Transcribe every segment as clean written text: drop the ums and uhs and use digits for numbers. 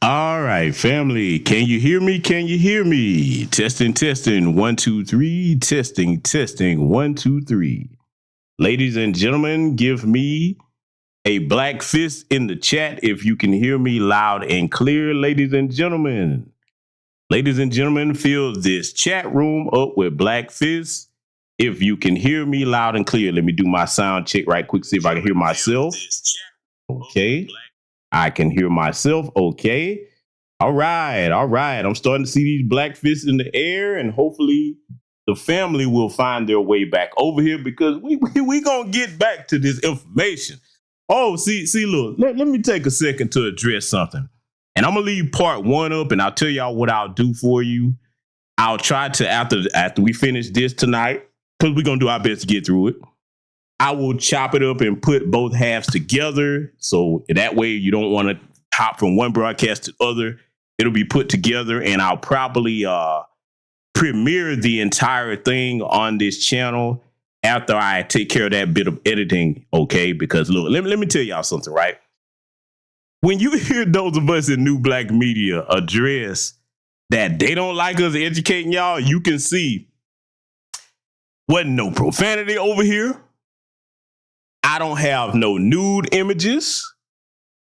All right, family. Can you hear me? Can you hear me? Testing, testing. 1, 2, 3. Testing, testing. 1, 2, 3. Ladies and gentlemen, give me a black fist in the chat if you can hear me loud and clear, ladies and gentlemen. Ladies and gentlemen, fill this chat room up with black fists if you can hear me loud and clear. Let me do my sound check right quick, see if I can hear myself. Okay. I can hear myself. Okay. All right. All right. I'm starting to see these black fists in the air, and hopefully the family will find their way back over here because we going to get back to this information. Oh, see, look, let me take a second to address something. And I'm going to leave part 1 up, and I'll tell y'all what I'll do for you. I'll try to, after we finish this tonight, because we're going to do our best to get through it, I will chop it up and put both halves together. So that way you don't want to hop from one broadcast to the other. It'll be put together, and I'll probably premiere the entire thing on this channel after I take care of that bit of editing. Okay, because look, let me tell y'all something, right? When you hear those of us in New Black Media address that they don't like us educating y'all, you can see wasn't no profanity over here. I don't have no nude images.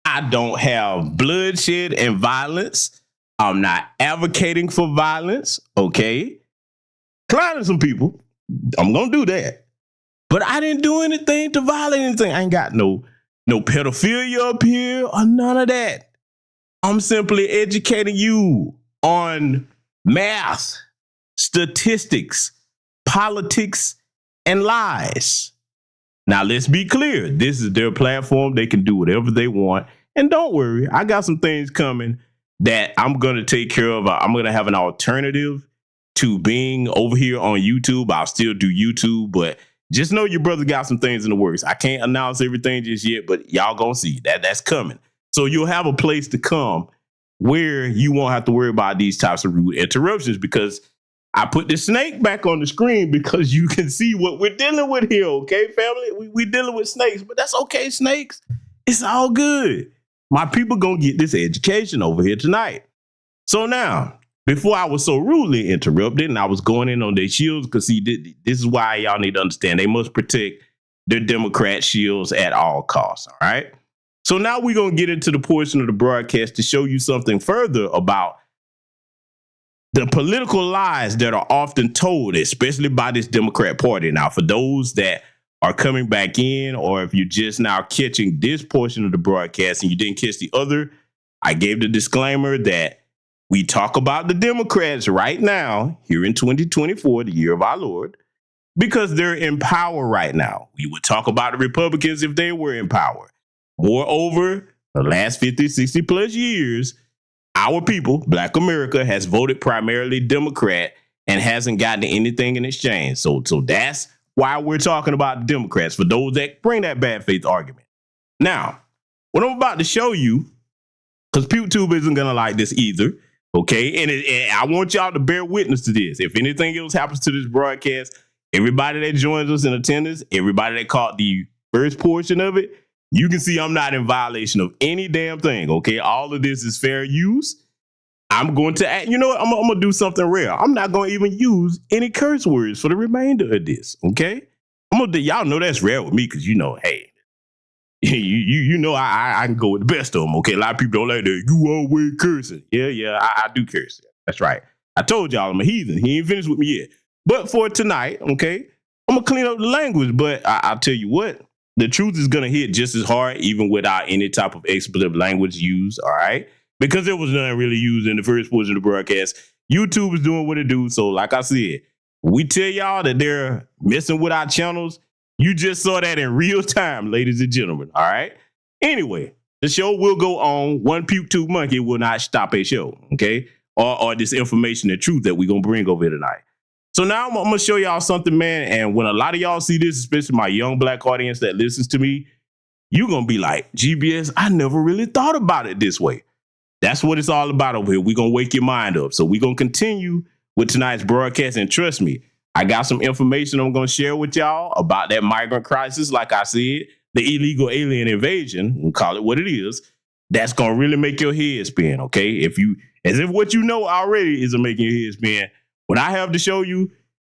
I don't have bloodshed and violence. I'm not advocating for violence, okay? Clowning some people, I'm gonna do that. But I didn't do anything to violate anything. I ain't got no pedophilia up here or none of that. I'm simply educating you on math, statistics, politics, and lies. Now, let's be clear. This is their platform. They can do whatever they want. And don't worry, I got some things coming that I'm going to take care of. I'm going to have an alternative to being over here on YouTube. I'll still do YouTube, but just know your brother got some things in the works. I can't announce everything just yet, but y'all going to see that's coming. So you'll have a place to come where you won't have to worry about these types of rude interruptions, because I put the snake back on the screen because you can see what we're dealing with here, okay, family? We're dealing with snakes, but that's okay, snakes. It's all good. My people gonna get this education over here tonight. So now, before I was so rudely interrupted and I was going in on their shields, because see, this is why y'all need to understand they must protect their Democrat shields at all costs, all right? So now we're gonna get into the portion of the broadcast to show you something further about the political lies that are often told, especially by this Democrat Party. Now, for those that are coming back in, or if you're just now catching this portion of the broadcast and you didn't catch the other, I gave the disclaimer that we talk about the Democrats right now, here in 2024, the year of our Lord, because they're in power right now. We would talk about the Republicans if they were in power. Moreover, the last 50, 60 plus years, our people, Black America, has voted primarily Democrat and hasn't gotten anything in exchange. So that's why we're talking about the Democrats, for those that bring that bad faith argument. Now, what I'm about to show you, because YouTube isn't going to like this either, okay? And I want y'all to bear witness to this. If anything else happens to this broadcast, everybody that joins us in attendance, everybody that caught the first portion of it, you can see I'm not in violation of any damn thing, okay? All of this is fair use. I'm going to act, you know what? I'm going to do something rare. I'm not going to even use any curse words for the remainder of this, okay? Y'all know that's rare with me because, you know, hey, you know I can go with the best of them, okay? A lot of people don't like that. You always cursing. Yeah, I do curse. That's right. I told y'all I'm a heathen. He ain't finished with me yet. But for tonight, okay, I'm going to clean up the language, but I'll tell you what. The truth is going to hit just as hard, even without any type of expletive language used, all right? Because there was none really used in the first portion of the broadcast. YouTube is doing what it do. So like I said, we tell y'all that they're messing with our channels. You just saw that in real time, ladies and gentlemen, all right? Anyway, the show will go on. One puke, two monkey will not stop a show, okay? Or this information and truth that we're going to bring over here tonight. So now I'm going to show y'all something, man. And when a lot of y'all see this, especially my young Black audience that listens to me, you're going to be like, GBS, I never really thought about it this way. That's what it's all about over here. We're going to wake your mind up. So we're going to continue with tonight's broadcast. And trust me, I got some information I'm going to share with y'all about that migrant crisis. Like I said, the illegal alien invasion, we'll call it what it is. that's going to really make your head spin, okay? As if what you know already isn't making your head spin, what I have to show you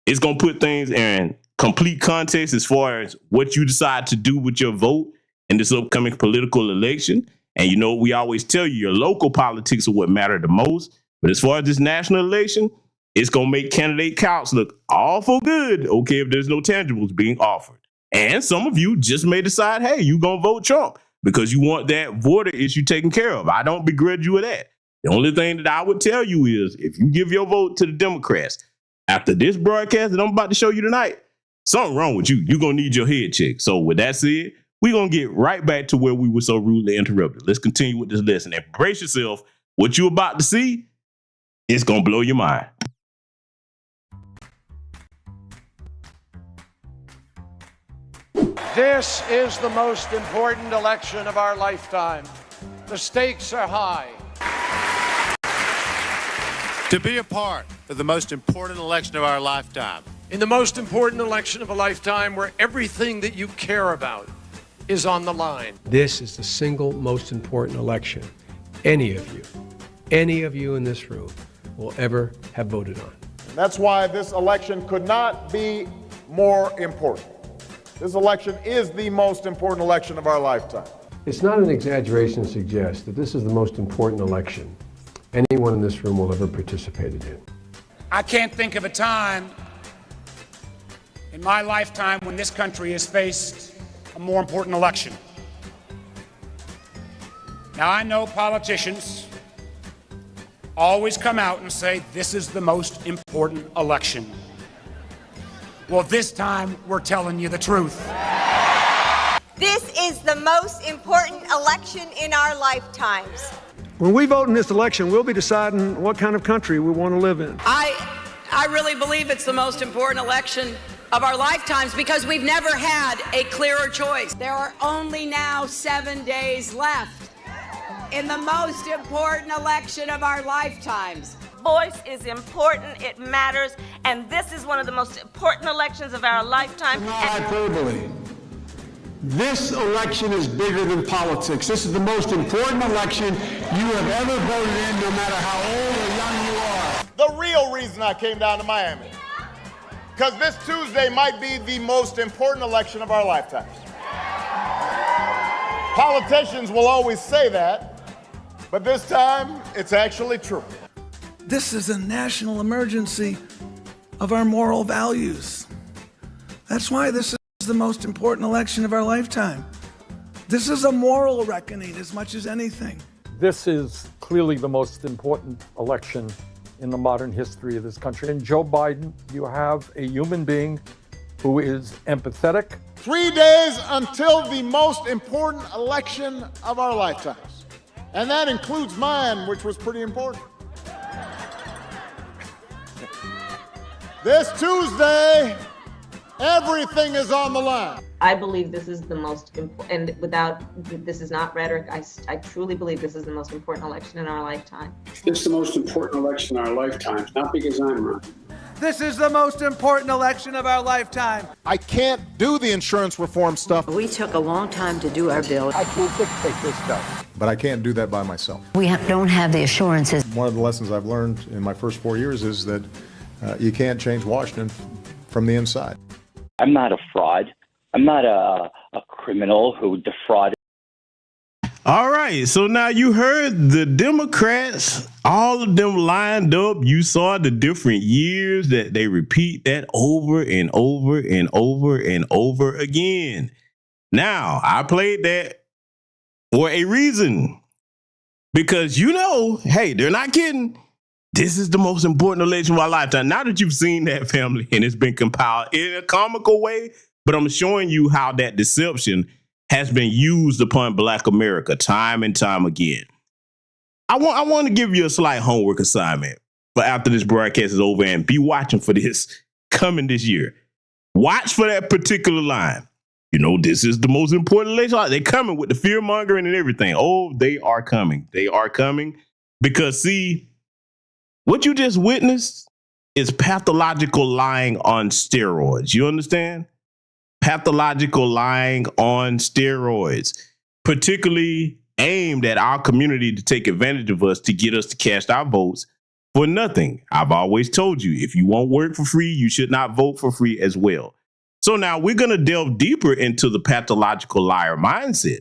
is going to put things in complete context as far as what you decide to do with your vote in this upcoming political election. And you know, we always tell you your local politics are what matter the most. But as far as this national election, it's going to make candidate counts look awful good, okay, if there's no tangibles being offered. And some of you just may decide, hey, you're going to vote Trump because you want that voter issue taken care of. I don't begrudge you of that. The only thing that I would tell you is if you give your vote to the Democrats after this broadcast that I'm about to show you tonight, something wrong with you. You're going to need your head checked. So with that said, we're going to get right back to where we were so rudely interrupted. Let's continue with this lesson and brace yourself. What you're about to see, it's going to blow your mind. This is the most important election of our lifetime. The stakes are high. To be a part of the most important election of our lifetime. In the most important election of a lifetime where everything that you care about is on the line. This is the single most important election any of you in this room will ever have voted on. And that's why this election could not be more important. This election is the most important election of our lifetime. It's not an exaggeration to suggest that this is the most important election anyone in this room will ever participated in. I can't think of a time in my lifetime when this country has faced a more important election. Now, I know politicians always come out and say this is the most important election. Well, this time we're telling you the truth. This is the most important election in our lifetimes. When we vote in this election, we'll be deciding what kind of country we want to live in. I really believe it's the most important election of our lifetimes because we've never had a clearer choice. There are only now 7 days left in the most important election of our lifetimes. Voice is important, it matters, and this is one of the most important elections of our lifetime. Hyperbole. This election is bigger than politics. This is the most important election you have ever voted in, no matter how old or young you are. The real reason I came down to Miami, because this Tuesday might be the most important election of our lifetime. Politicians will always say that, but this time it's actually true. This is a national emergency of our moral values. That's why this is the most important election of our lifetime. This is a moral reckoning as much as anything. This is clearly the most important election in the modern history of this country. And Joe Biden, you have a human being who is empathetic. 3 days until the most important election of our lifetimes. And that includes mine, which was pretty important. This Tuesday, everything is on the line. I believe this is the most important, and this is not rhetoric, I truly believe this is the most important election in our lifetime. It's the most important election in our lifetime, not because I'm running. This is the most important election of our lifetime. I can't do the insurance reform stuff. We took a long time to do our bill. I can't dictate this stuff. But I can't do that by myself. We don't have the assurances. One of the lessons I've learned in my first 4 years is that you can't change Washington from the inside. I'm not a fraud. I'm not a criminal who defrauded. All right. So now you heard the Democrats, all of them lined up. You saw the different years that they repeat that over and over and over and over again. Now, I played that for a reason because, hey, they're not kidding. This is the most important election of our lifetime. Now that you've seen that, family, and it's been compiled in a comical way, but I'm showing you how that deception has been used upon Black America time and time again. I want to give you a slight homework assignment for after this broadcast is over, and be watching for this coming this year. Watch for that particular line. This is the most important election. They're coming with the fear mongering and everything. Oh, they are coming. They are coming because, see, what you just witnessed is pathological lying on steroids. You understand? Pathological lying on steroids, particularly aimed at our community to take advantage of us to get us to cast our votes for nothing. I've always told you, if you won't work for free, you should not vote for free as well. So now we're going to delve deeper into the pathological liar mindset.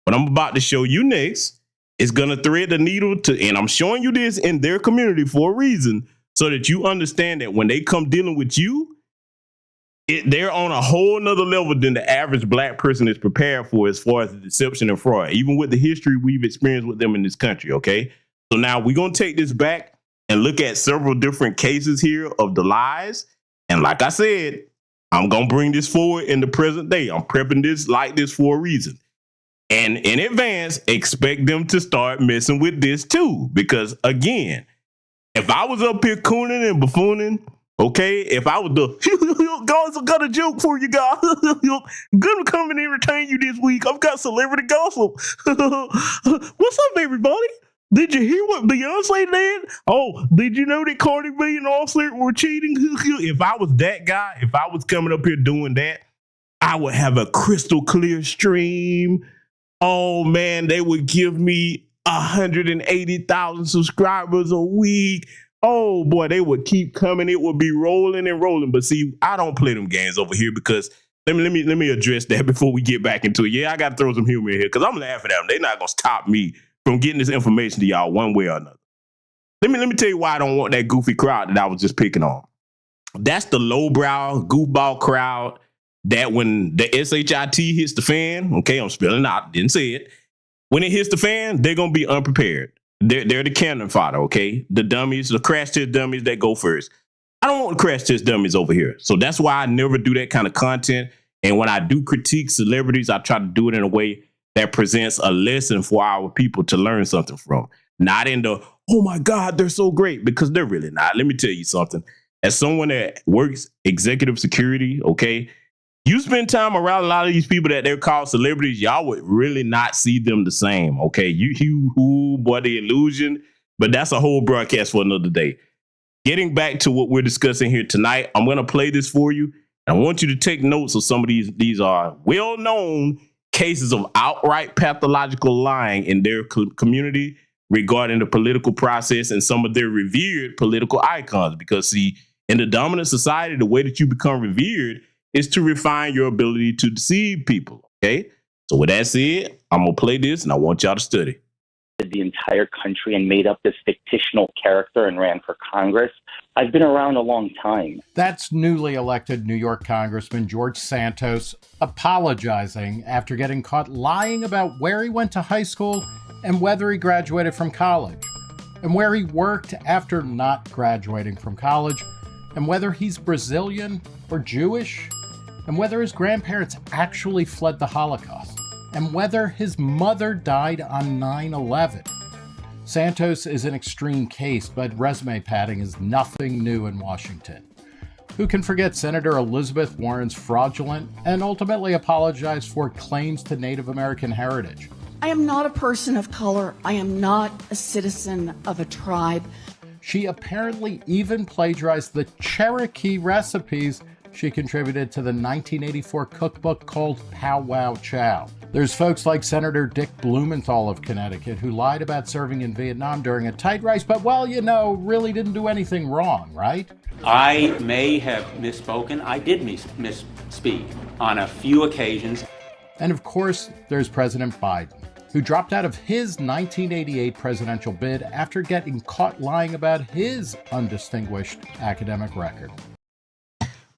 What I'm about to show you next is going to thread the needle to, and I'm showing you this in their community for a reason, so that you understand that when they come dealing with you, they're on a whole nother level than the average black person is prepared for as far as the deception and fraud, even with the history we've experienced with them in this country, okay? So now we're going to take this back and look at several different cases here of the lies. And like I said, I'm going to bring this forward in the present day. I'm prepping this like this for a reason. And in advance, expect them to start messing with this too. Because again, if I was up here cooning and buffooning, okay, if I was the, guys, I got a joke for you guys. Gonna come and entertain you this week. I've got celebrity gossip. What's up, everybody? Did you hear what Beyonce did? Oh, did you know that Cardi B and Offset were cheating? If I was that guy, if I was coming up here doing that, I would have a crystal clear stream. Oh man, they would give me 180,000 subscribers a week. Oh boy, they would keep coming. It would be rolling and rolling. But see, I don't play them games over here because let me address that before we get back into it. Yeah, I got to throw some humor in here because I'm laughing at them. They're not gonna stop me from getting this information to y'all one way or another. Let me tell you why I don't want that goofy crowd that I was just picking on. That's the lowbrow goofball crowd that when the SHIT hits the fan, okay, I'm spelling out, didn't say it. When it hits the fan, they're gonna be unprepared. They're the cannon fodder, okay? The dummies, the crash test dummies that go first. I don't want crash test dummies over here. So that's why I never do that kind of content. And when I do critique celebrities, I try to do it in a way that presents a lesson for our people to learn something from. Not in the, oh my God, they're so great, because they're really not. Let me tell you something. As someone that works executive security, okay, you spend time around a lot of these people that they're called celebrities, y'all would really not see them the same, okay? Boy, the illusion, but that's a whole broadcast for another day. Getting back to what we're discussing here tonight, I'm going to play this for you. I want you to take notes of some of these are well-known cases of outright pathological lying in their community regarding the political process and some of their revered political icons. Because see, in the dominant society, the way that you become revered is to refine your ability to deceive people, okay? So with that said, I'm going to play this and I want y'all to study. The entire country and made up this fictional character and ran for Congress. I've been around a long time. That's newly elected New York Congressman George Santos apologizing after getting caught lying about where he went to high school and whether he graduated from college, and where he worked after not graduating from college, and whether he's Brazilian or Jewish, and whether his grandparents actually fled the Holocaust, and whether his mother died on 9/11. Santos is an extreme case, but resume padding is nothing new in Washington. Who can forget Senator Elizabeth Warren's fraudulent and ultimately apologized for claims to Native American heritage? I am not a person of color. I am not a citizen of a tribe. She apparently even plagiarized the Cherokee recipes she contributed to the 1984 cookbook called Pow Wow Chow. There's folks like Senator Dick Blumenthal of Connecticut who lied about serving in Vietnam during a tight race, but, well, you know, really didn't do anything wrong, right? I may have misspoken. I did misspeak on a few occasions. And of course, there's President Biden, who dropped out of his 1988 presidential bid after getting caught lying about his undistinguished academic record.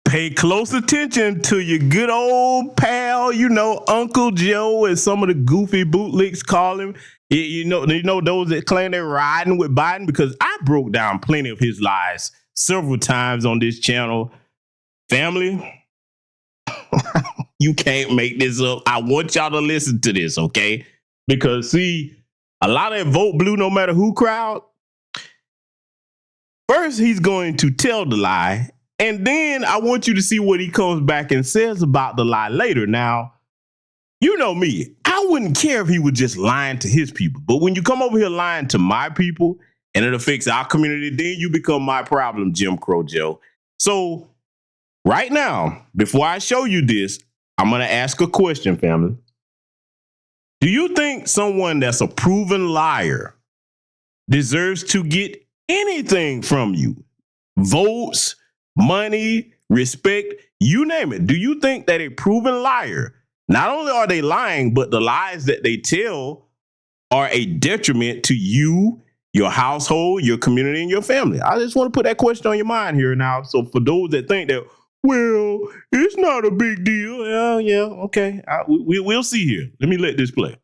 Pay close attention to your good old pal, you know, Uncle Joe, as some of the goofy bootlicks call him. You know those that claim they're riding with Biden, because I broke down plenty of his lies several times on this channel. Family, you can't make this up. I want y'all to listen to this, okay? Because see, a lot of that vote blue no matter who crowd, first he's going to tell the lie, and then I want you to see what he comes back and says about the lie later. Now, you know me. I wouldn't care if he was just lying to his people. But when you come over here lying to my people and it affects our community, then you become my problem, Jim Crow Joe. So right now, before I show you this, I'm going to ask a question, family. Do you think someone that's a proven liar deserves to get anything from you? Votes, money, respect, you name it. Do you think that a proven liar, not only are they lying, but the lies that they tell are a detriment to you, your household, your community, and your family? I just want to put that question on your mind here now. So for those that think that, well, it's not a big deal. Yeah, okay. We'll see here. let this play.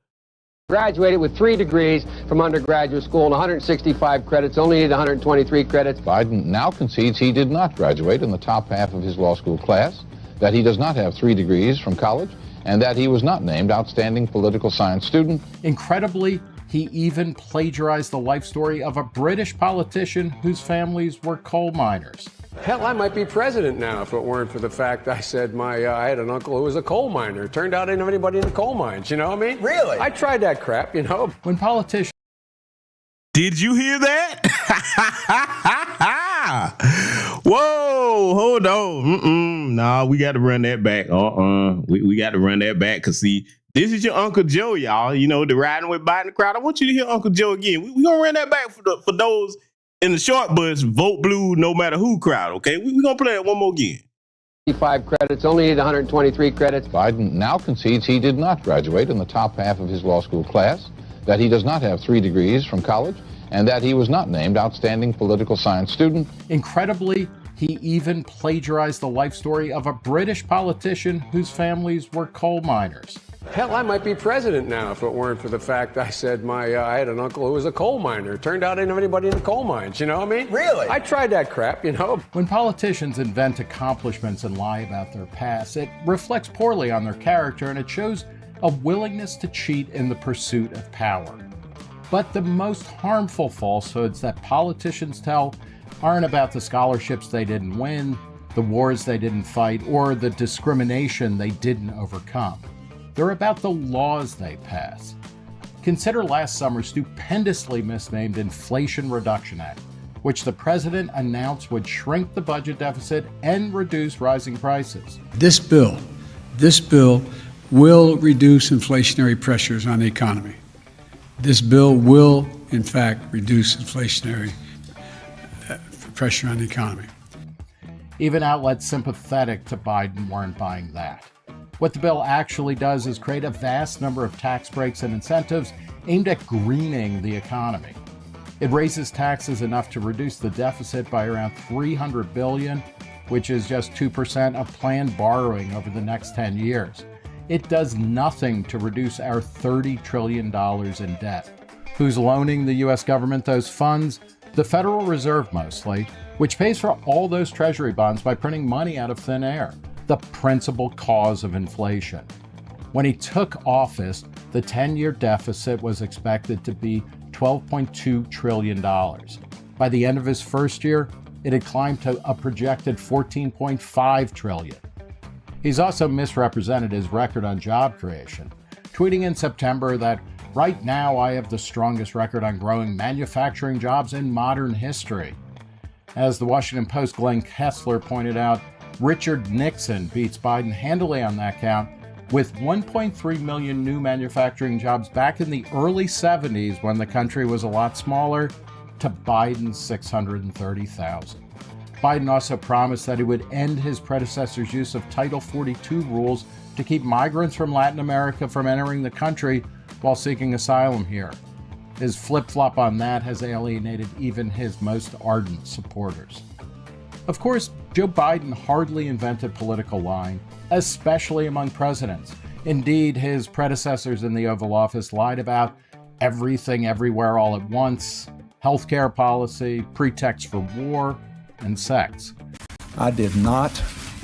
Graduated with 3 degrees from undergraduate school and 165 credits, only needed 123 credits. Biden now concedes he did not graduate in the top half of his law school class, that he does not have 3 degrees from college, and that he was not named outstanding political science student. Incredibly, he even plagiarized the life story of a British politician whose families were coal miners. Hell, I might be president now if it weren't for the fact I said I had an uncle who was a coal miner. It turned out I didn't have anybody in the coal mines, you know what I mean? Really? I tried that crap, you know. When politicians... Did you hear that? Whoa, hold on. Nah, we got to run that back. We got to run that back because, see, this is your Uncle Joe, y'all. You know, the riding with Biden crowd. I want you to hear Uncle Joe again. We going to run that back for those in the short bus, vote blue no matter who crowd, okay? We're going to play it one more again. 5 credits, only needed 123 credits. Biden now concedes he did not graduate in the top half of his law school class, that he does not have 3 degrees from college, and that he was not named outstanding political science student. Incredibly, he even plagiarized the life story of a British politician whose families were coal miners. Hell, I might be president now if it weren't for the fact I said I had an uncle who was a coal miner. It turned out I didn't have anybody in the coal mines, you know what I mean? Really? I tried that crap, you know. When politicians invent accomplishments and lie about their past, it reflects poorly on their character and it shows a willingness to cheat in the pursuit of power. But the most harmful falsehoods that politicians tell aren't about the scholarships they didn't win, the wars they didn't fight, or the discrimination they didn't overcome. They're about the laws they pass. Consider last summer's stupendously misnamed Inflation Reduction Act, which the president announced would shrink the budget deficit and reduce rising prices. This bill will reduce inflationary pressures on the economy. This bill will, in fact, reduce inflationary pressure on the economy. Even outlets sympathetic to Biden weren't buying that. What the bill actually does is create a vast number of tax breaks and incentives aimed at greening the economy. It raises taxes enough to reduce the deficit by around $300 billion, which is just 2% of planned borrowing over the next 10 years. It does nothing to reduce our $30 trillion in debt. Who's loaning the U.S. government those funds? The Federal Reserve mostly, which pays for all those treasury bonds by printing money out of thin air, the principal cause of inflation. When he took office, the 10-year deficit was expected to be $12.2 trillion. By the end of his first year, it had climbed to a projected $14.5 trillion. He's also misrepresented his record on job creation, tweeting in September that right now I have the strongest record on growing manufacturing jobs in modern history. As the Washington Post's Glenn Kessler pointed out, Richard Nixon beats Biden handily on that count, with 1.3 million new manufacturing jobs back in the early 70s when the country was a lot smaller, to Biden's 630,000. Biden also promised that he would end his predecessor's use of Title 42 rules to keep migrants from Latin America from entering the country while seeking asylum here. His flip-flop on that has alienated even his most ardent supporters. Of course, Joe Biden hardly invented political lying, especially among presidents. Indeed, his predecessors in the Oval Office lied about everything everywhere all at once, healthcare policy, pretext for war, and sex. I did not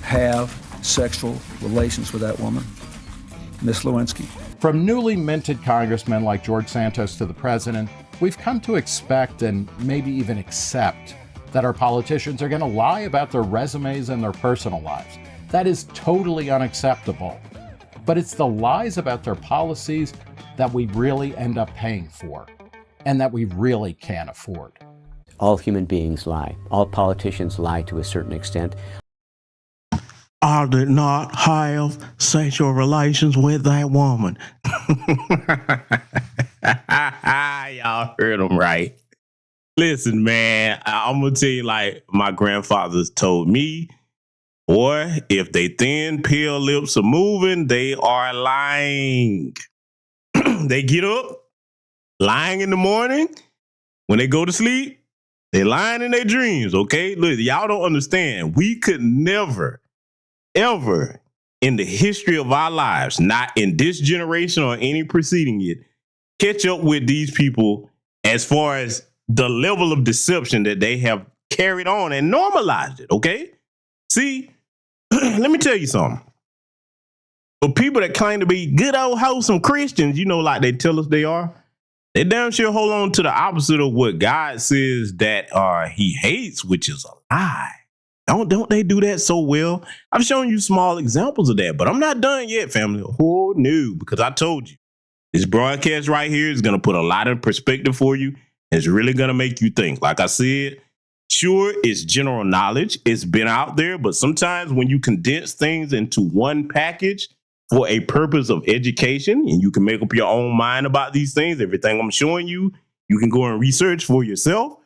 have sexual relations with that woman, Miss Lewinsky. From newly minted congressmen like George Santos to the president, we've come to expect and maybe even accept that our politicians are going to lie about their resumes and their personal lives. That is totally unacceptable. But it's the lies about their policies that we really end up paying for, and that we really can't afford. All human beings lie. All politicians lie to a certain extent. I did not have sexual relations with that woman. Y'all heard him right. Listen, man, I'm going to tell you like my grandfathers told me, boy, if they thin, pale lips are moving, they are lying. They get up, lying in the morning. When they go to sleep, they lying in their dreams, okay? Look, y'all don't understand. We could never, ever in the history of our lives, not in this generation or any preceding it, catch up with these people as far as the level of deception that they have carried on and normalized it, okay? See, let me tell you something. For people that claim to be good old wholesome Christians, you know, like they tell us they are, they damn sure hold on to the opposite of what God says that he hates, which is a lie. Don't they do that so well? I've shown you small examples of that, but I'm not done yet, family. Oh, no, because I told you. This broadcast right here is going to put a lot of perspective for you. It's really going to make you think. Like I said, sure, it's general knowledge. It's been out there, but sometimes when you condense things into one package for a purpose of education, and you can make up your own mind about these things, everything I'm showing you, you can go and research for yourself.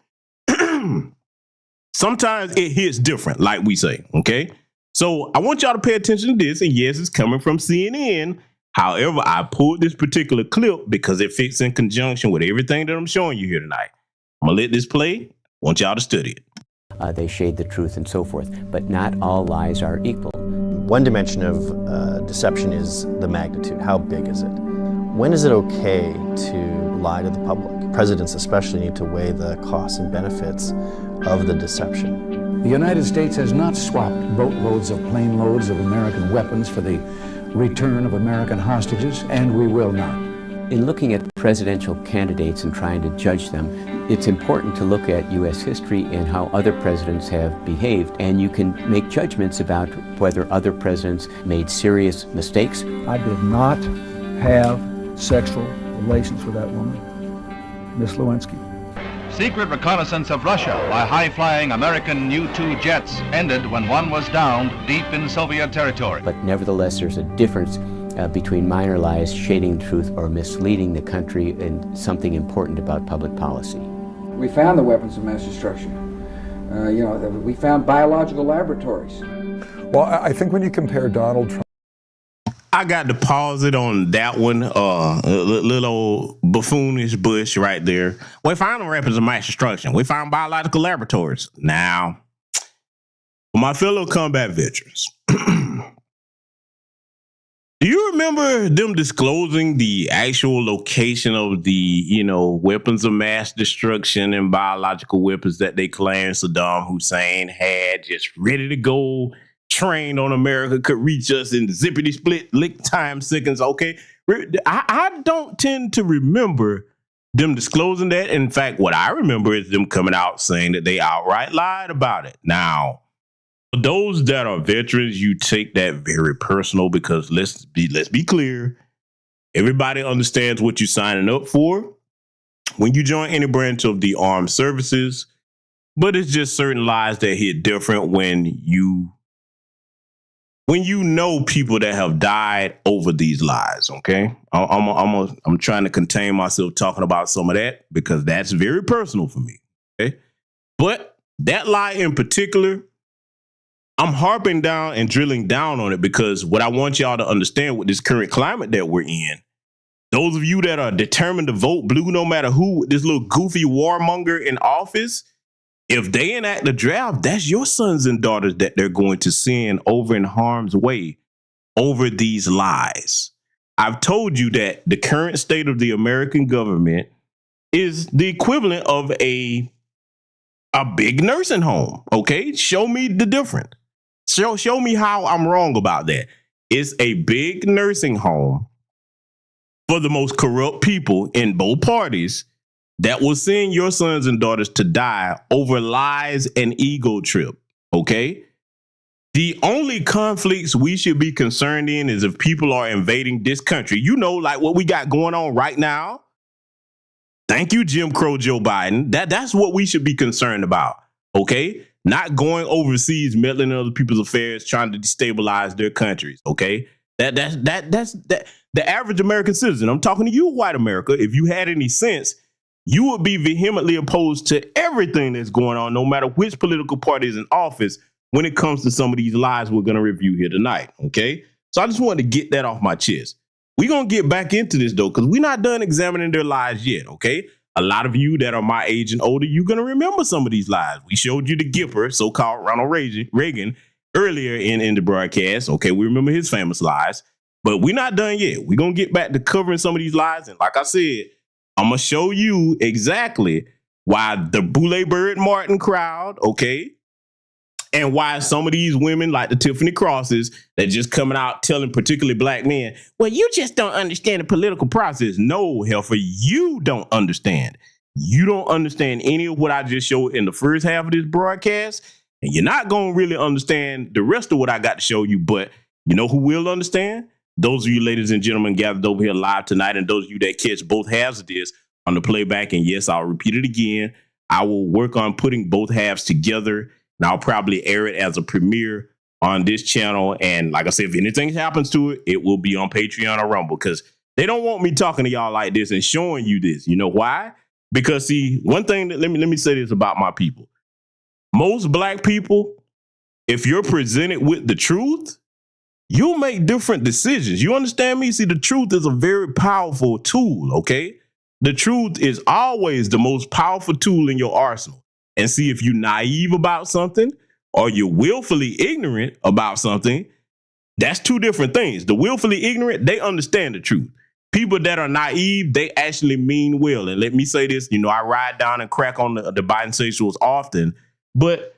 Sometimes it hits different, like we say, okay? So I want y'all to pay attention to this, and yes, it's coming from CNN. However, I pulled this particular clip because it fits in conjunction with everything that I'm showing you here tonight. I'm going to let this play. I want y'all to study it. They shade the truth and so forth, but not all lies are equal. One dimension of deception is the magnitude. How big is it? When is it okay to lie to the public? Presidents especially need to weigh the costs and benefits of the deception. The United States has not swapped boatloads of plane loads of American weapons for the return of American hostages, and we will not. In looking at presidential candidates and trying to judge them, it's important to look at U.S. history and how other presidents have behaved, and you can make judgments about whether other presidents made serious mistakes. I did not have sexual relations with that woman, Miss Lewinsky. Secret reconnaissance of Russia by high-flying American U-2 jets ended when one was downed deep in Soviet territory. But nevertheless, there's a difference between minor lies, shading the truth, or misleading the country in something important about public policy. We found the weapons of mass destruction. We found biological laboratories. Well, I think when you compare Donald Trump, I got to pause it on that one, little buffoonish Bush right there. We found the weapons of mass destruction. We found biological laboratories. Now, for my fellow combat veterans, do you remember them disclosing the actual location of the, weapons of mass destruction and biological weapons that they claimed Saddam Hussein had just ready to go? Trained on America, could reach us in zippity split lick time seconds. Okay, I don't tend to remember them disclosing that. In fact, what I remember is them coming out saying that they outright lied about it. Now, for those that are veterans, you take that very personal because let's be clear. Everybody understands what you're signing up for when you join any branch of the armed services, but it's just certain lies that hit different when you know people that have died over these lies, okay? I'm trying to contain myself talking about some of that because that's very personal for me, okay? But that lie in particular, I'm harping down and drilling down on it because what I want y'all to understand with this current climate that we're in, those of you that are determined to vote blue no matter who, this little goofy warmonger in office, if they enact the draft, that's your sons and daughters that they're going to send over in harm's way over these lies. I've told you that the current state of the American government is the equivalent of a big nursing home. Okay, show me the difference. Show me how I'm wrong about that. It's a big nursing home for the most corrupt people in both parties that will send your sons and daughters to die over lies and ego trip, okay? The only conflicts we should be concerned in is if people are invading this country. Like what we got going on right now. Thank you, Jim Crow Joe Biden. That's what we should be concerned about, okay? not going overseas, meddling in other people's affairs, trying to destabilize their countries. Okay, that's the average American citizen. I'm talking to you, white America. If you had any sense, you would be vehemently opposed to everything that's going on, no matter which political party is in office, when it comes to some of these lies we're going to review here tonight. Okay, so I just wanted to get that off my chest. We're going to get back into this, though, because we're not done examining their lies yet. Okay, a lot of you that are my age and older, you're going to remember some of these lies. We showed you the Gipper, so-called Ronald Reagan, earlier in the broadcast. Okay, we remember his famous lies, but we're not done yet. We're going to get back to covering some of these lies. And like I said, I'm going to show you exactly why the Boule Bird Martin crowd, okay, and why some of these women like the Tiffany Crosses that just coming out telling particularly black men, well, you just don't understand the political process. No, Helfer, you don't understand. You don't understand any of what I just showed in the first half of this broadcast, and you're not going to really understand the rest of what I got to show you. But you know who will understand? Those of you ladies and gentlemen gathered over here live tonight, and those of you that catch both halves of this on the playback. And yes, I'll repeat it again. I will work on putting both halves together, and I'll probably air it as a premiere on this channel. And like I said, if anything happens to it, it will be on Patreon or Rumble, because they don't want me talking to y'all like this and showing you this. You know why? Because see, one thing that let me say this about my people. Most black people, if you're presented with the truth, you'll make different decisions. You understand me? See, the truth is a very powerful tool, okay? The truth is always the most powerful tool in your arsenal. And see, if you're naive about something or you're willfully ignorant about something, that's two different things. The willfully ignorant, they understand the truth. People that are naive, they actually mean well. And let me say this, you know, I ride down and crack on the bisexuals often, but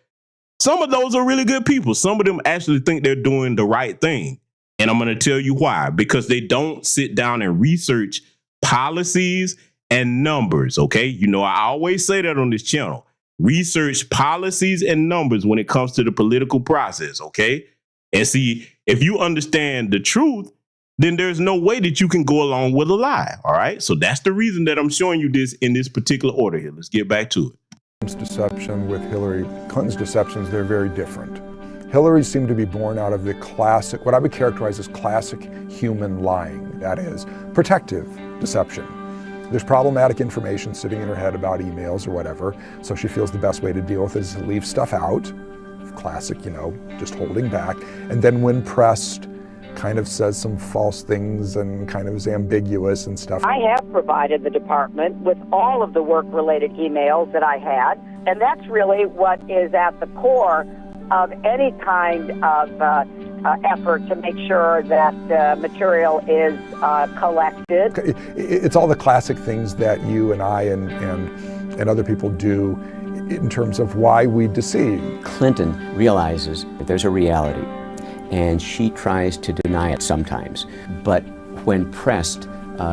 some of those are really good people. Some of them actually think they're doing the right thing. And I'm going to tell you why. Because they don't sit down and research policies and numbers, okay? You know, I always say that on this channel. Research policies and numbers when it comes to the political process, okay? And see, if you understand the truth, then there's no way that you can go along with a lie, all right? So that's the reason that I'm showing you this in this particular order here. Let's get back to it. Deception with Hillary Clinton's deceptions, they're very different. Hillary seemed to be born out of the classic, what I would characterize as classic human lying, that is, protective deception. There's problematic information sitting in her head about emails or whatever, so she feels the best way to deal with it is to leave stuff out. Classic, you know, just holding back. And then when pressed, kind of says some false things and kind of is ambiguous and stuff. I have provided the department with all of the work-related emails that I had, and that's really what is at the core of any kind of effort to make sure that material is collected. It's all the classic things that you and I and other people do in terms of why we deceive. Clinton realizes that there's a reality, and she tries to deny it sometimes. But when pressed,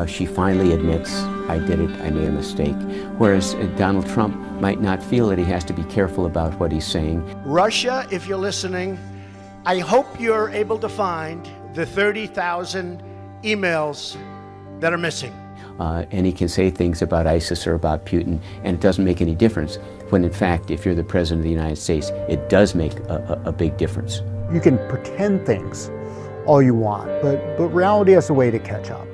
she finally admits, I did it, I made a mistake. Whereas Donald Trump might not feel that he has to be careful about what he's saying. Russia, if you're listening, I hope you're able to find the 30,000 emails that are missing. And he can say things about ISIS or about Putin, and it doesn't make any difference. When in fact, if you're the president of the United States, it does make a big difference. You can pretend things all you want, but reality has a way to catch up.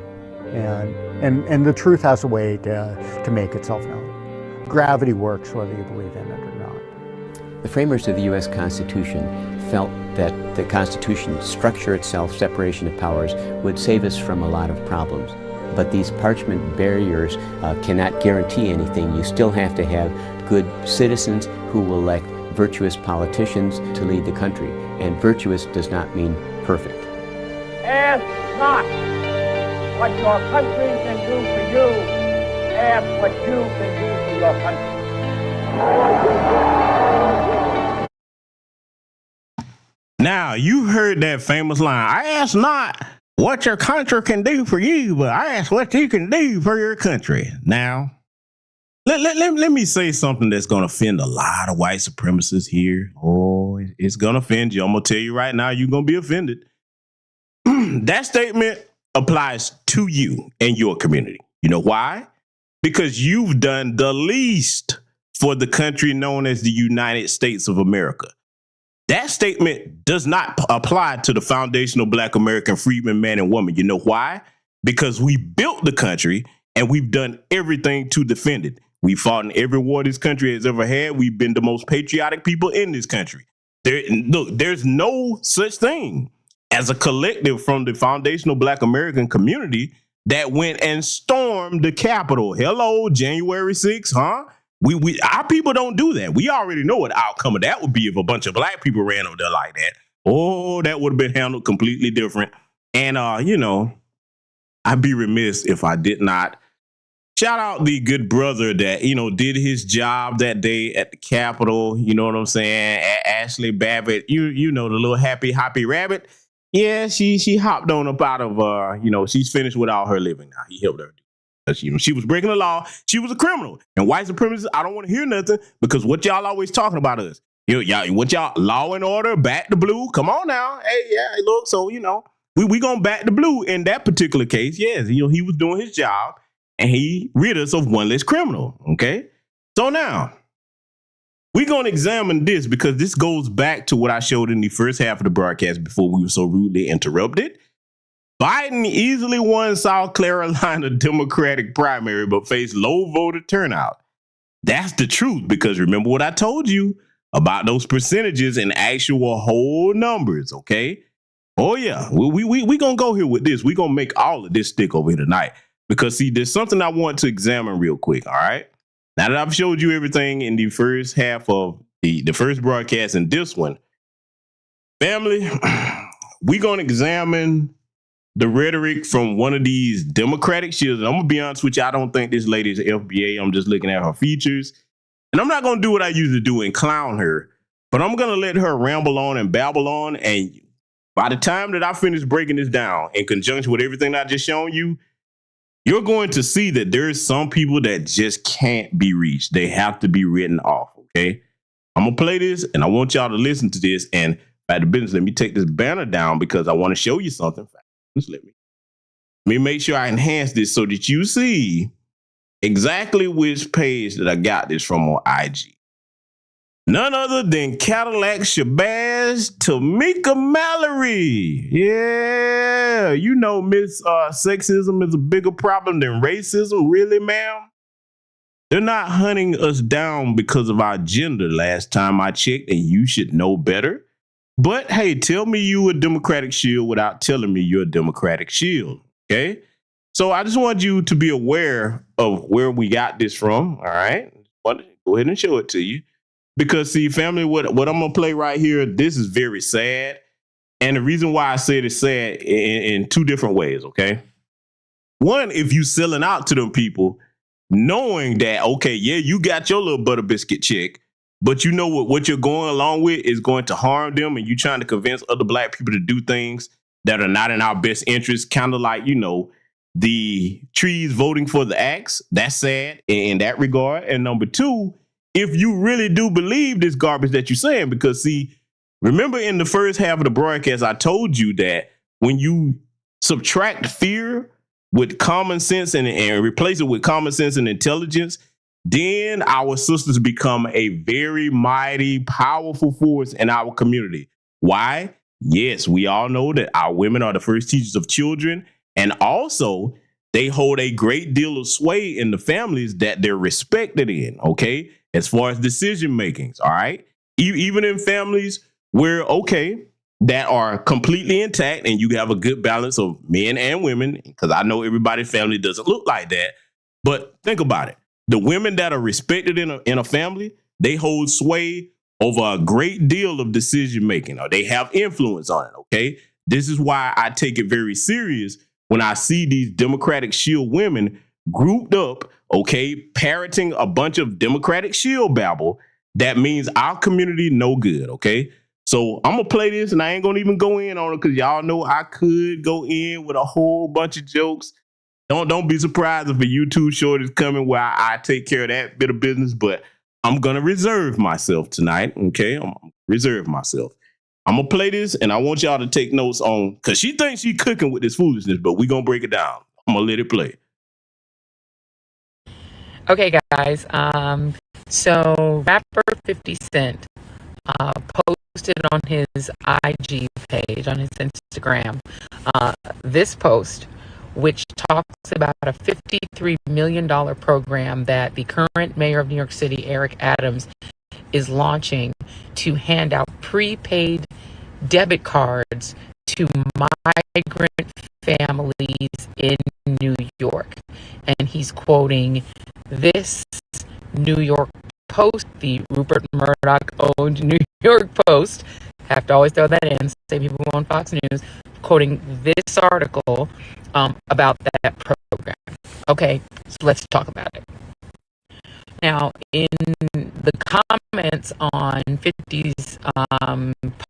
And the truth has a way to make itself known. Gravity works whether you believe in it or not. The framers of the U.S. Constitution felt that the Constitution structure itself, separation of powers, would save us from a lot of problems. But these parchment barriers cannot guarantee anything. You still have to have good citizens who will elect virtuous politicians to lead the country. And virtuous does not mean perfect. Ask not what your country can do for you. Ask what you can do for your country. Now, you heard that famous line. I ask not what your country can do for you, but I ask what you can do for your country. Now, let me say something that's going to offend a lot of white supremacists here. Oh, it's going to offend you. I'm going to tell you right now, you're going to be offended. That statement applies to you and your community. You know why? Because you've done the least for the country known as the United States of America. That statement does not apply to the foundational Black American freedman, man and woman. You know why? Because we built the country and we've done everything to defend it. We fought in every war this country has ever had. We've been the most patriotic people in this country. There's no such thing as a collective from the foundational Black American community that went and stormed the Capitol. Hello, January 6th, huh? Our people don't do that. We already know what the outcome of that would be if a bunch of Black people ran over there like that. Oh, that would have been handled completely different. And, I'd be remiss if I did not shout out the good brother that, did his job that day at the Capitol. You know what I'm saying? Ashley Babbitt, you know, the little happy rabbit. Yeah, she hopped on up out of, she's finished with all her living now. He helped her. She was breaking the law. She was a criminal. And white supremacists, I don't want to hear nothing because what y'all always talking about us. What y'all, law and order, back the blue. Come on now. Hey, yeah, look, so, we gonna back the blue in that particular case. Yes, he was doing his job and he rid us of one less criminal. Okay. So now we're gonna examine this because this goes back to what I showed in the first half of the broadcast before we were so rudely interrupted. Biden easily won South Carolina Democratic primary, but faced low voter turnout. That's the truth, because remember what I told you about those percentages and actual whole numbers, okay? Oh, yeah, we going to go here with this. We're going to make all of this stick over here tonight because, see, there's something I want to examine real quick, all right? Now that I've showed you everything in the first half of the first broadcast and this one, family, we're going to examine the rhetoric from one of these Democratic shields. I'm going to be honest with you, I don't think this lady's FBA. I'm just looking at her features. And I'm not going to do what I usually do and clown her, but I'm going to let her ramble on and babble on. And by the time that I finish breaking this down in conjunction with everything I just shown you, you're going to see that there's some people that just can't be reached. They have to be written off, okay? I'm going to play this, and I want y'all to listen to this. And by the business, let me take this banner down because I want to show you something. Just let me make sure I enhance this so that you see exactly which page that I got this from on IG. None other than Cadillac Shabazz Tamika Mallory. Yeah, Miss Sexism is a bigger problem than racism. Really, ma'am? They're not hunting us down because of our gender last time I checked, and you should know better. But hey, tell me you a Democratic shield without telling me you're a Democratic shield, okay? So I just want you to be aware of where we got this from, all right? Go ahead and show it to you. Because, see, family, what I'm going to play right here, this is very sad. And the reason why I said it's sad in two different ways, okay? One, if you selling out to them people, knowing that, okay, yeah, you got your little butter biscuit check, but you know what you're going along with is going to harm them, and you trying to convince other Black people to do things that are not in our best interest, kind of like, the trees voting for the axe. That's sad in that regard. And number two, if you really do believe this garbage that you're saying, because, see, remember in the first half of the broadcast, I told you that when you subtract fear with common sense and replace it with common sense and intelligence, then our sisters become a very mighty, powerful force in our community. Why? Yes, we all know that our women are the first teachers of children. And also, they hold a great deal of sway in the families that they're respected in, okay? As far as decision makings, all right? Even in families where, okay, that are completely intact and you have a good balance of men and women, because I know everybody's family doesn't look like that. But think about it. The women that are respected in a family, they hold sway over a great deal of decision making, or they have influence on it, okay? This is why I take it very serious when I see these Democratic shield women grouped up, okay, parroting a bunch of Democratic shield babble. That means our community no good, okay? So I'm going to play this, and I ain't going to even go in on it because y'all know I could go in with a whole bunch of jokes. Don't be surprised if a YouTube short is coming where I take care of that bit of business, but I'm going to reserve myself tonight, okay? I'm going to reserve myself. I'm going to play this, and I want y'all to take notes on, because she thinks she's cooking with this foolishness, but we're going to break it down. I'm going to let it play. Okay, guys, So rapper 50 Cent posted on his IG page, on his Instagram, this post, which talks about a $53 million program that the current mayor of New York City, Eric Adams, is launching to hand out prepaid debit cards to migrant families in New York. And he's quoting this New York Post, the Rupert Murdoch-owned New York Post. Have to always throw that in, same people on Fox News, quoting this article about that program. Okay, so let's talk about it. Now, in the comments on 50's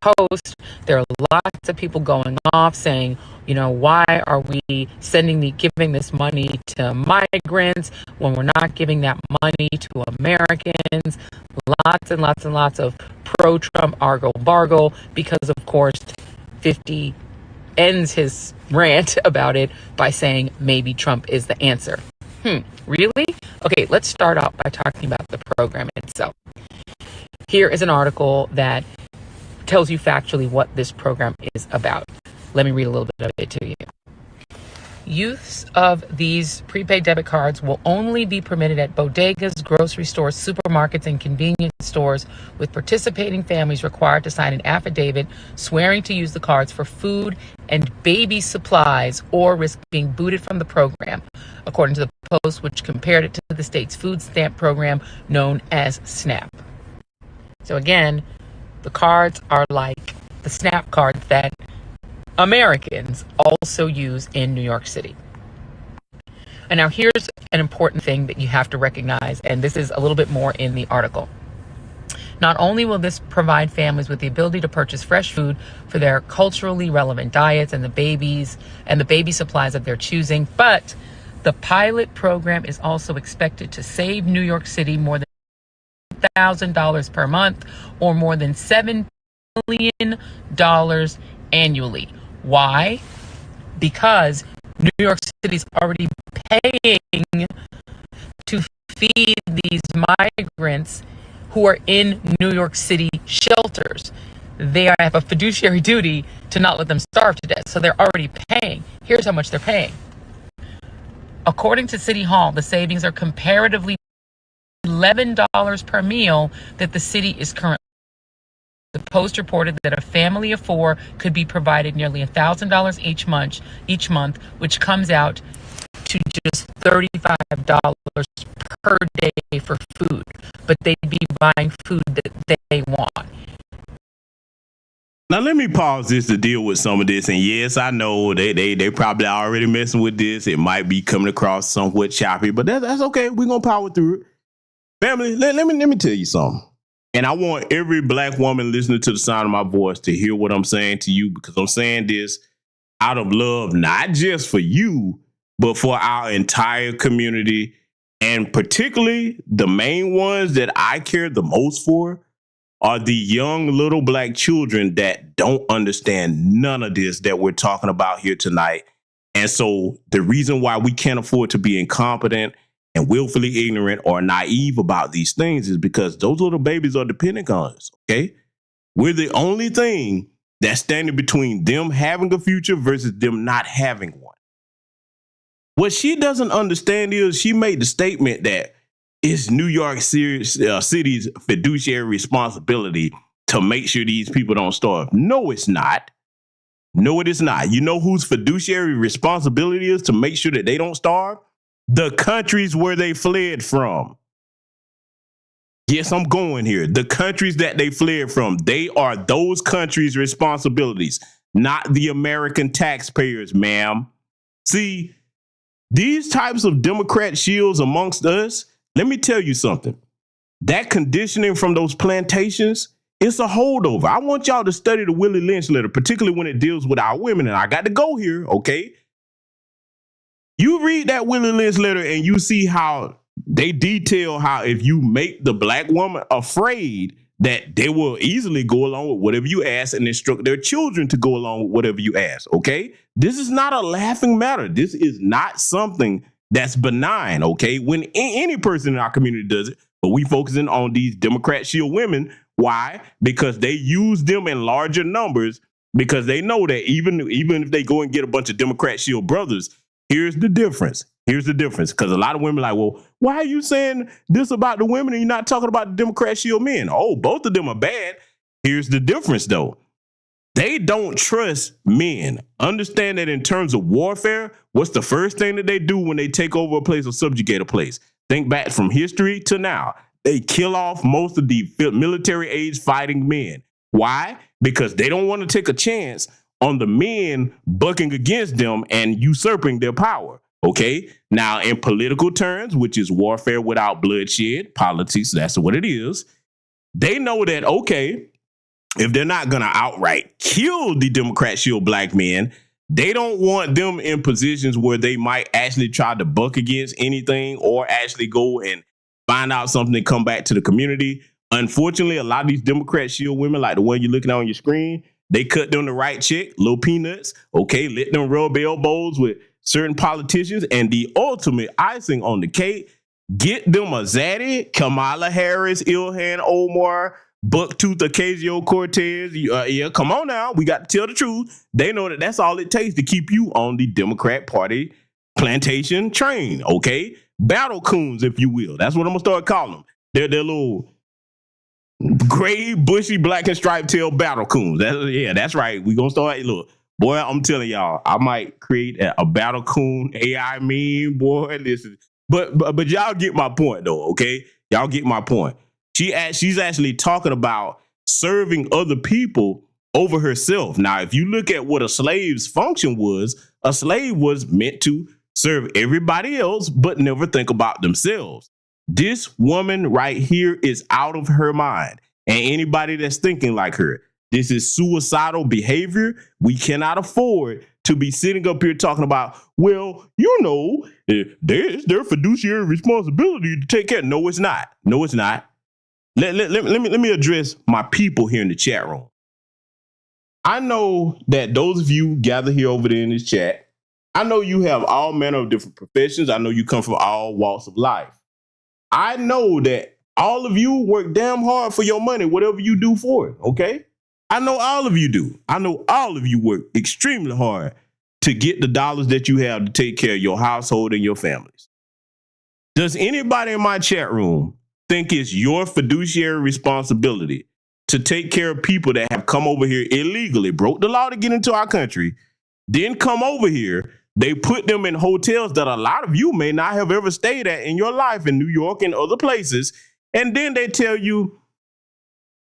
post, there are lots of people going off saying, you know, why are we giving this money to migrants when we're not giving that money to Americans? Lots and lots and lots of pro-Trump argle-bargle, because of course 50 ends his rant about it by saying maybe Trump is the answer. Really? Okay, let's start out by talking about the program itself. Here is an article that tells you factually what this program is about. Let me read a little bit of it to you. Use of these prepaid debit cards will only be permitted at bodegas, grocery stores, supermarkets, and convenience stores, with participating families required to sign an affidavit swearing to use the cards for food and baby supplies or risk being booted from the program, according to the Post, which compared it to the state's food stamp program known as SNAP. So again, the cards are like the SNAP cards that Americans also use in New York City. And now here's an important thing that you have to recognize, and this is a little bit more in the article. Not only will this provide families with the ability to purchase fresh food for their culturally relevant diets and the baby supplies of their choosing, but the pilot program is also expected to save New York City more than $1,000 per month, or more than $7 billion annually. Why? Because New York City's already paying to feed these migrants who are in New York City shelters. They have a fiduciary duty to not let them starve to death, so they're already paying. Here's how much they're paying. According to City Hall, the savings are comparatively $11 per meal that the city is currently. The Post reported that a family of four could be provided nearly $1,000 each month, which comes out to just $35 per day for food. But they'd be buying food that they want. Now let me pause this to deal with some of this. And yes, I know they probably already messing with this. It might be coming across somewhat choppy, but that's okay. We're gonna power through it. Family, let me tell you something. And I want every black woman listening to the sound of my voice to hear what I'm saying to you, because I'm saying this out of love, not just for you, but for our entire community, and particularly the main ones that I care the most for are the young little black children that don't understand none of this that we're talking about here tonight. And so the reason why we can't afford to be incompetent and willfully ignorant or naive about these things is because those little babies are dependent on us, okay? We're the only thing that's standing between them having a future versus them not having one. What she doesn't understand is she made the statement that it's New York City's fiduciary responsibility to make sure these people don't starve. No, it's not. No, it is not. You know whose fiduciary responsibility is to make sure that they don't starve? The countries where they fled from. Yes, I'm going here. The countries that they fled from, they are those countries' responsibilities, not the American taxpayers, ma'am. See, these types of Democrat shields amongst us, let me tell you something. That conditioning from those plantations, it's a holdover. I want y'all to study the Willie Lynch letter, particularly when it deals with our women. And I got to go here, okay? You read that Willie Lynch letter and you see how they detail how if you make the black woman afraid, that they will easily go along with whatever you ask and instruct their children to go along with whatever you ask, okay? This is not a laughing matter. This is not something that's benign, okay? When any person in our community does it, But we focusing on these Democrat shield women. Why? Because they use them in larger numbers, because they know that even if they go and get a bunch of Democrat shield brothers, here's the difference. Here's the difference. Because a lot of women are like, well, why are you saying this about the women and you're not talking about the Democrat shield men? Oh, both of them are bad. Here's the difference, though. They don't trust men. Understand that in terms of warfare, what's the first thing that they do when they take over a place or subjugate a place? Think back from history to now. They kill off most of the military-age fighting men. Why? Because they don't want to take a chance on the men bucking against them and usurping their power. Okay? Now, in political terms, which is warfare without bloodshed, politics, that's what it is. They know that, okay, if they're not going to outright kill the Democrat shield black men, they don't want them in positions where they might actually try to buck against anything or actually go and find out something and come back to the community. Unfortunately, a lot of these Democrat shield women, like the one you're looking at on your screen, they cut them the right check, little peanuts, okay, let them rub elbows with certain politicians, and the ultimate icing on the cake, get them a zaddy, Kamala Harris, Ilhan Omar, Bucktooth Ocasio-Cortez. Yeah, come on now. We got to tell the truth. They know that that's all it takes to keep you on the Democrat Party plantation train, okay? Battle coons, if you will. That's what I'm going to start calling them. They're little gray, bushy, black and striped tail battle coons. That's right. We're going to start. Look, boy, I'm telling y'all, I might create a battle coon AI meme, boy. Listen. But y'all get my point, though, okay? Y'all get my point. She's actually talking about serving other people over herself. Now, if you look at what a slave's function was, a slave was meant to serve everybody else, but never think about themselves. This woman right here is out of her mind. And anybody that's thinking like her, this is suicidal behavior. We cannot afford to be sitting up here talking about, well, you know, it's their fiduciary responsibility to take care. No, it's not. No, it's not. Let me address my people here in the chat room. I know that those of you gather here over there in this chat, I know you have all manner of different professions. I know you come from all walks of life. I know that all of you work damn hard for your money, whatever you do for it, okay? I know all of you do. I know all of you work extremely hard to get the dollars that you have to take care of your household and your families. Does anybody in my chat room think it's your fiduciary responsibility to take care of people that have come over here illegally, broke the law to get into our country, then come over here? They put them in hotels that a lot of you may not have ever stayed at in your life in New York and other places. And then they tell you,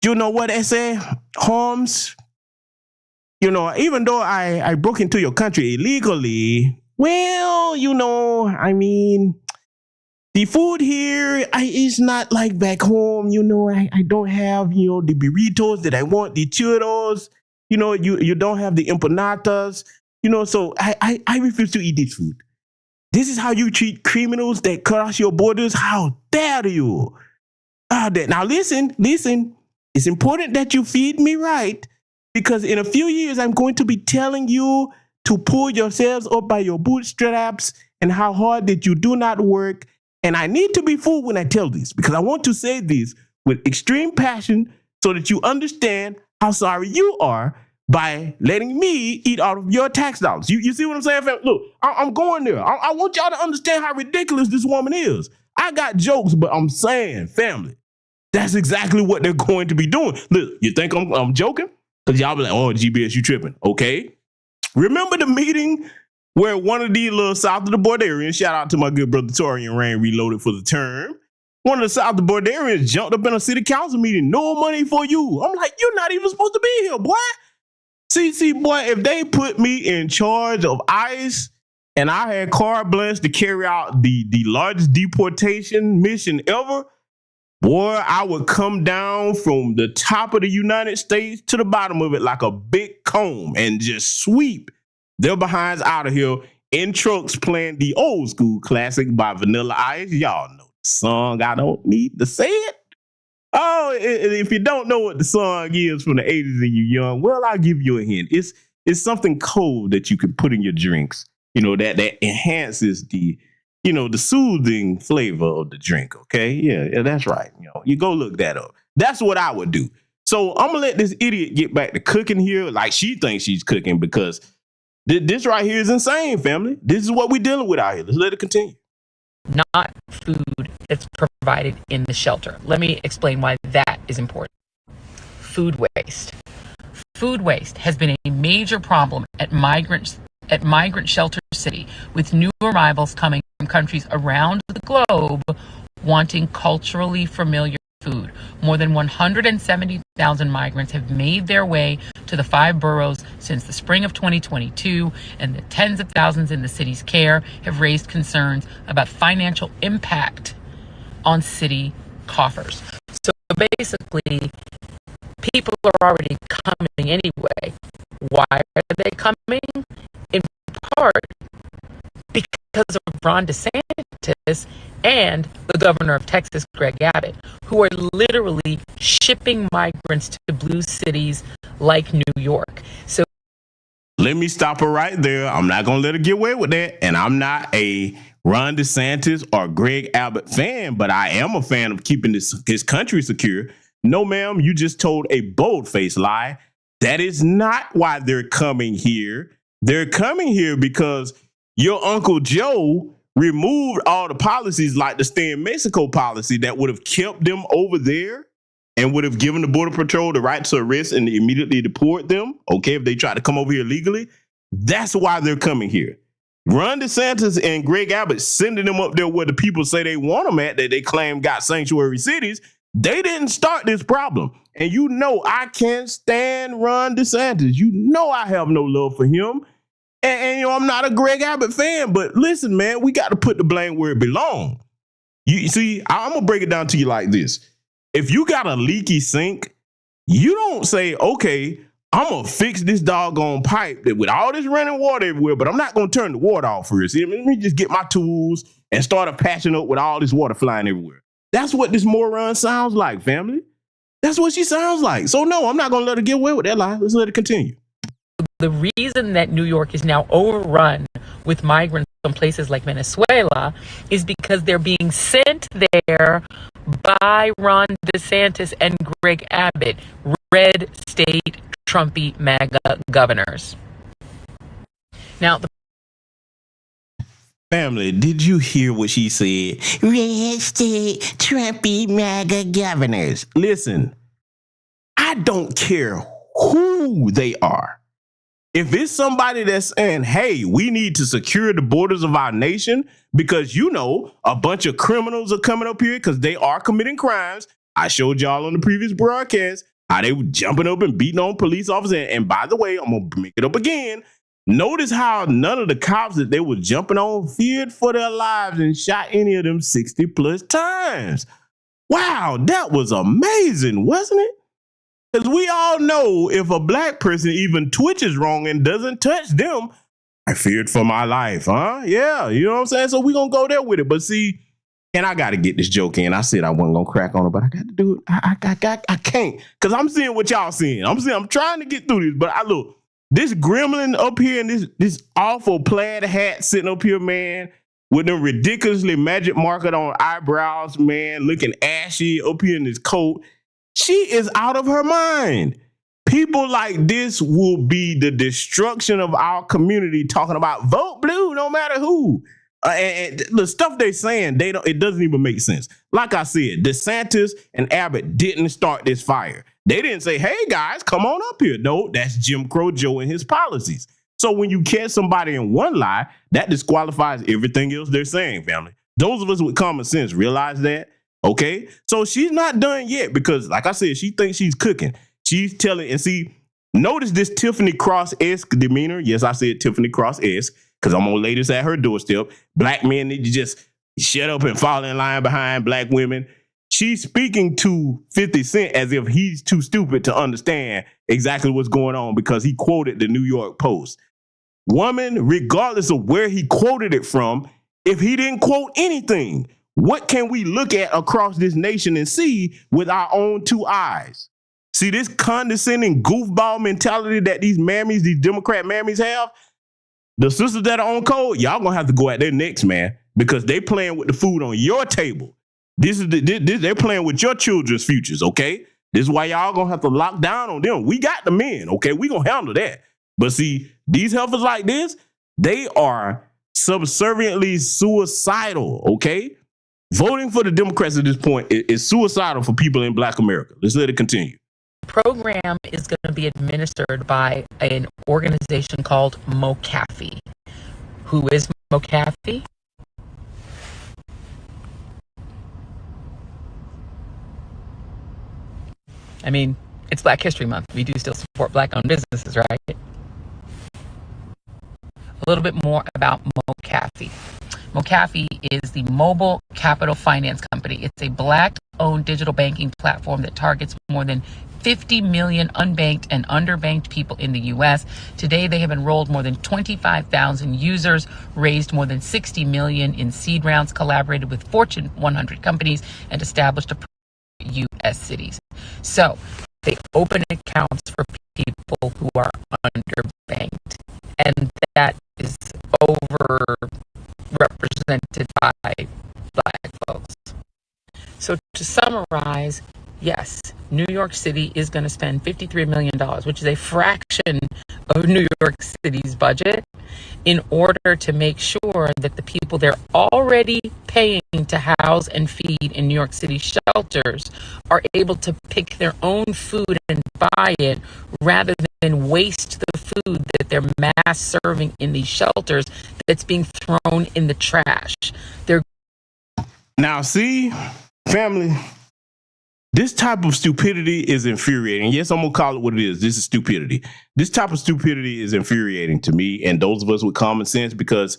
you know what they say, Holmes, you know, even though I broke into your country illegally, well, you know, I mean, the food here is not like back home. You know, I don't have, you know, the burritos that I want, the churros, you know, you don't have the empanadas, you know, so I refuse to eat this food. This is how you treat criminals that cross your borders? How dare you? Now listen, it's important that you feed me right, because in a few years, I'm going to be telling you to pull yourselves up by your bootstraps and how hard that you do not work. And I need to be fooled when I tell this, because I want to say this with extreme passion so that you understand how sorry you are by letting me eat out of your tax dollars. You see what I'm saying, fam? Look, I'm going there. I want y'all to understand how ridiculous this woman is. I got jokes, but I'm saying, family, that's exactly what they're going to be doing. Look, you think I'm joking? Because y'all be like, oh, GBS, you tripping. Okay. Remember the meeting where one of these little South of the Bordarians, shout out to my good brother Torian Rain, reloaded for the term, one of the South of the Bordarians jumped up in a city council meeting, no money for you. I'm like, you're not even supposed to be here, boy. See, boy, if they put me in charge of ICE and I had carte blanche to carry out the largest deportation mission ever, boy, I would come down from the top of the United States to the bottom of it like a big comb and just sweep their behinds out of here in trucks playing the old school classic by Vanilla Ice. Y'all know the song. I don't need to say it. Oh, if you don't know what the song is from the 80s and you're young, well, I'll give you a hint. It's something cold that you can put in your drinks, you know, that enhances the the soothing flavor of the drink. Okay. Yeah, that's right. You go look that up. That's what I would do. So I'm gonna let this idiot get back to cooking here like she thinks she's cooking, because this right here is insane, family. This is what we're dealing with out here. Let's let it continue. Not food that's provided in the shelter. Let me explain why that is important. Food waste. Food waste has been a major problem at migrant shelter city, with new arrivals coming from countries around the globe wanting culturally familiar food. More than 170,000 migrants have made their way to the 5 boroughs since the spring of 2022, and the tens of thousands in the city's care have raised concerns about financial impact on city coffers. So basically, people are already coming anyway. Why are they coming? In part because of Ron DeSantis and the governor of Texas, Greg Abbott, who are literally shipping migrants to blue cities like New York. So let me stop her right there. I'm not going to let her get away with that. And I'm not a Ron DeSantis or Greg Abbott fan, but I am a fan of keeping his country secure. No, ma'am, you just told a bold-faced lie. That is not why they're coming here. They're coming here because your Uncle Joe removed all the policies like the Stay in Mexico policy that would have kept them over there and would have given the Border Patrol the right to arrest and immediately deport them, okay, if they try to come over here legally. That's why they're coming here. Ron DeSantis and Greg Abbott sending them up there where the people say they want them at, that they claim got sanctuary cities. They didn't start this problem. And I can't stand Ron DeSantis. I have no love for him. And I'm not a Greg Abbott fan, but listen, man, we got to put the blame where it belongs. You see, I'm going to break it down to you like this. If you got a leaky sink, you don't say, okay, I'm going to fix this doggone pipe with all this running water everywhere, but I'm not going to turn the water off first. Let me just get my tools and start patching up with all this water flying everywhere. That's what this moron sounds like, family. That's what she sounds like. So no, I'm not going to let her get away with that lie. Let's let it continue. The reason that New York is now overrun with migrants from places like Venezuela is because they're being sent there by Ron DeSantis and Greg Abbott, red state Trumpy MAGA governors. Now, family, did you hear what she said? Red state Trumpy MAGA governors. Listen, I don't care who they are. If it's somebody that's saying, hey, we need to secure the borders of our nation because, a bunch of criminals are coming up here because they are committing crimes. I showed y'all on the previous broadcast how they were jumping up and beating on police officers. And by the way, I'm going to make it up again. Notice how none of the cops that they were jumping on feared for their lives and shot any of them 60 plus times. Wow, that was amazing, wasn't it? Because we all know if a black person even twitches wrong and doesn't touch them, I feared for my life, huh? Yeah, you know what I'm saying? So we're going to go there with it. But see, and I got to get this joke in. I said I wasn't going to crack on it, but I got to do it. I can't, because I'm seeing what y'all seeing. I'm trying to get through this, but look, this gremlin up here and this awful plaid hat sitting up here, man, with them ridiculously magic marker on eyebrows, man, looking ashy up here in his coat. She is out of her mind. People like this will be the destruction of our community, talking about vote blue no matter who. And the stuff they're saying, it doesn't even make sense. Like I said, DeSantis and Abbott didn't start this fire. They didn't say, hey, guys, come on up here. No, that's Jim Crow Joe and his policies. So when you catch somebody in one lie, that disqualifies everything else they're saying, family. Those of us with common sense realize that. Okay, so she's not done yet because, like I said, she thinks she's cooking. She's telling, and see, notice this Tiffany Cross-esque demeanor. Yes, I said Tiffany Cross-esque because I'm gonna lay this at her doorstep. Black men need to just shut up and fall in line behind black women. She's speaking to 50 Cent as if he's too stupid to understand exactly what's going on because he quoted the New York Post. Woman, regardless of where he quoted it from, if he didn't quote anything, what can we look at across this nation and see with our own two eyes? See, this condescending goofball mentality that these Democrat mammies have, the sisters that are on code, y'all gonna have to go at their necks, man. because they playing with the food on your table. They're playing with your children's futures, okay? This is why y'all gonna have to lock down on them. We got the men, okay? We gonna handle that. But see, these heifers like this, they are subserviently suicidal, okay? Voting for the Democrats at this point is suicidal for people in Black America. Let's let it continue. The program is going to be administered by an organization called MoCaFi. Who is MoCaFi? I mean, it's Black History Month. We do still support Black-owned businesses, right? A little bit more about MoCaFi. MoCaFi is the Mobile Capital Finance Company. It's a Black-owned digital banking platform that targets more than 50 million unbanked and underbanked people in the U.S. Today, they have enrolled more than 25,000 users, raised more than 60 million in seed rounds, collaborated with Fortune 100 companies, and established a U.S. cities. So they open accounts for people who are underbanked, and that is overrepresented by Black folks. So to summarize, yes, New York City is going to spend $53 million, which is a fraction of New York City's budget, in order to make sure that the people they're already paying to house and feed in New York City shelters are able to pick their own food and buy it, rather than waste the food that they're mass serving in these shelters that's being thrown in the trash. Now, see, family, this type of stupidity is infuriating. Yes, I'm going to call it what it is. This is stupidity. This type of stupidity is infuriating to me and those of us with common sense, because,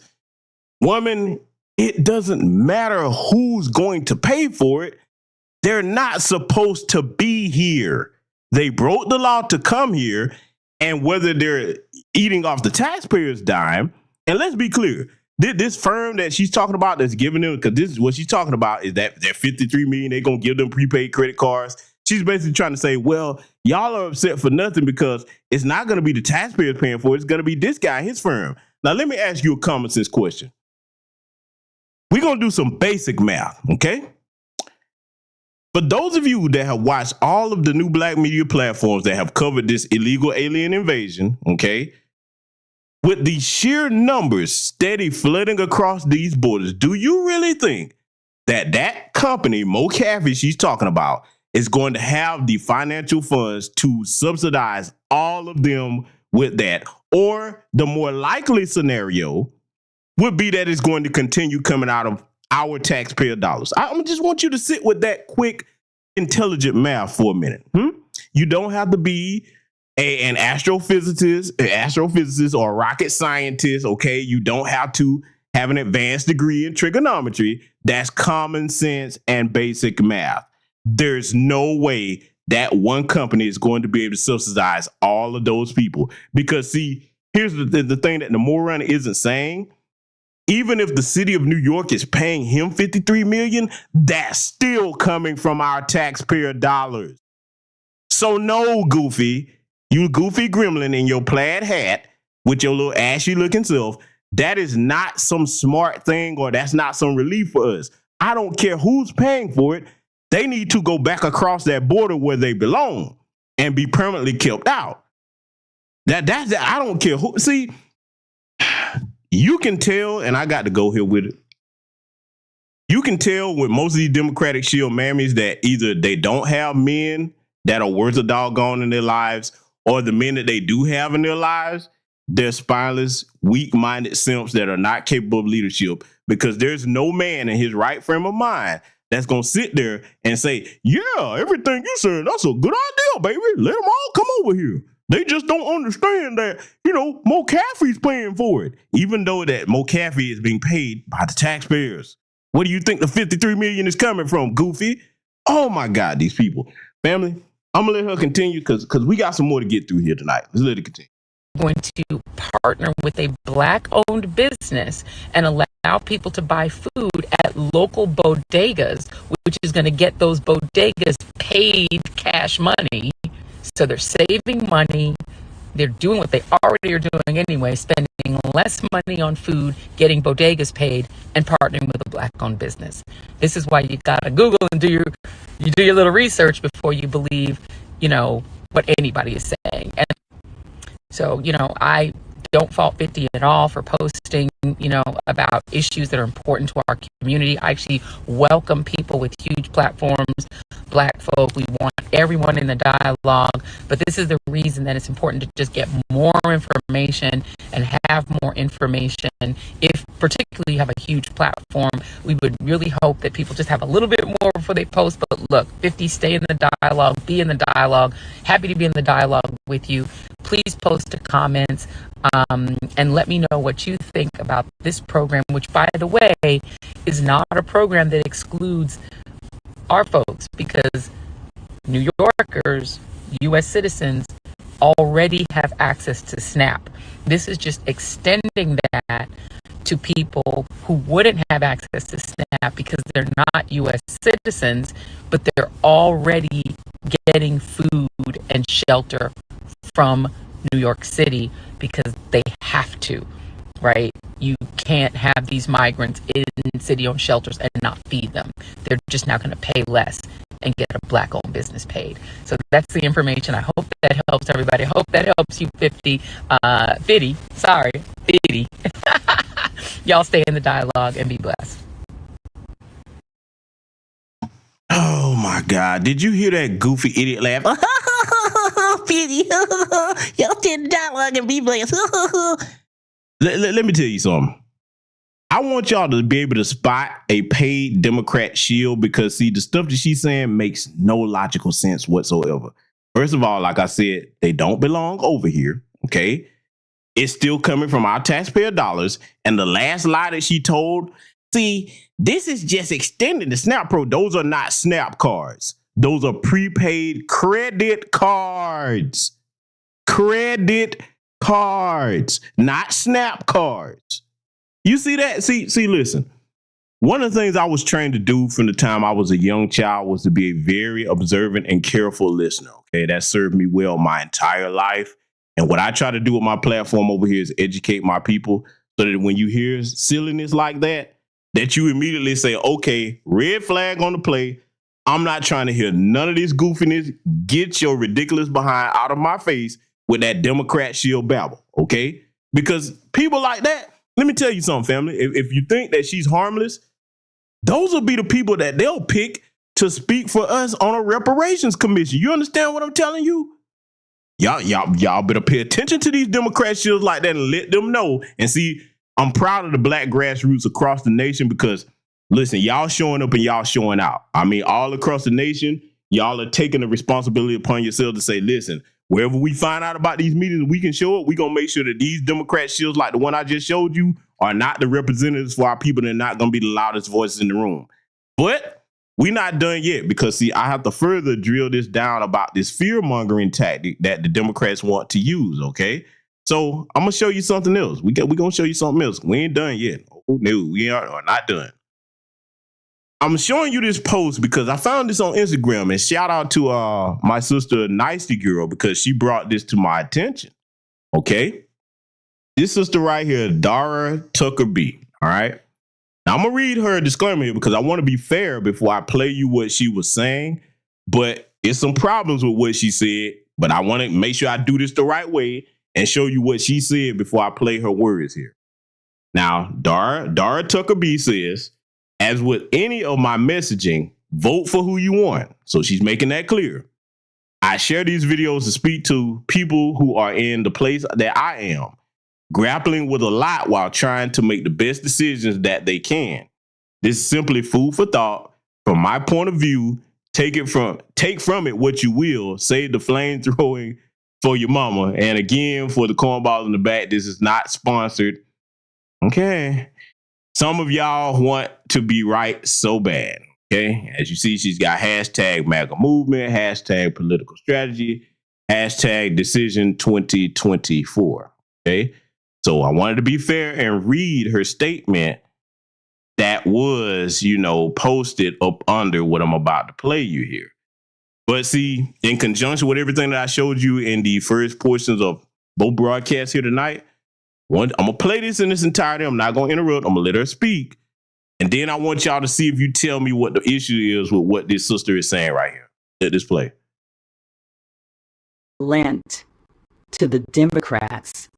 woman, it doesn't matter who's going to pay for it. They're not supposed to be here. They broke the law to come here, and whether they're eating off the taxpayers' dime, and let's be clear, this firm that she's talking about that's giving them, because this is what she's talking about, is that $53 million, they're going to give them prepaid credit cards. She's basically trying to say, well, y'all are upset for nothing because it's not going to be the taxpayers paying for it. It's going to be this guy, his firm. Now, let me ask you a common sense question. We're going to do some basic math, okay? For those of you that have watched all of the new Black media platforms that have covered this illegal alien invasion, okay, with the sheer numbers steady flooding across these borders, do you really think that that company, MoCaFi, she's talking about, is going to have the financial funds to subsidize all of them with that? Or the more likely scenario would be that it's going to continue coming out of our taxpayer dollars. I just want you to sit with that quick, intelligent math for a minute. You don't have to be an astrophysicist or a rocket scientist, okay? You don't have to have an advanced degree in trigonometry. That's common sense and basic math. There's no way that one company is going to be able to subsidize all of those people. Because, see, here's the thing that the moron isn't saying. Even if the city of New York is paying him $53 million, that's still coming from our taxpayer dollars. So no, Goofy, you goofy gremlin in your plaid hat with your little ashy looking self, that is not some smart thing, or that's not some relief for us. I don't care who's paying for it. They need to go back across that border where they belong and be permanently kept out. That's I don't care who. See, you can tell, and I got to go here with it. You can tell with most of these Democratic shield mammies that either they don't have men that are worth a doggone in their lives, or the men that they do have in their lives, they're spineless, weak-minded simps that are not capable of leadership, because there's no man in his right frame of mind that's going to sit there and say, yeah, everything you said, that's a good idea, baby. Let them all come over here. They just don't understand that, MoCaFi's paying for it, even though that MoCaFi is being paid by the taxpayers. Where do you think the $53 million is coming from, Goofy? Oh, my God, these people. Family, I'm going to let her continue because we got some more to get through here tonight. Let's let it continue. Going to partner with a Black-owned business and allow people to buy food at local bodegas, which is going to get those bodegas paid cash money. So they're saving money, They're doing what they already are doing anyway, spending less money on food, getting bodegas paid, and partnering with a black-owned business. This is why you gotta Google and do your little research before you believe, what anybody is saying. And so, I don't fault 50 at all for posting, about issues that are important to our community. I actually welcome people with huge platforms, black folk. We want everyone in the dialogue, but this is the reason that it's important to just get more information and have more information. If particularly you have a huge platform, we would really hope that people just have a little bit more before they post. But look, 50, stay in the dialogue, be in the dialogue. Happy to be in the dialogue with you. Please post the comments and let me know what you think about this program, which, by the way, is not a program that excludes our folks, because New Yorkers, U.S. citizens, already have access to SNAP. This is just extending that to people who wouldn't have access to SNAP because they're not U.S. citizens, but they're already getting food and shelter from New York City because they have to, right? You can't have these migrants in city-owned shelters and not feed them. They're just now going to pay less and get a black-owned business paid. So that's the information. I hope that helps everybody. I hope that helps you, 50. Y'all stay in the dialogue and be blessed. Oh my God. Did you hear that goofy idiot laugh? Pity. Y'all stay in the dialogue and be blessed. Let me tell you something. I want y'all to be able to spot a paid Democrat shield, because, see, the stuff that she's saying makes no logical sense whatsoever. First of all, like I said, they don't belong over here, okay? It's still coming from our taxpayer dollars. And the last lie that she told, see, this is just extending the SNAP Pro. Those are not SNAP cards. Those are prepaid credit cards. Credit cards, not SNAP cards. You see that? See, listen. One of the things I was trained to do from the time I was a young child was to be a very observant and careful listener. Okay, that served me well my entire life. And what I try to do with my platform over here is educate my people so that when you hear silliness like that, that you immediately say, okay, red flag on the play. I'm not trying to hear none of this goofiness. Get your ridiculous behind out of my face with that Democrat shield babble, okay? Because people like that, let me tell you something, family. If you think that she's harmless, those will be the people that they'll pick to speak for us on a reparations commission. You understand what I'm telling you? Y'all better pay attention to these Democrat shields like that and let them know. And see, I'm proud of the black grassroots across the nation because, listen, y'all showing up and y'all showing out. I mean, all across the nation, y'all are taking the responsibility upon yourselves to say, listen, wherever we find out about these meetings, we can show it. We're going to make sure that these Democrat shields like the one I just showed you are not the representatives for our people. They're not going to be the loudest voices in the room. But we're not done yet because, see, I have to further drill this down about this fear-mongering tactic that the Democrats want to use, okay? So I'm going to show you something else. We're going to show you something else. We ain't done yet. Oh, no, we are not done. I'm showing you this post because I found this on Instagram, and shout out to my sister, Nicey Girl, because she brought this to my attention. Okay. This sister right here, Dara Tucker B. All right. Now I'm going to read her disclaimer here because I want to be fair before I play you what she was saying, but it's some problems with what she said, but I want to make sure I do this the right way and show you what she said before I play her words here. Now, Dara Tucker B says, as with any of my messaging, vote for who you want. So she's making that clear. I share these videos to speak to people who are in the place that I am, grappling with a lot while trying to make the best decisions that they can. This is simply food for thought. From my point of view, take from it what you will. Save the flamethrowing for your mama. And again, for the cornballs in the back, this is not sponsored. Okay. Some of y'all want to be right so bad, okay? As you see, she's got hashtag Maga movement, hashtag political strategy, hashtag decision 2024, okay? So I wanted to be fair and read her statement that was, posted up under what I'm about to play you here. But see, in conjunction with everything that I showed you in the first portions of both broadcasts here tonight. I'm going to play this in its entirety. I'm not going to interrupt. I'm going to let her speak. And then I want y'all to see if you tell me what the issue is with what this sister is saying right here. Let this play. Lent to the Democrats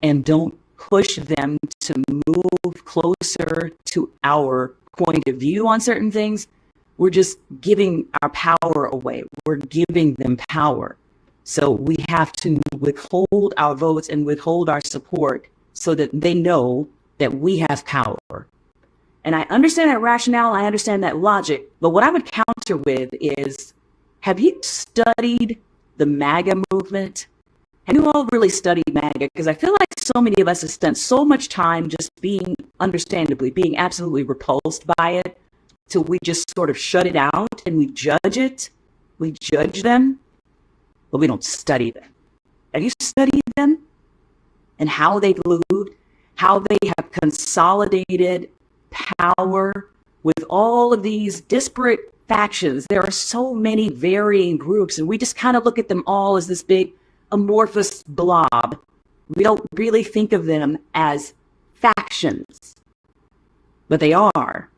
and don't push them to move closer to our point of view on certain things, we're just giving our power away. We're giving them power. So we have to withhold our votes and withhold our support so that they know that we have power. And I understand that rationale, I understand that logic, but what I would counter with is, have you studied the Maga movement? Have you all really studied Maga? Because I feel like so many of us have spent so much time just being absolutely repulsed by it, till we just sort of shut it out and we judge it. We judge them, but we don't study them. Have you studied them? And how they've moved, how they have consolidated power with all of these disparate factions. There are so many varying groups, and we just kind of look at them all as this big amorphous blob. We don't really think of them as factions, but they are.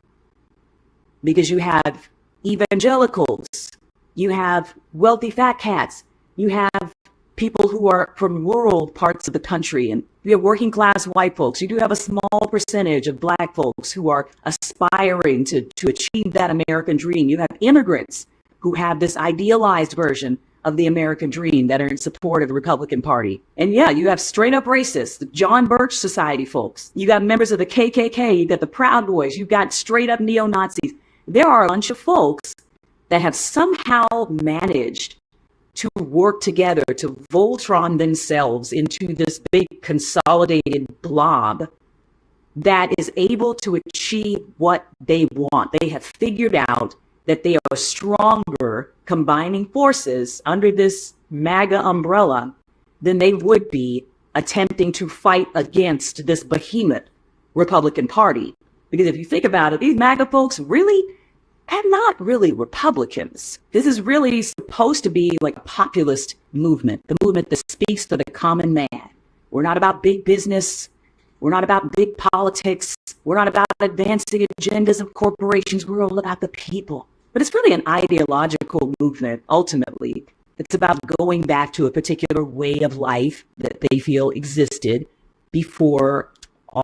Because you have evangelicals, you have wealthy fat cats, you have people who are from rural parts of the country, and you have working class white folks. You do have a small percentage of black folks who are aspiring to achieve that American dream. You have immigrants who have this idealized version of the American dream that are in support of the Republican Party. And yeah, you have straight up racists, the John Birch Society folks. You got members of the KKK, you got the Proud Boys, you've got straight up neo-Nazis. There are a bunch of folks that have somehow managed to work together to Voltron themselves into this big consolidated blob that is able to achieve what they want. They have figured out that they are stronger combining forces under this MAGA umbrella than they would be attempting to fight against this behemoth Republican Party. Because if you think about it, these MAGA folks really are not really Republicans. This is really supposed to be like a populist movement, the movement that speaks to the common man. We're not about big business. We're not about big politics. We're not about advancing agendas of corporations. We're all about the people. But it's really an ideological movement, ultimately. It's about going back to a particular way of life that they feel existed before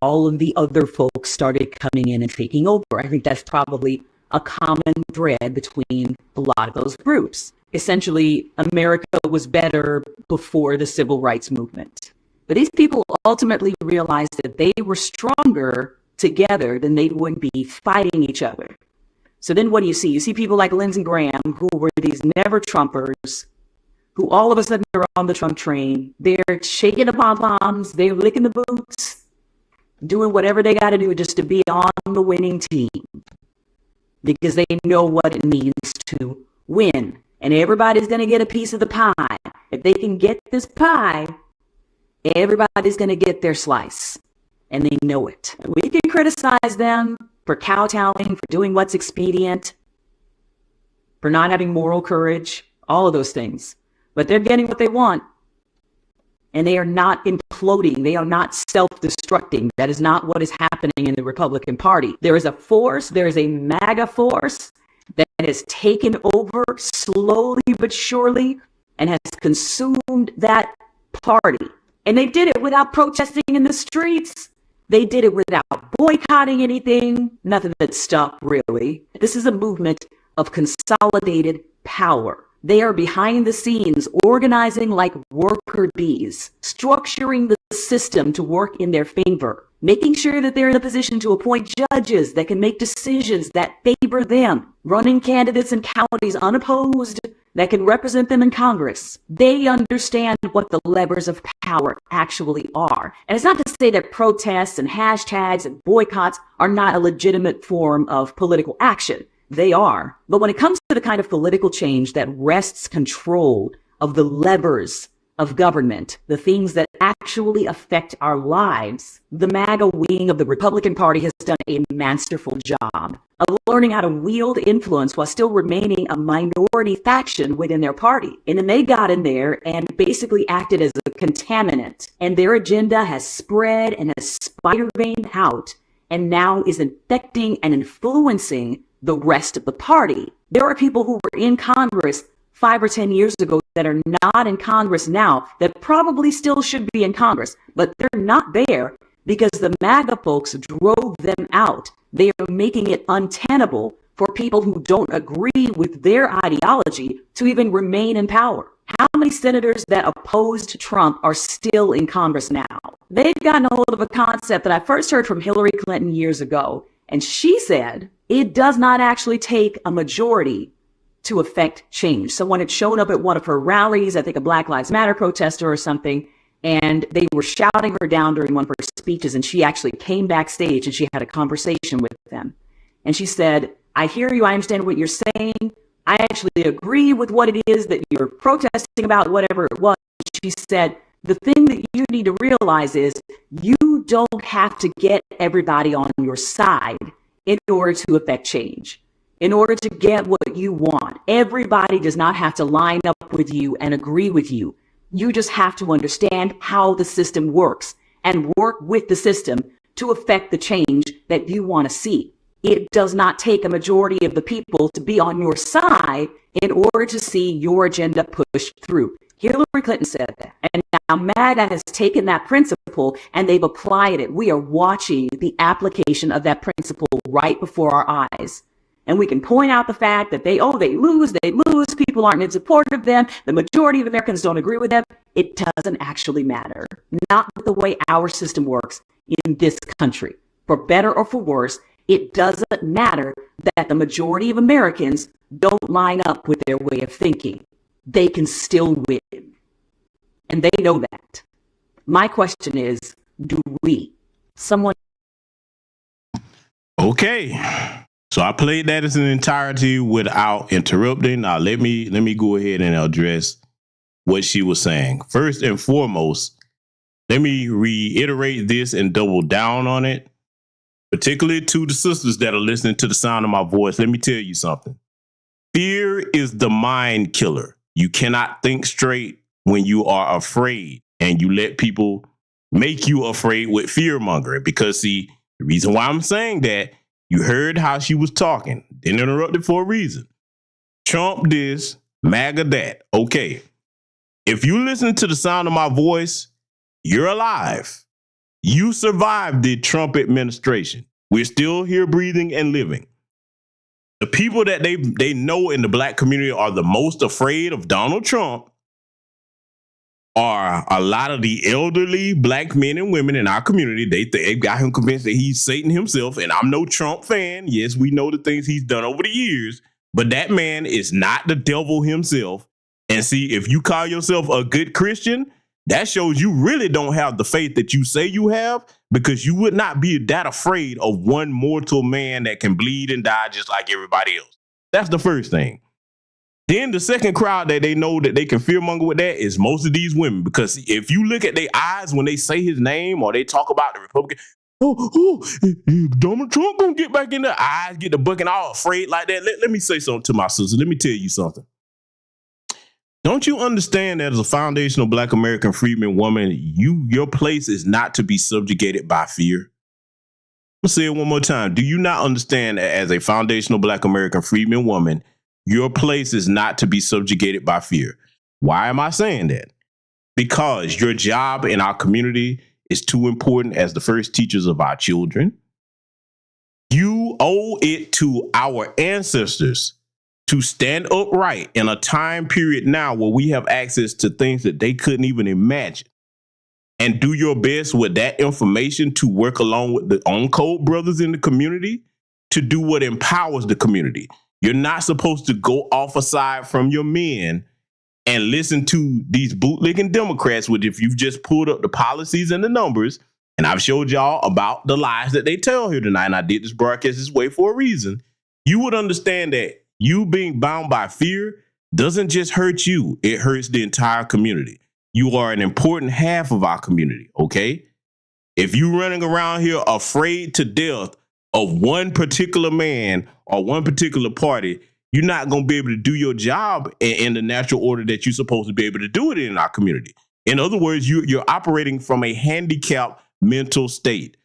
all of the other folks started coming in and taking over. I think that's probably a common thread between a lot of those groups. Essentially, America was better before the civil rights movement. But these people ultimately realized that they were stronger together than they would be fighting each other. So then what do you see? You see people like Lindsey Graham, who were these never-Trumpers, who all of a sudden are on the Trump train. They're shaking the pom-poms, they're licking the boots, doing whatever they got to do just to be on the winning team. Because they know what it means to win. And everybody's going to get a piece of the pie. If they can get this pie, everybody's going to get their slice. And they know it. We can criticize them for kowtowing, for doing what's expedient, for not having moral courage, all of those things. But they're getting what they want. And they are not imploding. They are not self-destructing. That is not what is happening in the Republican Party. There is a force, there is a MAGA force that has taken over slowly but surely and has consumed that party. And they did it without protesting in the streets. They did it without boycotting anything. Nothing that stuck, really. This is a movement of consolidated power. They are behind the scenes, organizing like worker bees, structuring the system to work in their favor, making sure that they're in a position to appoint judges that can make decisions that favor them, running candidates in counties unopposed that can represent them in Congress. They understand what the levers of power actually are. And it's not to say that protests and hashtags and boycotts are not a legitimate form of political action. They are. But when it comes to the kind of political change that wrests control of the levers of government, the things that actually affect our lives, the MAGA wing of the Republican Party has done a masterful job of learning how to wield influence while still remaining a minority faction within their party. And then they got in there and basically acted as a contaminant. And their agenda has spread and has spider-veined out and now is infecting and influencing the rest of the party. There are people who were in Congress 5 or 10 years ago that are not in Congress now that probably still should be in Congress, but they're not there because the MAGA folks drove them out. They are making it untenable for people who don't agree with their ideology to even remain in power. How many senators that opposed Trump are still in Congress now? They've gotten a hold of a concept that I first heard from Hillary Clinton years ago, and she said it does not actually take a majority to affect change. Someone had shown up at one of her rallies, I think a Black Lives Matter protester or something, and they were shouting her down during one of her speeches, and she actually came backstage and she had a conversation with them. And she said, I hear you, I understand what you're saying. I actually agree with what it is that you're protesting about, whatever it was. She said, the thing that you need to realize is you don't have to get everybody on your side in order to affect change. In order to get what you want, everybody does not have to line up with you and agree with you. You just have to understand how the system works and work with the system to affect the change that you want to see. It does not take a majority of the people to be on your side in order to see your agenda pushed through. Hillary Clinton said that. And now MAGA has taken that principle and they've applied it. We are watching the application of that principle right before our eyes. And we can point out the fact that they lose, people aren't in support of them, the majority of Americans don't agree with them. It doesn't actually matter. Not with the way our system works in this country. For better or for worse, it doesn't matter that the majority of Americans don't line up with their way of thinking. They can still win. And they know that. My question is, do we? Okay. So I played that as an entirety without interrupting. Now let me go ahead and address what she was saying. First and foremost, let me reiterate this and double down on it, particularly to the sisters that are listening to the sound of my voice. Let me tell you something. Fear is the mind killer. You cannot think straight when you are afraid, and you let people make you afraid with fear mongering. Because see, the reason why I'm saying that, you heard how she was talking. Didn't interrupt it for a reason. Trump this, MAGA that. Okay. If you listen to the sound of my voice, you're alive. You survived the Trump administration. We're still here breathing and living. The people that they know in the black community are the most afraid of Donald Trump are a lot of the elderly black men and women in our community. They got him convinced that he's Satan himself. And I'm no Trump fan. Yes, we know the things he's done over the years, but that man is not the devil himself. And see, if you call yourself a good Christian, that shows you really don't have the faith that you say you have, because you would not be that afraid of one mortal man that can bleed and die just like everybody else. That's the first thing. Then the second crowd that they know that they can fearmonger with that is most of these women. Because if you look at their eyes when they say his name or they talk about the Republican, Donald Trump gonna get back in their eyes, get the bucket all afraid like that. Let me say something to my sister. Let me tell you something. Don't you understand that as a foundational black American freedman woman, your place is not to be subjugated by fear? I'm gonna say it one more time. Do you not understand that as a foundational black American freedman woman, your place is not to be subjugated by fear? Why am I saying that? Because your job in our community is too important as the first teachers of our children. You owe it to our ancestors to stand upright in a time period now where we have access to things that they couldn't even imagine. And do your best with that information to work along with the on-code brothers in the community to do what empowers the community. You're not supposed to go off aside from your men and listen to these bootlicking Democrats, which if you've just pulled up the policies and the numbers, and I've showed y'all about the lies that they tell here tonight, and I did this broadcast this way for a reason, you would understand that you being bound by fear doesn't just hurt you, it hurts the entire community. You are an important half of our community, okay? If you running around here afraid to death of one particular man or one particular party, you're not going to be able to do your job in the natural order that you're supposed to be able to do it in our community. In other words, you're operating from a handicapped mental state.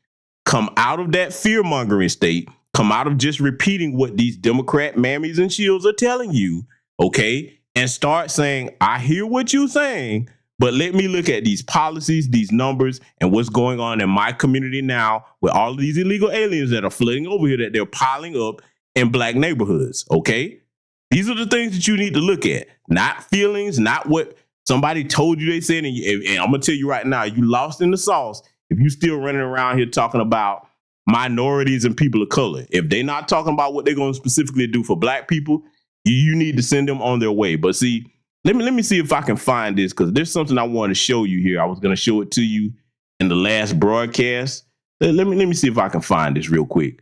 Come out of that fear-mongering state. Come out of just repeating what these Democrat mammies and shields are telling you, okay? And start saying, I hear what you're saying, but let me look at these policies, these numbers, and what's going on in my community now with all of these illegal aliens that are flooding over here, that they're piling up in black neighborhoods, okay? These are the things that you need to look at, not feelings, not what somebody told you they said. And I'm going to tell you right now, you lost in the sauce if you still running around here talking about minorities and people of color. If they're not talking about what they're going to specifically do for black people, you need to send them on their way. But see, let me see if I can find this, because there's something I want to show you here. I was going to show it to you in the last broadcast. Let me see if I can find this real quick.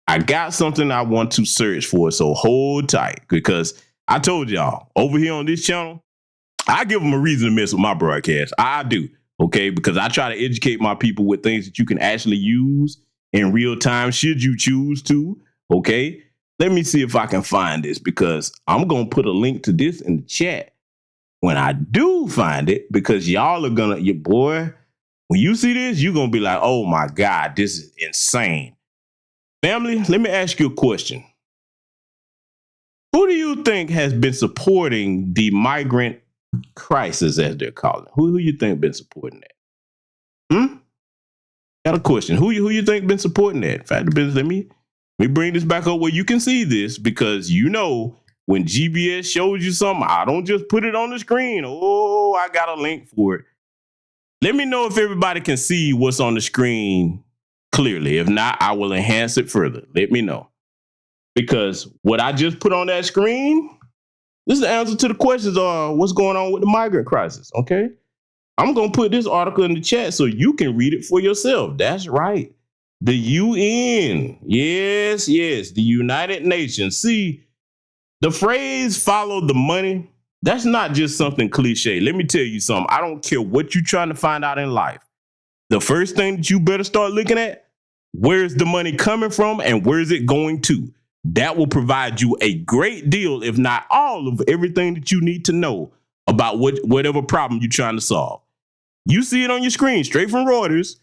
I got something I want to search for, so hold tight, because I told y'all over here on this channel, I give them a reason to mess with my broadcast. I do, okay, because I try to educate my people with things that you can actually use in real time should you choose to, okay? Let me see if I can find this, because I'm going to put a link to this in the chat when I do find it, because y'all are going to, your boy, when you see this, you're going to be like, oh my God, this is insane. Family, let me ask you a question. Who do you think has been supporting the migrant crisis, as they're calling it? Who you think been supporting that? Got a question. Who you think been supporting that? In fact, let me bring this back up where you can see this, because you know when GBS shows you something, I don't just put it on the screen. Oh, I got a link for it. Let me know if everybody can see what's on the screen clearly. If not, I will enhance it further. Let me know. Because what I just put on that screen, this is the answer to the questions on what's going on with the migrant crisis, okay? I'm going to put this article in the chat so you can read it for yourself. That's right. The UN. Yes, the United Nations. See, the phrase follow the money, that's not just something cliche. Let me tell you something. I don't care what you're trying to find out in life. The first thing that you better start looking at, where's the money coming from and where's it going to? That will provide you a great deal, if not all of everything that you need to know about whatever problem you're trying to solve. You see it on your screen, straight from Reuters.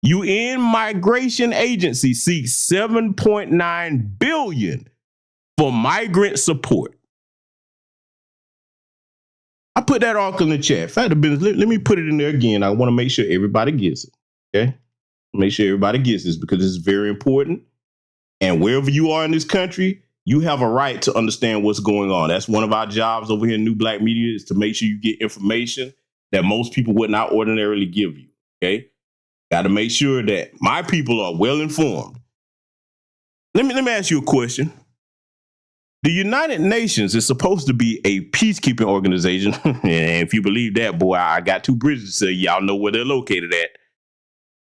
UN Migration Agency seeks $7.9 billion for migrant support. I put that article in the chat. Fact of business, let me put it in there again. I want to make sure everybody gets it. Okay? Make sure everybody gets this, because this is very important. And wherever you are in this country, you have a right to understand what's going on. That's one of our jobs over here in New Black Media, is to make sure you get information that most people would not ordinarily give you. Okay? Got to make sure that my people are well informed. Let me ask you a question. The United Nations is supposed to be a peacekeeping organization. And if you believe that, boy, I got two bridges to say y'all know where they're located at.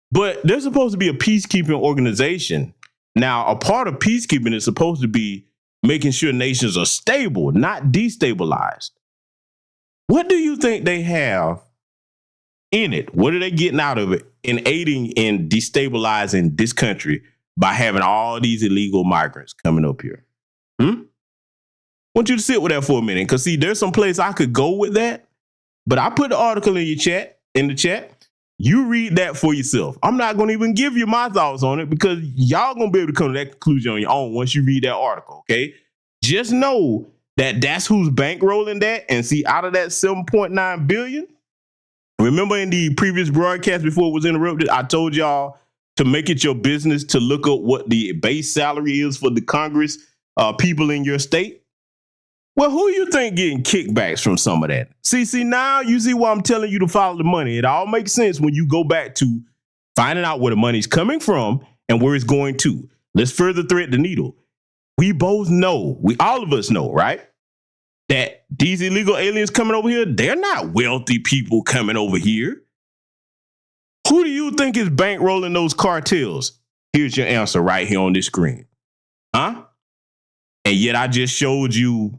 But they're supposed to be a peacekeeping organization. Now, a part of peacekeeping is supposed to be making sure nations are stable, not destabilized. What do you think they have in it? What are they getting out of it in aiding in destabilizing this country by having all these illegal migrants coming up here? I want you to sit with that for a minute, because see, there's some place I could go with that, but I put the article in the chat. You read that for yourself. I'm not going to even give you my thoughts on it, because y'all going to be able to come to that conclusion on your own once you read that article, okay? Just know that that's who's bankrolling that. And see, out of that $7.9 billion, remember in the previous broadcast before it was interrupted, I told y'all to make it your business to look up what the base salary is for the Congress people in your state. Well, who you think getting kickbacks from some of that? See, now you see why I'm telling you to follow the money. It all makes sense when you go back to finding out where the money's coming from and where it's going to. Let's further thread the needle. We both know, all of us know, right, that these illegal aliens coming over here, they're not wealthy people coming over here. Who do you think is bankrolling those cartels? Here's your answer right here on this screen. And yet I just showed you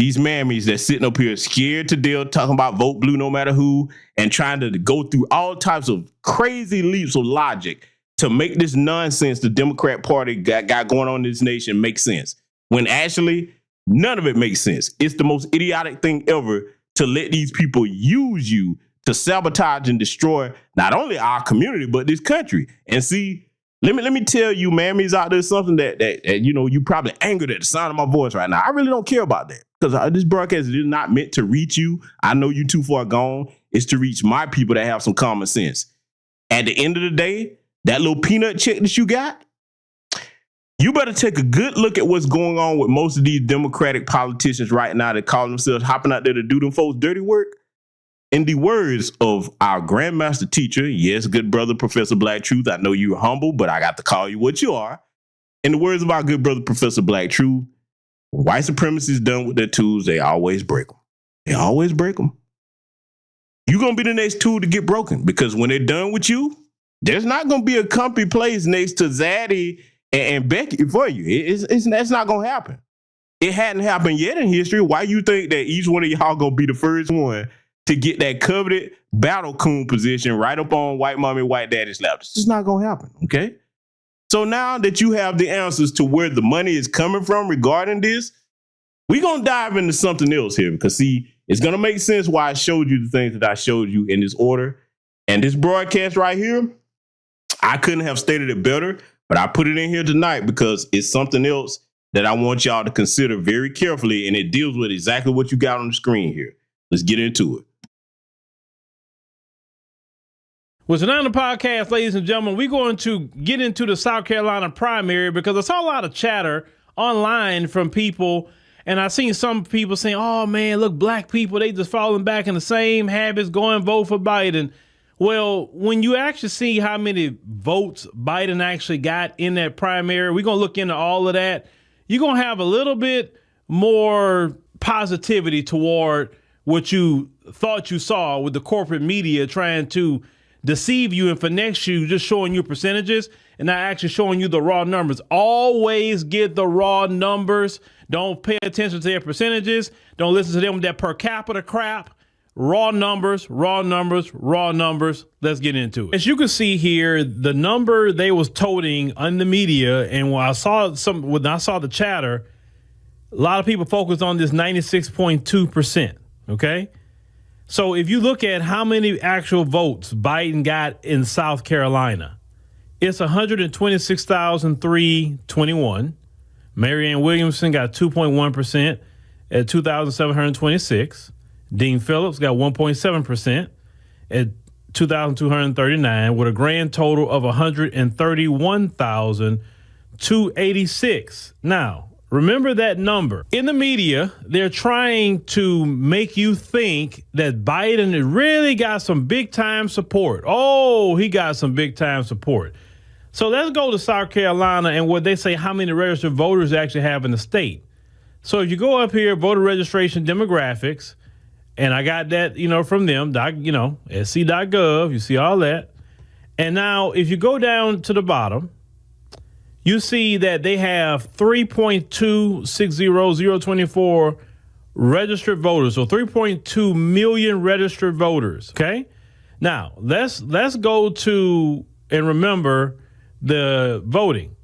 these mammies that's sitting up here scared to death, talking about vote blue no matter who, and trying to go through all types of crazy leaps of logic to make this nonsense the Democrat Party got going on in this nation make sense. When actually, none of it makes sense. It's the most idiotic thing ever to let these people use you to sabotage and destroy not only our community, but this country. And see, let me tell you, mammies out there, something that you know, you probably angered at the sound of my voice right now. I really don't care about that, because this broadcast is not meant to reach you. I know you too far gone. It's to reach my people that have some common sense. At the end of the day, that little peanut check that you got, you better take a good look at what's going on with most of these Democratic politicians right now that call themselves hopping out there to do them folks' dirty work. In the words of our grandmaster teacher, yes, good brother, Professor Black Truth, I know you're humble, but I got to call you what you are. In the words of our good brother, Professor Black Truth, when white supremacists done with their tools, they always break them. They always break them. You're going to be the next tool to get broken, because when they're done with you, there's not going to be a comfy place next to Zaddy and Becky for you. That's not going to happen. It hadn't happened yet in history. Why you think that each one of y'all going to be the first one to get that coveted battle coon position right up on white mommy, white daddy's lap? It's just not going to happen, okay? So now that you have the answers to where the money is coming from regarding this, we're going to dive into something else here, because, see, it's going to make sense why I showed you the things that I showed you in this order. And this broadcast right here, I couldn't have stated it better, but I put it in here tonight because it's something else that I want y'all to consider very carefully, and it deals with exactly what you got on the screen here. Let's get into it. Well, tonight on the podcast, ladies and gentlemen, we're going to get into the South Carolina primary, because I saw a lot of chatter online from people, and I seen some people saying, oh man, look, black people, they just falling back in the same habits, going vote for Biden. Well, when you actually see how many votes Biden actually got in that primary, we're going to look into all of that. You're going to have a little bit more positivity toward what you thought you saw with the corporate media trying to deceive you and finesse you, just showing you percentages and not actually showing you the raw numbers. Always get the raw numbers. Don't pay attention to their percentages. Don't listen to them with that per capita crap. Raw numbers, raw numbers, raw numbers. Let's get into it. As you can see here, the number they was toting on the media, and when I saw the chatter, a lot of people focused on this 96.2%. Okay. So if you look at how many actual votes Biden got in South Carolina, it's 126,321. Marianne Williamson got 2.1% at 2,726. Dean Phillips got 1.7% at 2,239, with a grand total of 131,286. Now, remember that number. In the media, they're trying to make you think that Biden really got some big time support. Oh, he got some big time support. So let's go to South Carolina and what they say how many registered voters they actually have in the state. So if you go up here, voter registration demographics, and I got that, from them, sc.gov, you see all that. And now if you go down to the bottom, you see that they have 3.260024 registered voters. So 3.2 million registered voters. Okay. Now let's go to and remember the voting.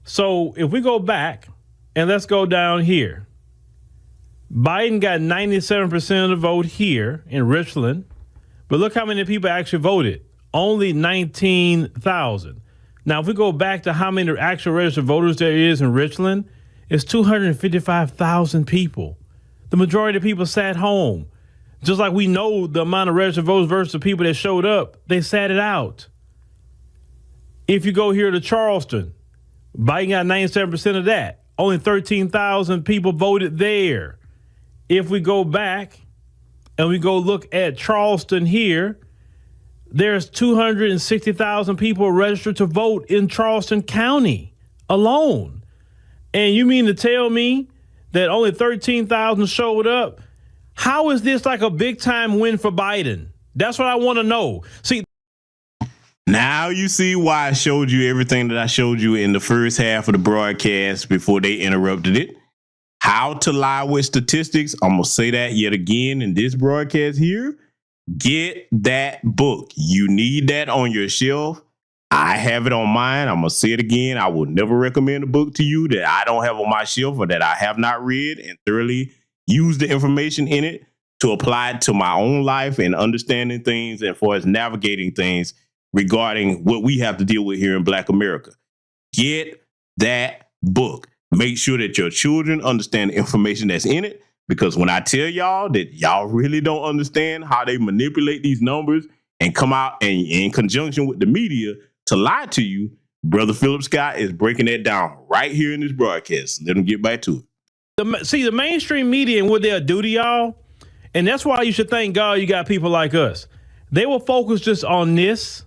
So if we go back and let's go down here, Biden got 97% of the vote here in Richland, but look how many people actually voted. Only 19,000. Now, if we go back to how many actual registered voters there is in Richland, it's 255,000 people. The majority of people sat home. Just like we know the amount of registered voters versus the people that showed up, they sat it out. If you go here to Charleston, Biden got 97% of that. Only 13,000 people voted there. If we go back and we go look at Charleston here, there's 260,000 people registered to vote in Charleston County alone. And you mean to tell me that only 13,000 showed up? How is this like a big time win for Biden? That's what I want to know. See, now you see why I showed you everything that I showed you in the first half of the broadcast before they interrupted it. how to lie with statistics. I'm going to say that yet again in this broadcast here. Get that book. You need that on your shelf. I have it on mine. I'm going to say it again. I will never recommend a book to you that I don't have on my shelf or that I have not read and thoroughly use the information in it to apply it to my own life and understanding things and for us navigating things regarding what we have to deal with here in Black America. Get that book. Make sure that your children understand the information that's in it, because when I tell y'all that y'all really don't understand how they manipulate these numbers and come out and in conjunction with the media to lie to you, Brother Philip Scott is breaking that down right here in this broadcast. Let him get back to it. See, the mainstream media and what they'll do to y'all, and that's why you should thank God you got people like us. They will focus just on this,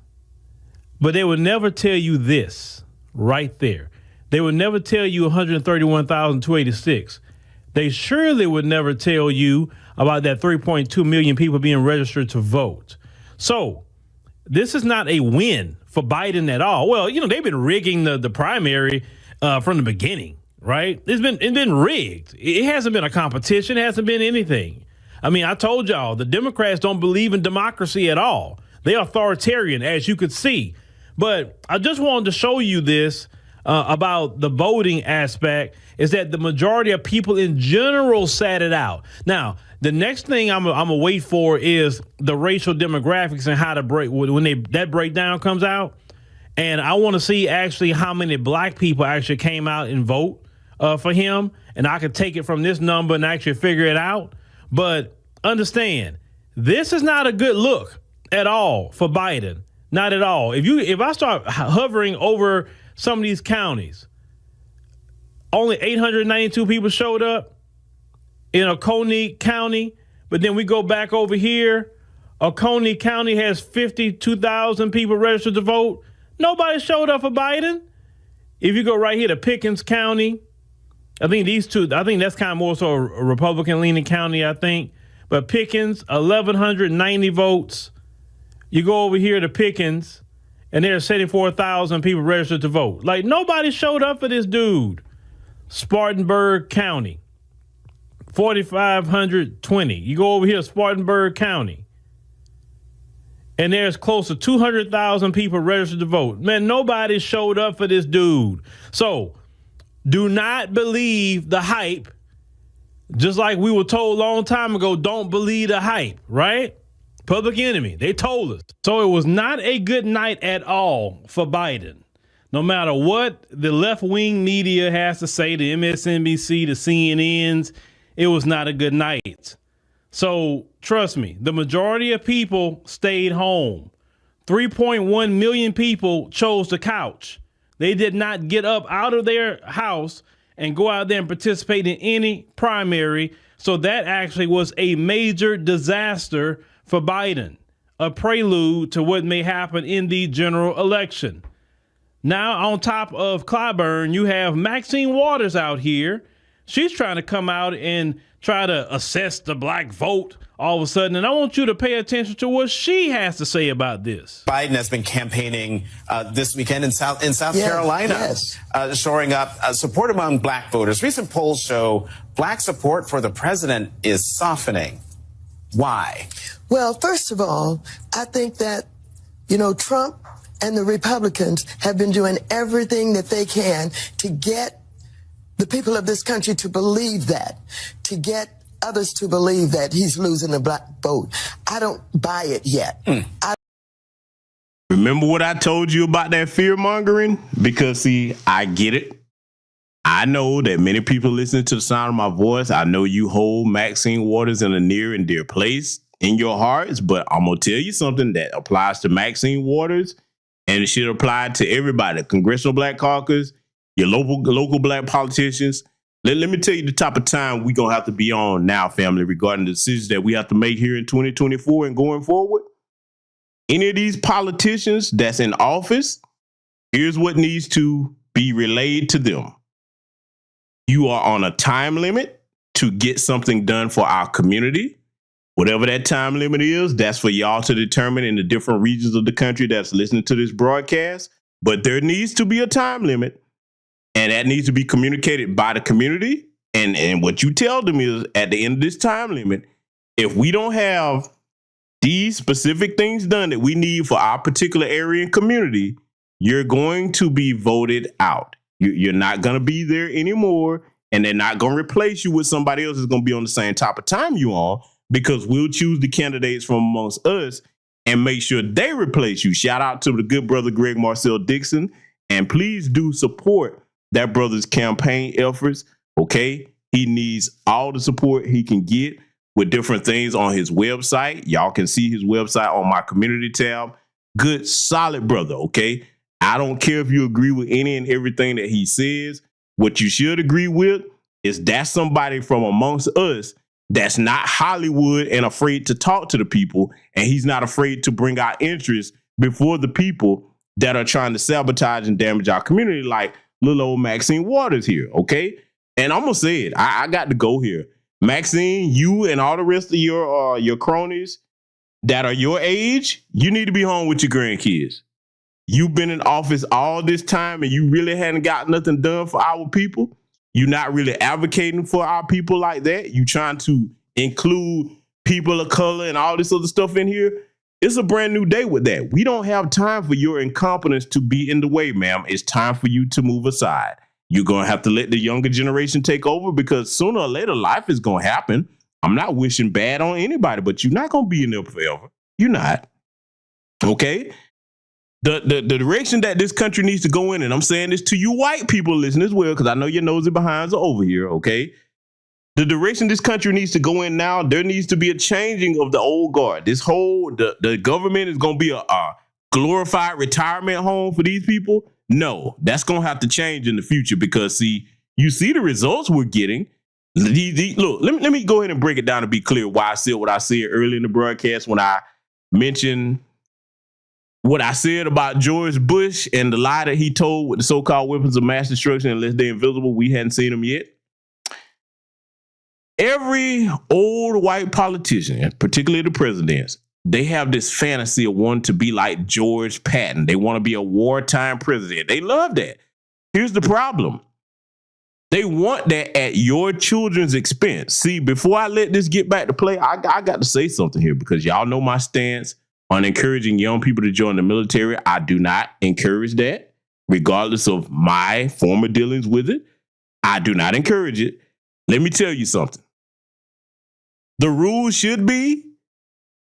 but they will never tell you this right there. They would never tell you 131,286. They surely would never tell you about that 3.2 million people being registered to vote. So this is not a win for Biden at all. Well, you know, they've been rigging the primary from the beginning, right? It's been rigged. It hasn't been a competition. It hasn't been anything. I mean, I told y'all, the Democrats don't believe in democracy at all. They're authoritarian, as you could see. But I just wanted to show you this about the voting aspect, is that the majority of people in general sat it out. Now, the next thing I'm gonna wait for is the racial demographics and how to break when that breakdown comes out. And I want to see actually how many Black people actually came out and vote for him. And I could take it from this number and actually figure it out. But understand, this is not a good look at all for Biden. Not at all. If I start hovering over some of these counties, only 892 people showed up in Oconee County. But then we go back over here. Oconee County has 52,000 people registered to vote. Nobody showed up for Biden. If you go right here to Pickens County, I think that's kind of more so a Republican leaning county, I think. But Pickens, 1,190 votes. You go over here to Pickens, and there's 74,000 people registered to vote. Like, nobody showed up for this dude. Spartanburg County, 4,520. You go over here to Spartanburg County, and there's close to 200,000 people registered to vote. Man, nobody showed up for this dude. So do not believe the hype. Just like we were told a long time ago, don't believe the hype, right? Public Enemy, they told us. So it was not a good night at all for Biden. No matter what the left-wing media has to say, the MSNBC, the CNNs, it was not a good night. So trust me, the majority of people stayed home. 3.1 million people chose the couch. They did not get up out of their house and go out there and participate in any primary. So that actually was a major disaster for Biden, a prelude to what may happen in the general election. Now, on top of Clyburn, you have Maxine Waters out here. She's trying to come out and try to assess the Black vote all of a sudden. And I want you to pay attention to what she has to say about this. Biden has been campaigning this weekend in South Carolina, shoring up support among Black voters. Recent polls show Black support for the president is softening. Why? Well, first of all, I think that, Trump and the Republicans have been doing everything that they can to get the people of this country to believe that, to get others to believe that he's losing the Black vote. I don't buy it yet. Remember what I told you about that fear mongering? Because, see, I get it. I know that many people listening to the sound of my voice, I know you hold Maxine Waters in a near and dear place in your hearts, but I'm going to tell you something that applies to Maxine Waters, and it should apply to everybody. Congressional Black Caucus, your local Black politicians. Let me tell you the type of time we're going to have to be on now, family, regarding the decisions that we have to make here in 2024 and going forward. Any of these politicians that's in office, here's what needs to be relayed to them. You are on a time limit to get something done for our community. Whatever that time limit is, that's for y'all to determine in the different regions of the country that's listening to this broadcast. But there needs to be a time limit, and that needs to be communicated by the community And what you tell them is at the end of this time limit, if we don't have these specific things done that we need for our particular area and community, you're going to be voted out. You're not going to be there anymore, and they're not going to replace you with somebody else that's going to be on the same type of time you on, because we'll choose the candidates from amongst us and make sure they replace you. Shout out to the good brother Greg Marcel Dixon, and please do support that brother's campaign efforts, okay? He needs all the support he can get with different things on his website. Y'all can see his website on my community tab. Good, solid brother, okay? I don't care if you agree with any and everything that he says. What you should agree with is that's somebody from amongst us that's not Hollywood and afraid to talk to the people, and he's not afraid to bring our interests before the people that are trying to sabotage and damage our community, like little old Maxine Waters here, okay? And I'm gonna say it, I got to go here. Maxine, you and all the rest of your cronies that are your age, you need to be home with your grandkids. You've been in office all this time and you really hadn't got nothing done for our people. You're not really advocating for our people like that. You trying to include people of color and all this other stuff in here. It's a brand new day with that. We don't have time for your incompetence to be in the way, ma'am. It's time for you to move aside. You're going to have to let the younger generation take over, because sooner or later life is going to happen. I'm not wishing bad on anybody, but you're not going to be in there forever. You're not. Okay? The direction that this country needs to go in, and I'm saying this to you white people listening as well, because I know your nosy behinds are over here, okay? The direction this country needs to go in now, there needs to be a changing of the old guard. This whole, the government is going to be a glorified retirement home for these people. No, that's going to have to change in the future, because, see, you see the results we're getting. Look, let me go ahead and break it down to be clear why I said what I said earlier in the broadcast when I mentioned what I said about George Bush and the lie that he told with the so-called weapons of mass destruction, unless they're invisible, we hadn't seen them yet. Every old white politician, particularly the presidents, they have this fantasy of wanting to be like George Patton. They want to be a wartime president. They love that. Here's the problem. They want that at your children's expense. See, before I let this get back to play, I got to say something here, because y'all know my stance on encouraging young people to join the military. I do not encourage that, regardless of my former dealings with it. I do not encourage it. Let me tell you something. The rule should be,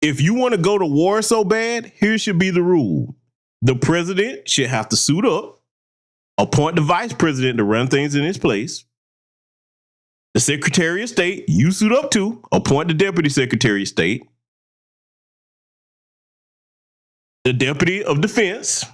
if you want to go to war so bad, here should be the rule. The president should have to suit up, appoint the vice president to run things in his place. The Secretary of State, you suit up too, appoint the Deputy Secretary of State. The Deputy of Defense,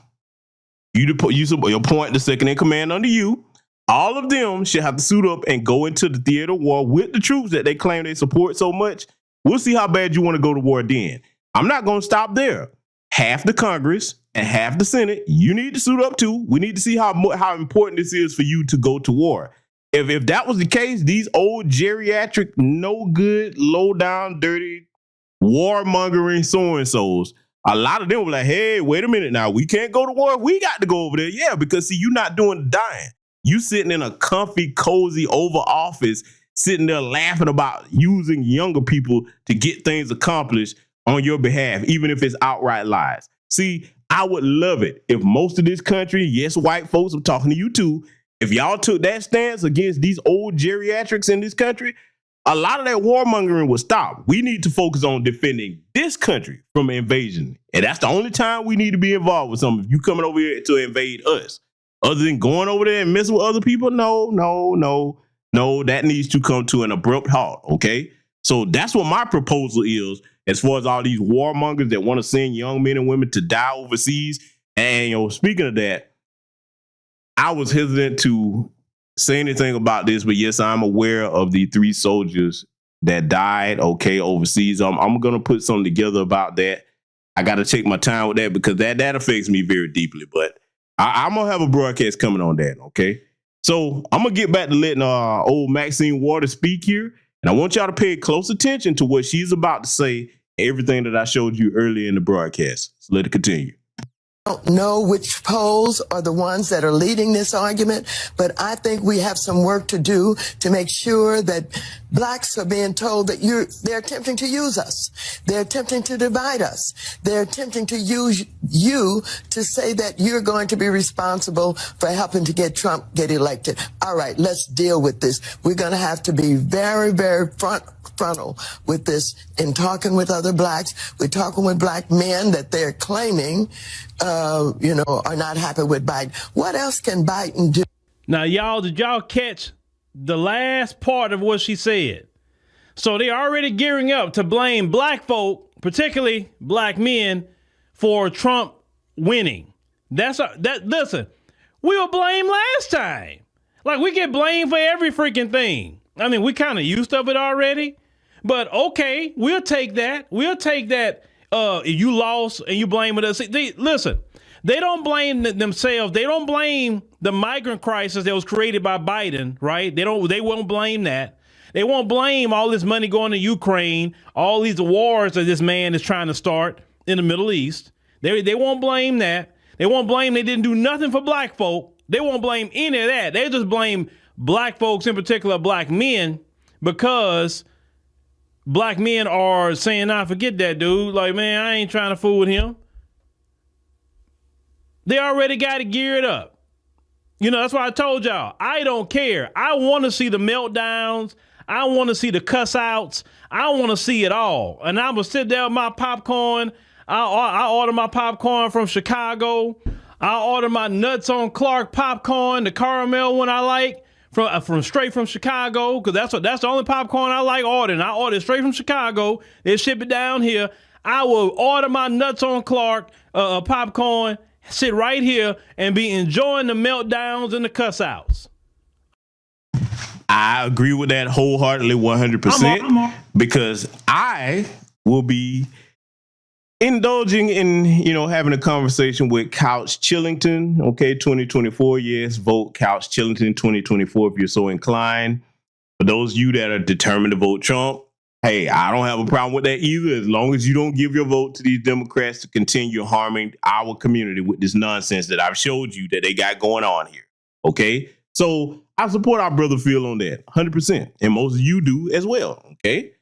you appoint the second in command under you. All of them should have to suit up and go into the theater of war with the troops that they claim they support so much. We'll see how bad you want to go to war then. I'm not going to stop there. Half the Congress and half the Senate, you need to suit up too. We need to see how important this is for you to go to war. If that was the case, these old geriatric, no good, low down, dirty, warmongering so-and-sos, a lot of them were like, hey, wait a minute now. We can't go to war. We got to go over there. Yeah, because see, you're not doing the dying. You sitting in a comfy, cozy Oval Office, sitting there laughing about using younger people to get things accomplished on your behalf, even if it's outright lies. See, I would love it if most of this country, yes, white folks, I'm talking to you too, if y'all took that stance against these old geriatrics in this country, a lot of that warmongering would stop. We need to focus on defending this country from invasion. And that's the only time we need to be involved with something. If you coming over here to invade us, other than going over there and messing with other people, no, that needs to come to an abrupt halt, okay? So that's what my proposal is, as far as all these warmongers that want to send young men and women to die overseas. And, speaking of that, I was hesitant to say anything about this, but yes, I'm aware of the 3 soldiers that died, okay, overseas. I'm going to put something together about that. I got to take my time with that, because that affects me very deeply, but I'm going to have a broadcast coming on that, okay? So I'm going to get back to letting old Maxine Waters speak here, and I want y'all to pay close attention to what she's about to say, everything that I showed you earlier in the broadcast. So let it continue. don't know which polls are the ones that are leading this argument, but I think we have some work to do to make sure that blacks are being told that they're attempting to use us. They're attempting to divide us. They're attempting to use you to say that you're going to be responsible for helping to get Trump get elected. All right, let's deal with this. We're going to have to be very, very frontal with this in talking with other blacks. We're talking with black men that they're claiming, are not happy with Biden. What else can Biden do? Now, y'all, did y'all catch the last part of what she said? So they're already gearing up to blame black folk, particularly black men, for Trump winning. Listen, we were blamed last time. Like, we get blamed for every freaking thing. I mean, we kind of used to it already. But okay, we'll take that. We'll take that. If you lost and you blame us. Listen, they don't blame themselves. They don't blame the migrant crisis that was created by Biden, right? They won't blame that. They won't blame all this money going to Ukraine, all these wars that this man is trying to start in the Middle East. They won't blame that. They won't blame they didn't do nothing for black folk. They won't blame any of that. They just blame black folks, in particular black men, because black men are saying, nah, forget that dude. Like, man, I ain't trying to fool with him. They already got it geared up. That's why I told y'all, I don't care. I want to see the meltdowns. I want to see the cuss outs. I want to see it all. And I'm going to sit there with my popcorn. I order my popcorn from Chicago. I order my Nuts on Clark popcorn, the caramel one I like. From straight from Chicago, because that's the only popcorn I like ordering. I order it straight from Chicago. They ship it down here. I will order my Nuts on Clark popcorn, sit right here, and be enjoying the meltdowns and the cuss outs. I agree with that wholeheartedly, 100%, because I will be indulging in, having a conversation with Couch Chillington. Okay, 2024, yes, vote Couch Chillington 2024 if you're so inclined. For those of you that are determined to vote Trump, hey, I don't have a problem with that either, as long as you don't give your vote to these Democrats to continue harming our community with this nonsense that I've showed you that they got going on here. Okay, so I support our brother Phil on that 100%, and most of you do as well. Okay.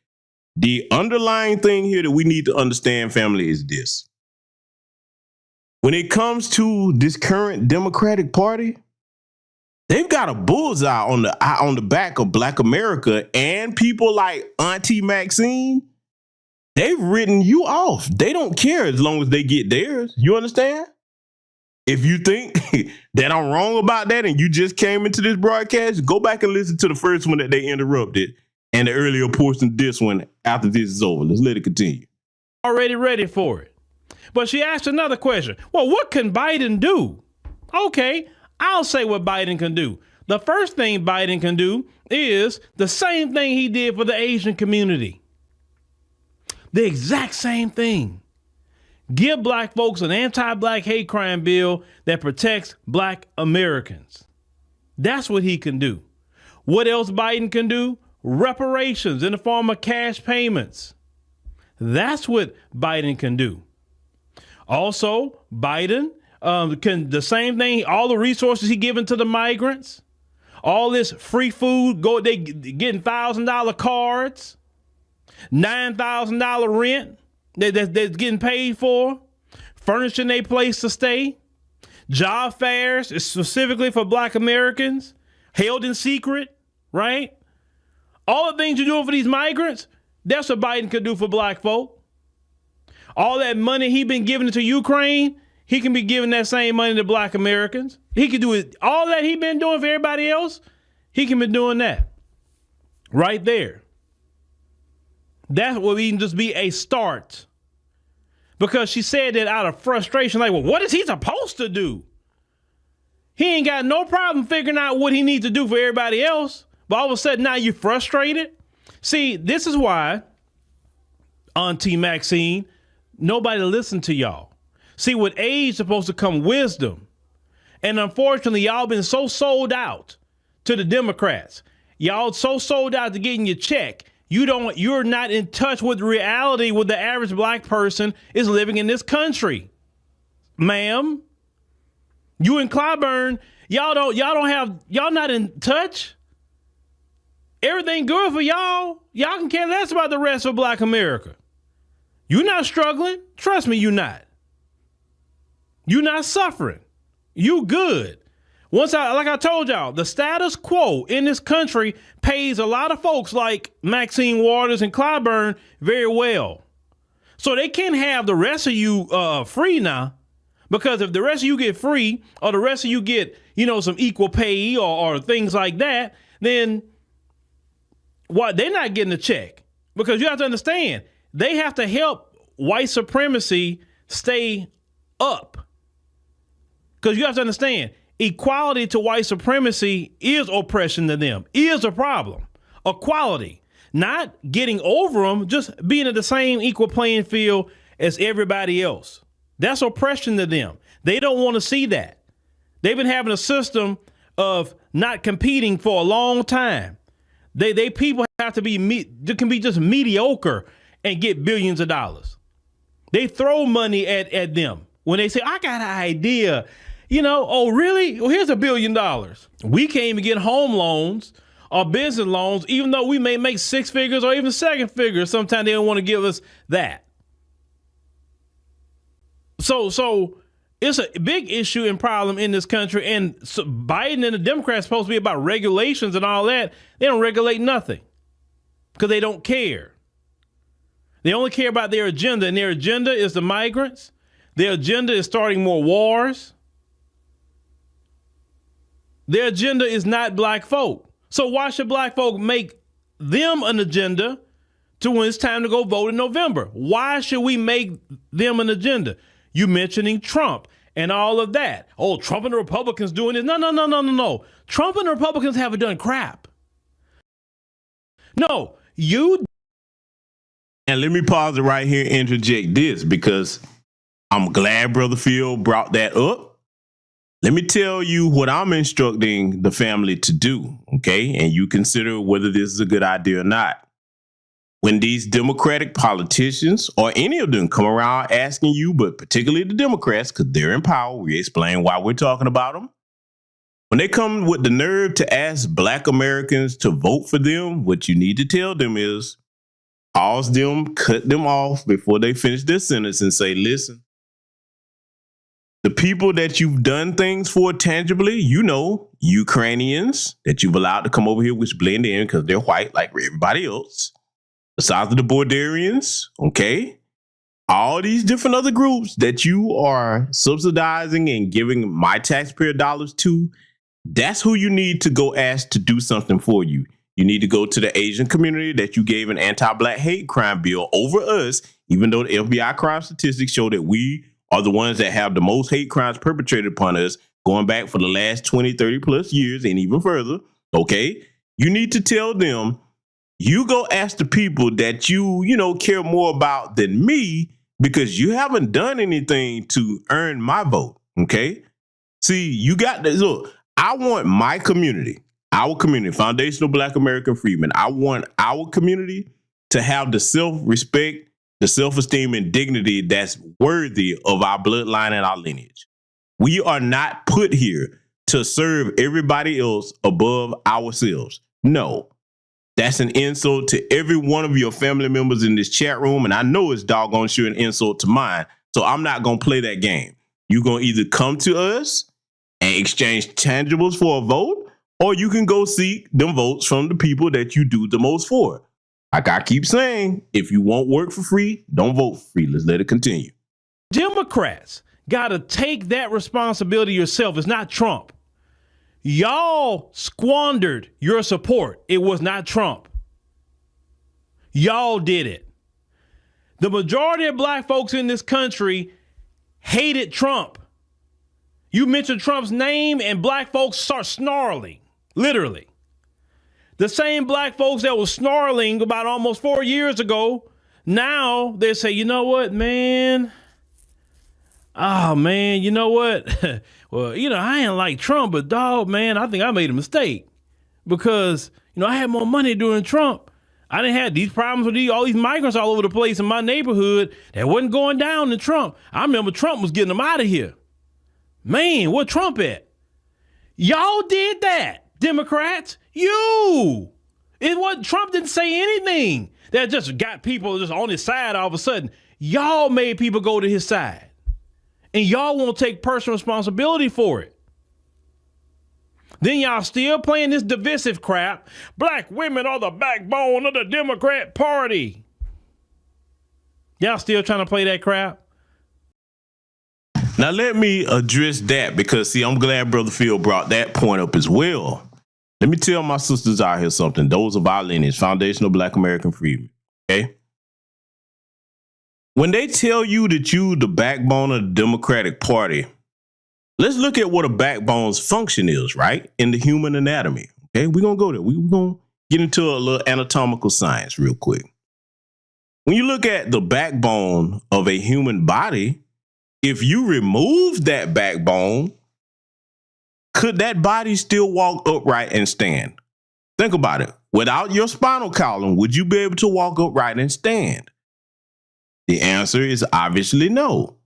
The underlying thing here that we need to understand, family, is this. When it comes to this current Democratic Party, they've got a bullseye on the back of Black America, and people like Auntie Maxine, they've written you off. They don't care as long as they get theirs. You understand? If you think that I'm wrong about that and you just came into this broadcast, go back and listen to the first one that they interrupted and the earlier portion of this one after this is over. Let's let it continue. Already ready for it. But she asked another question. Well, what can Biden do? Okay, I'll say what Biden can do. The first thing Biden can do is the same thing he did for the Asian community. The exact same thing. Give black folks an anti-black hate crime bill that protects black Americans. That's what he can do. What else Biden can do? Reparations in the form of cash payments. That's what Biden can do. Also, Biden can the same thing, all the resources he given to the migrants, all this free food, they getting $1,000 cards, $9,000 rent that's getting paid for, furnishing a place to stay, job fairs specifically for black Americans, held in secret, right? All the things you're doing for these migrants, that's what Biden could do for black folk. All that money he been giving to Ukraine, he can be giving that same money to black Americans. He can do it. All that he been doing for everybody else, he can be doing that right there. That will even just be a start. Because she said that out of frustration, like, well, what is he supposed to do? He ain't got no problem figuring out what he needs to do for everybody else. But all of a sudden, now you're frustrated. See, this is why, Auntie Maxine, nobody listened to y'all. See, with age supposed to come wisdom. And unfortunately, y'all been so sold out to the Democrats. Y'all so sold out to getting your check. You're not in touch with reality with the average black person is living in this country. ma'am. You and Clyburn, y'all not in touch. Everything good for y'all. Y'all can care less about the rest of Black America. You're not struggling. Trust me, you're not. You're not suffering. You good. Like I told y'all, the status quo in this country pays a lot of folks like Maxine Waters and Clyburn very well. So they can't have the rest of you free now, because if the rest of you get free, or the rest of you get, some equal pay or things like that, then they're not getting a check. Because you have to understand, they have to help white supremacy stay up. Because you have to understand, equality to white supremacy is oppression to them, is a problem. Equality, not getting over them, just being at the same equal playing field as everybody else. That's oppression to them. They don't want to see that. They've been having a system of not competing for a long time. They people have to can be just mediocre and get billions of dollars. They throw money at them when they say, I got an idea. Oh, really? Well, here's $1 billion. We can't even get home loans or business loans, even though we may make 6 figures or even 7 figures. Sometimes they don't want to give us that. So it's a big issue and problem in this country. And so Biden and the Democrats supposed to be about regulations and all that. They don't regulate nothing because they don't care. They only care about their agenda, and their agenda is the migrants. Their agenda is starting more wars. Their agenda is not Black folk. So why should Black folk make them an agenda to when it's time to go vote in November? Why should we make them an agenda? You mentioning Trump and all of that. Oh, Trump and the Republicans doing this. No. Trump and the Republicans haven't done crap. No, you. And let me pause it right here and interject this, because I'm glad Brother Phil brought that up. Let me tell you what I'm instructing the family to do, okay? And you consider whether this is a good idea or not. When these Democratic politicians or any of them come around asking you, but particularly the Democrats, because they're in power, we explain why we're talking about them. When they come with the nerve to ask Black Americans to vote for them, what you need to tell them is pause them, cut them off before they finish their sentence and say, listen, the people that you've done things for tangibly, Ukrainians that you've allowed to come over here, which blend in because they're white like everybody else. The size of the Bordarians, okay? All these different other groups that you are subsidizing and giving my taxpayer dollars to, that's who you need to go ask to do something for you. You need to go to the Asian community that you gave an anti-Black hate crime bill over us, even though the FBI crime statistics show that we are the ones that have the most hate crimes perpetrated upon us going back for the last 20, 30 plus years and even further. Okay. You need to tell them, you go ask the people that you care more about than me, because you haven't done anything to earn my vote. Okay. See, you got this. Look, I want my community, our community, foundational Black American freedmen. I want our community to have the self-respect, the self-esteem and dignity that's worthy of our bloodline and our lineage. We are not put here to serve everybody else above ourselves. No, that's an insult to every one of your family members in this chat room. And I know it's doggone sure an insult to mine. So I'm not going to play that game. You're going to either come to us and exchange tangibles for a vote, or you can go seek them votes from the people that you do the most for. Like I keep saying, if you won't work for free, don't vote for free. Let's let it continue. Democrats got to take that responsibility yourself. It's not Trump. Y'all squandered your support. It was not Trump. Y'all did it. The majority of Black folks in this country hated Trump. You mention Trump's name and Black folks start snarling, literally. The same Black folks that was snarling about almost 4 years ago, now they say, you know what, man? Oh, man, you know what? Well, I ain't like Trump, but dog, man, I think I made a mistake because, I had more money during Trump. I didn't have these problems with all these migrants all over the place in my neighborhood that wasn't going down to Trump. I remember Trump was getting them out of here. Man, where Trump at? Y'all did that, Democrats. You. It wasn't, Trump didn't say anything that just got people just on his side all of a sudden. Y'all made people go to his side. And y'all won't take personal responsibility for it. Then y'all still playing this divisive crap. Black women are the backbone of the Democrat Party. Y'all still trying to play that crap? Now let me address that because, see, I'm glad Brother Phil brought that point up as well. Let me tell my sisters out here something. Those of our lineage, foundational Black American freedom. Okay? When they tell you that you the backbone of the Democratic Party, let's look at what a backbone's function is, right? In the human anatomy. Okay, we're going to go there. We're going to get into a little anatomical science real quick. When you look at the backbone of a human body, if you remove that backbone, could that body still walk upright and stand? Think about it. Without your spinal column, would you be able to walk upright and stand? The answer is obviously no.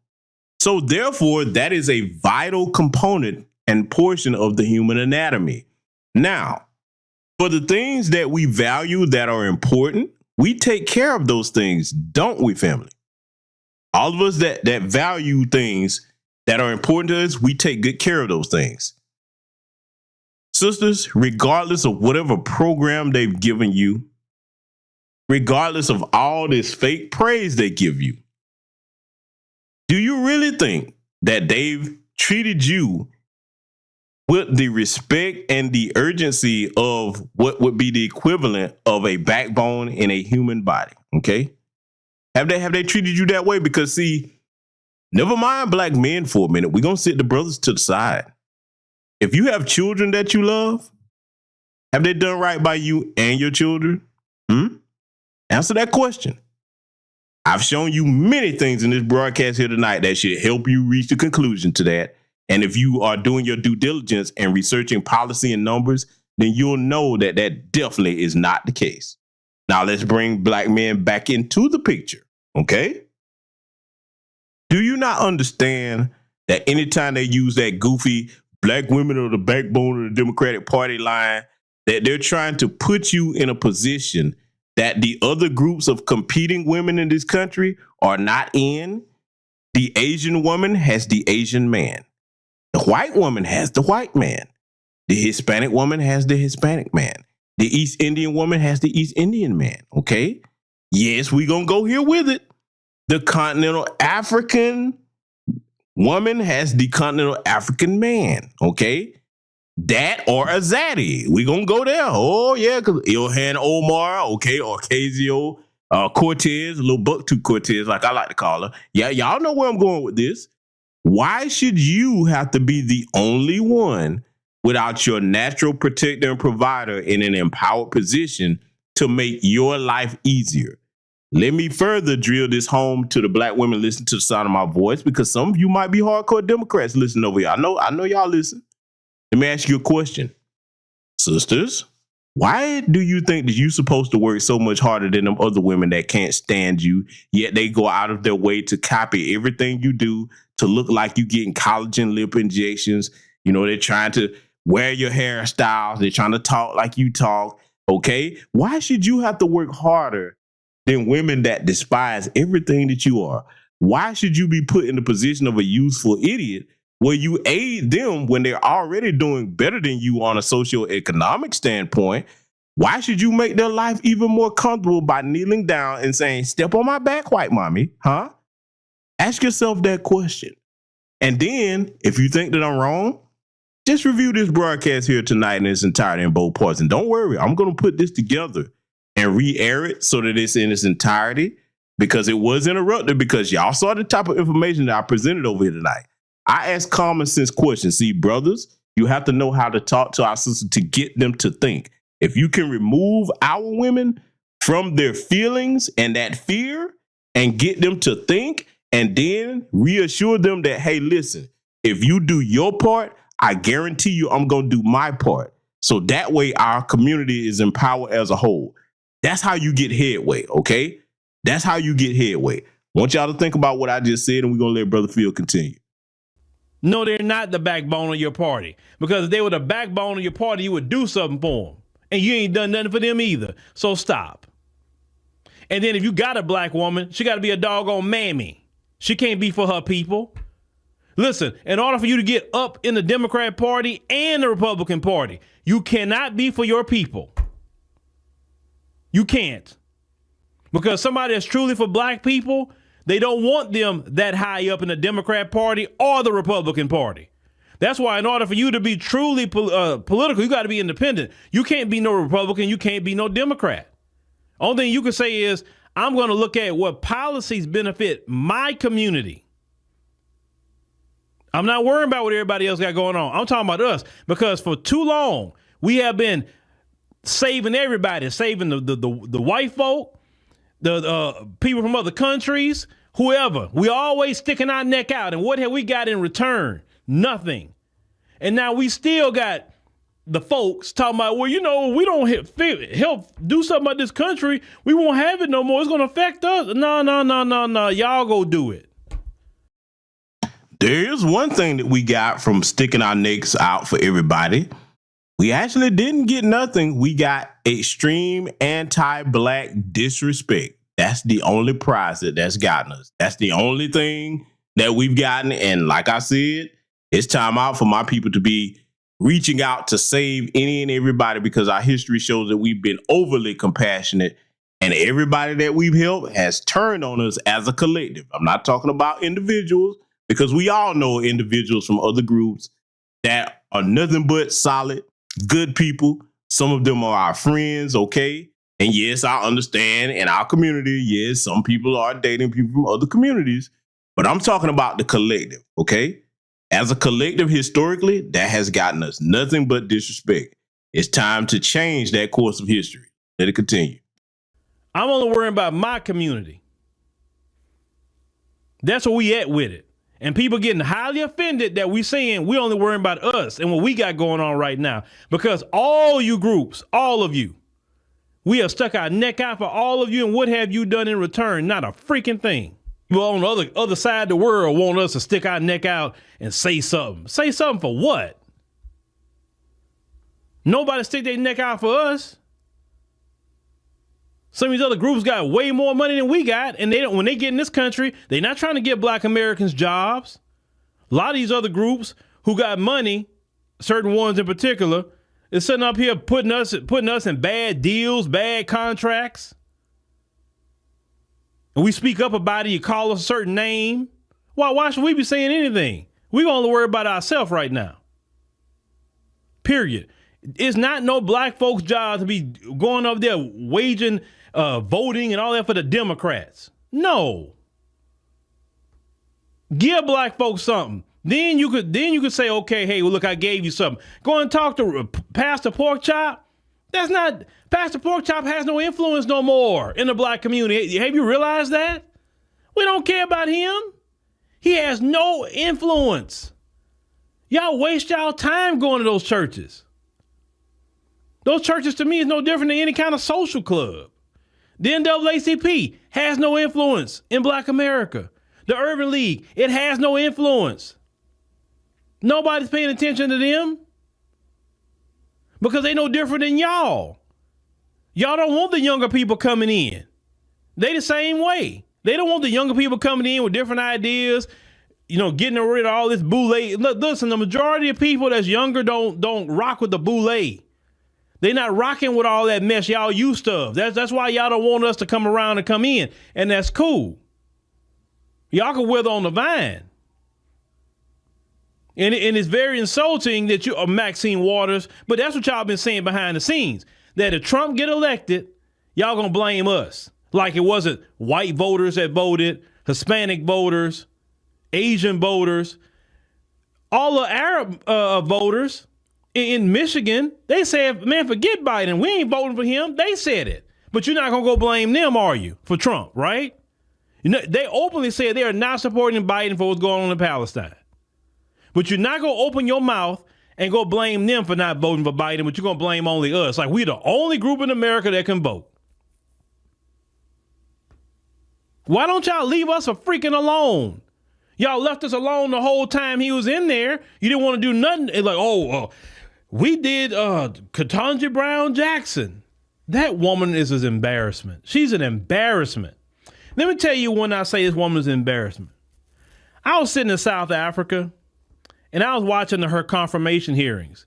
So therefore, that is a vital component and portion of the human anatomy. Now, for the things that we value that are important, we take care of those things, don't we, family? All of us that value things that are important to us, we take good care of those things. Sisters, regardless of whatever program they've given you, regardless of all this fake praise they give you, do you really think that they've treated you with the respect and the urgency of what would be the equivalent of a backbone in a human body? Okay. Have they treated you that way? Because, see, never mind black men for a minute. We're going to sit the brothers to the side. If you have children that you love, have they done right by you and your children? Answer that question. I've shown you many things in this broadcast here tonight that should help you reach the conclusion to that. And if you are doing your due diligence and researching policy and numbers, then you'll know that that definitely is not the case. Now let's bring black men back into the picture, okay? Do you not understand that anytime they use that goofy black women are the backbone of the Democratic Party line, that they're trying to put you in a position that the other groups of competing women in this country are not in? The Asian woman has the Asian man. The white woman has the white man. The Hispanic woman has the Hispanic man. The East Indian woman has the East Indian man, okay? Yes, we're going to go here with it. The continental African woman has the continental African man, okay? That or a zaddy. We're going to go there. Oh, yeah, because Ilhan Omar, okay, or Ocasio Cortez, a little bucktooth Cortez, like I like to call her. Yeah, y'all know where I'm going with this. Why should you have to be the only one without your natural protector and provider in an empowered position to make your life easier? Let me further drill this home to the black women listening to the sound of my voice, because some of you might be hardcore Democrats listening over here. I know y'all listen. Let me ask you a question. Sisters, why do you think that you're supposed to work so much harder than them other women that can't stand you, yet they go out of their way to copy everything you do to look like you getting collagen lip injections? You know, they're trying to wear your hairstyles. They're trying to talk like you talk. Okay. Why should you have to work harder than women that despise everything that you are? Why should you be put in the position of a useful idiot where you aid them when they're already doing better than you on a socioeconomic standpoint? Why should you make their life even more comfortable by kneeling down and saying, "Step on my back, white mommy"? Huh? Ask yourself that question. And then, if you think that I'm wrong, just review this broadcast here tonight in its entirety in both parts. And don't worry, I'm going to put this together and re-air it so that it's in its entirety, because it was interrupted because y'all saw the type of information that I presented over here tonight. I ask common sense questions. See, brothers, you have to know how to talk to our sisters to get them to think. If you can remove our women from their feelings and that fear and get them to think, and then reassure them that, hey, listen, if you do your part, I guarantee you I'm going to do my part. So that way our community is empowered as a whole. That's how you get headway, okay? That's how you get headway. I want y'all to think about what I just said, and we're going to let Brother Phil continue. No, they're not the backbone of your party. Because if they were the backbone of your party, you would do something for them. And you ain't done nothing for them either. So stop. And then if you got a black woman, she got to be a doggone mammy. She can't be for her people. Listen, in order for you to get up in the Democrat Party and the Republican Party, you cannot be for your people. You can't. Because somebody that's truly for black people, they don't want them that high up in the Democrat Party or the Republican Party. That's why in order for you to be truly political, you got to be independent. You can't be no Republican. You can't be no Democrat. Only thing you can say is, I'm going to look at what policies benefit my community. I'm not worrying about what everybody else got going on. I'm talking about us, because for too long, we have been saving everybody, saving the white folk, the people from other countries, whoever. We always sticking our neck out. And what have we got in return? Nothing. And now we still got the folks talking about, well, you know, we don't help do something about this country. We won't have it no more. It's going to affect us. No. Y'all go do it. There is one thing that we got from sticking our necks out for everybody. We actually didn't get nothing. We got extreme anti-black disrespect. That's the only prize that's gotten us. That's the only thing that we've gotten. And like I said, it's time out for my people to be reaching out to save any and everybody, because our history shows that we've been overly compassionate, and everybody that we've helped has turned on us as a collective. I'm not talking about individuals, because we all know individuals from other groups that are nothing but solid, good people. Some of them are our friends, okay? And yes, I understand in our community, yes, some people are dating people from other communities, but I'm talking about the collective, okay? As a collective, historically, that has gotten us nothing but disrespect. It's time to change that course of history. Let it continue. I'm only worrying about my community. That's where we at with it. And people getting highly offended that we saying we only worrying about us and what we got going on right now. Because all you groups, all of you, we have stuck our neck out for all of you, and what have you done in return? Not a freaking thing. People on the other side of the world want us to stick our neck out and say something. Say something for what? Nobody stick their neck out for us. Some of these other groups got way more money than we got, and they don't. When they get in this country, they're not trying to get black Americans jobs. A lot of these other groups who got money, certain ones in particular, is sitting up here putting us in bad deals, bad contracts. And we speak up about it, you call us a certain name. Why should we be saying anything? We only worry about ourselves right now. Period. It's not no black folks' job to be going up there waging voting and all that for the Democrats. No. Give black folks something. Then you could say, okay, hey, well, look, I gave you something. Go and talk to Pastor Porkchop. Pastor Porkchop has no influence no more in the black community. Have you realized that? We don't care about him. He has no influence. Y'all waste y'all time going to those churches. Those churches to me is no different than any kind of social club. The NAACP has no influence in black America. The Urban League, it has no influence. Nobody's paying attention to them because they no different than y'all. Y'all don't want the younger people coming in. They the same way. They don't want the younger people coming in with different ideas, getting rid of all this boule. Listen, the majority of people that's younger don't rock with the boule. They not rocking with all that mess y'all used to. That's why y'all don't want us to come around and come in. And that's cool. Y'all can wither on the vine. And it's very insulting that you are Maxine Waters, but that's what y'all been saying behind the scenes. That if Trump get elected, y'all gonna blame us. Like it wasn't white voters that voted, Hispanic voters, Asian voters, all the Arab voters in Michigan, they said, man, forget Biden. We ain't voting for him. They said it. But you're not going to go blame them, are you, for Trump, right? They openly said they are not supporting Biden for what's going on in Palestine. But you're not going to open your mouth and go blame them for not voting for Biden, but you're going to blame only us. Like we're the only group in America that can vote. Why don't y'all leave us a freaking alone? Y'all left us alone the whole time he was in there. You didn't want to do nothing. It's like, we did Ketanji Brown Jackson. That woman is an embarrassment. She's an embarrassment. Let me tell you when I say this woman is an embarrassment. I was sitting in South Africa, and I was watching her confirmation hearings.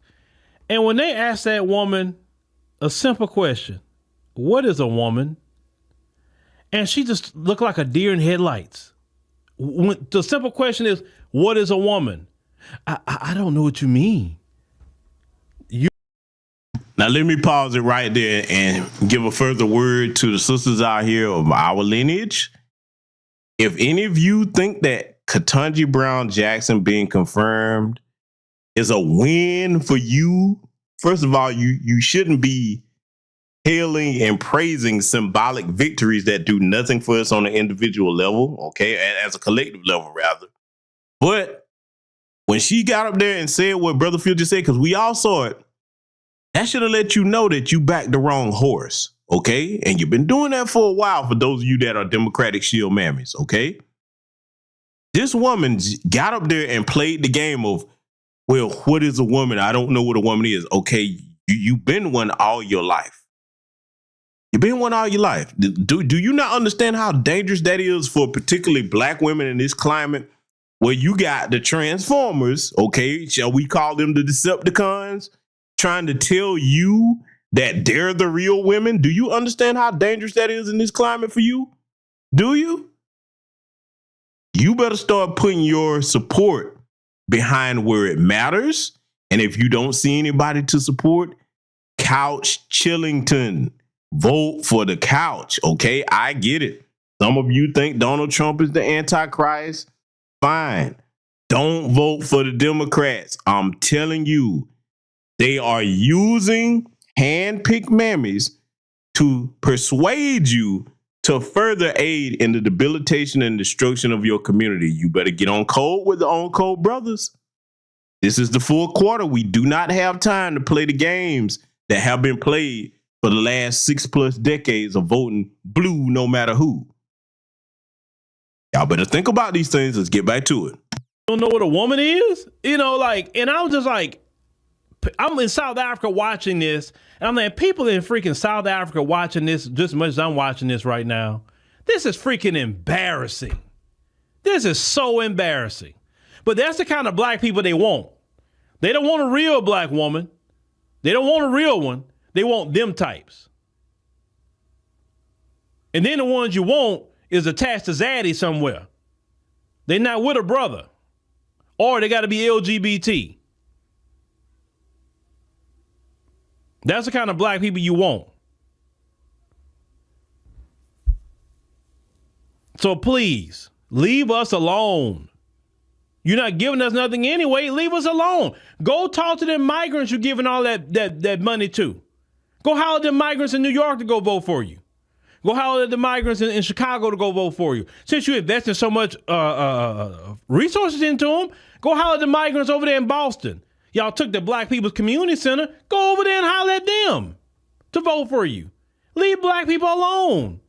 And when they asked that woman a simple question, what is a woman? And she just looked like a deer in headlights. When the simple question is, what is a woman? I don't know what you mean. Now, let me pause it right there and give a further word to the sisters out here of our lineage. If any of you think that Ketanji Brown Jackson being confirmed is a win for you, first of all, you shouldn't be hailing and praising symbolic victories that do nothing for us on an individual level, okay, as a collective level, rather. But when she got up there and said what Brother Phil just said, because we all saw it, that should have let you know that you backed the wrong horse, okay? And you've been doing that for a while for those of you that are Democratic shield mammies, okay? This woman got up there and played the game of, well, what is a woman? I don't know what a woman is. Okay, you've been one all your life. You've been one all your life. Do you not understand how dangerous that is for particularly black women in this climate where you got the Transformers, okay, shall we call them the Decepticons, trying to tell you that they're the real women? Do you understand how dangerous that is in this climate for you? Do you? You better start putting your support behind where it matters. And if you don't see anybody to support, Couch Chillington. Vote for the couch, okay? I get it. Some of you think Donald Trump is the Antichrist. Fine. Don't vote for the Democrats. I'm telling you, they are using hand-picked mammies to persuade you to further aid in the debilitation and destruction of your community. You better get on code with the On Code brothers. This is the fourth quarter. We do not have time to play the games that have been played for the last 6+ decades of voting blue no matter who. Y'all better think about these things. Let's get back to it. Don't know what a woman is? And I was just like, I'm in South Africa watching this, and I'm like, people in freaking South Africa watching this just as much as I'm watching this right now. This is freaking embarrassing. This is so embarrassing. But that's the kind of black people they want. They don't want a real black woman. They don't want a real one. They want them types. And then the ones you want is attached to Zaddy somewhere. They're not with a brother. Or they got to be LGBT. That's the kind of black people you want. So please, leave us alone. You're not giving us nothing anyway. Leave us alone. Go talk to them migrants you're giving all that money to. Go holler at the migrants in New York to go vote for you. Go holler at the migrants in Chicago to go vote for you. Since you invested so much resources into them, go holler at the migrants over there in Boston. Y'all took the Black People's Community Center. Go over there and holler at them to vote for you. Leave black people alone.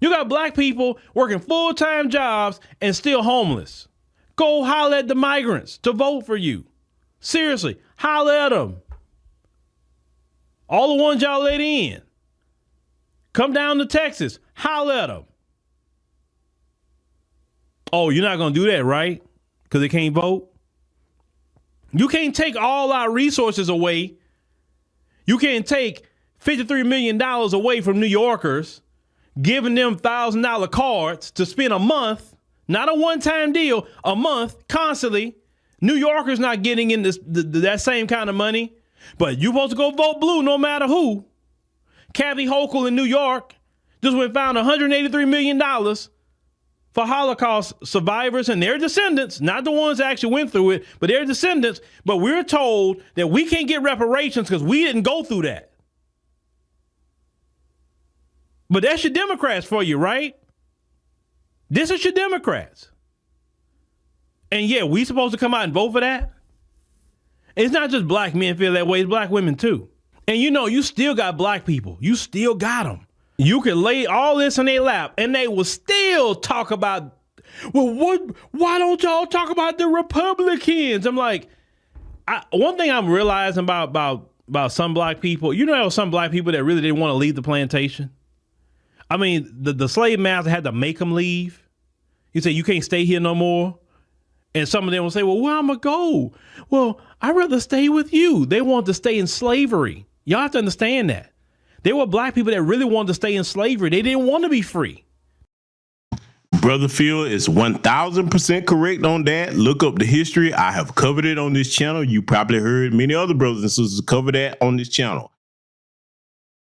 You got black people working full-time jobs and still homeless. Go holler at the migrants to vote for you. Seriously, holler at them. All the ones y'all let in. Come down to Texas. Holler at them. Oh, you're not going to do that, right? Because they can't vote? You can't take all our resources away. You can't take $53 million away from New Yorkers, giving them $1,000 cards to spend a month, not a one-time deal, a month, constantly. New Yorkers not getting in that same kind of money. But you're supposed to go vote blue no matter who. Kathy Hochul in New York just went found $183 million for Holocaust survivors and their descendants, not the ones that actually went through it, but their descendants. But we're told that we can't get reparations because we didn't go through that. But that's your Democrats for you, right? This is your Democrats. And yeah, we supposed to come out and vote for that? It's not just black men feel that way, it's black women too. And you know, you still got black people. You still got them You could lay all this in their lap and they will still talk about, well, why don't y'all talk about the Republicans? I'm like, one thing I'm realizing about some black people, you know, there were some black people that really didn't want to leave the plantation. I mean, the slave master had to make them leave. He said, you can't stay here no more. And some of them will say, well, where I'm going to go? Well, I'd rather stay with you. They want to stay in slavery. Y'all have to understand that. There were black people that really wanted to stay in slavery. They didn't want to be free. Brother Phil is 1000% correct on that. Look up the history. I have covered it on this channel. You probably heard many other brothers and sisters cover that on this channel.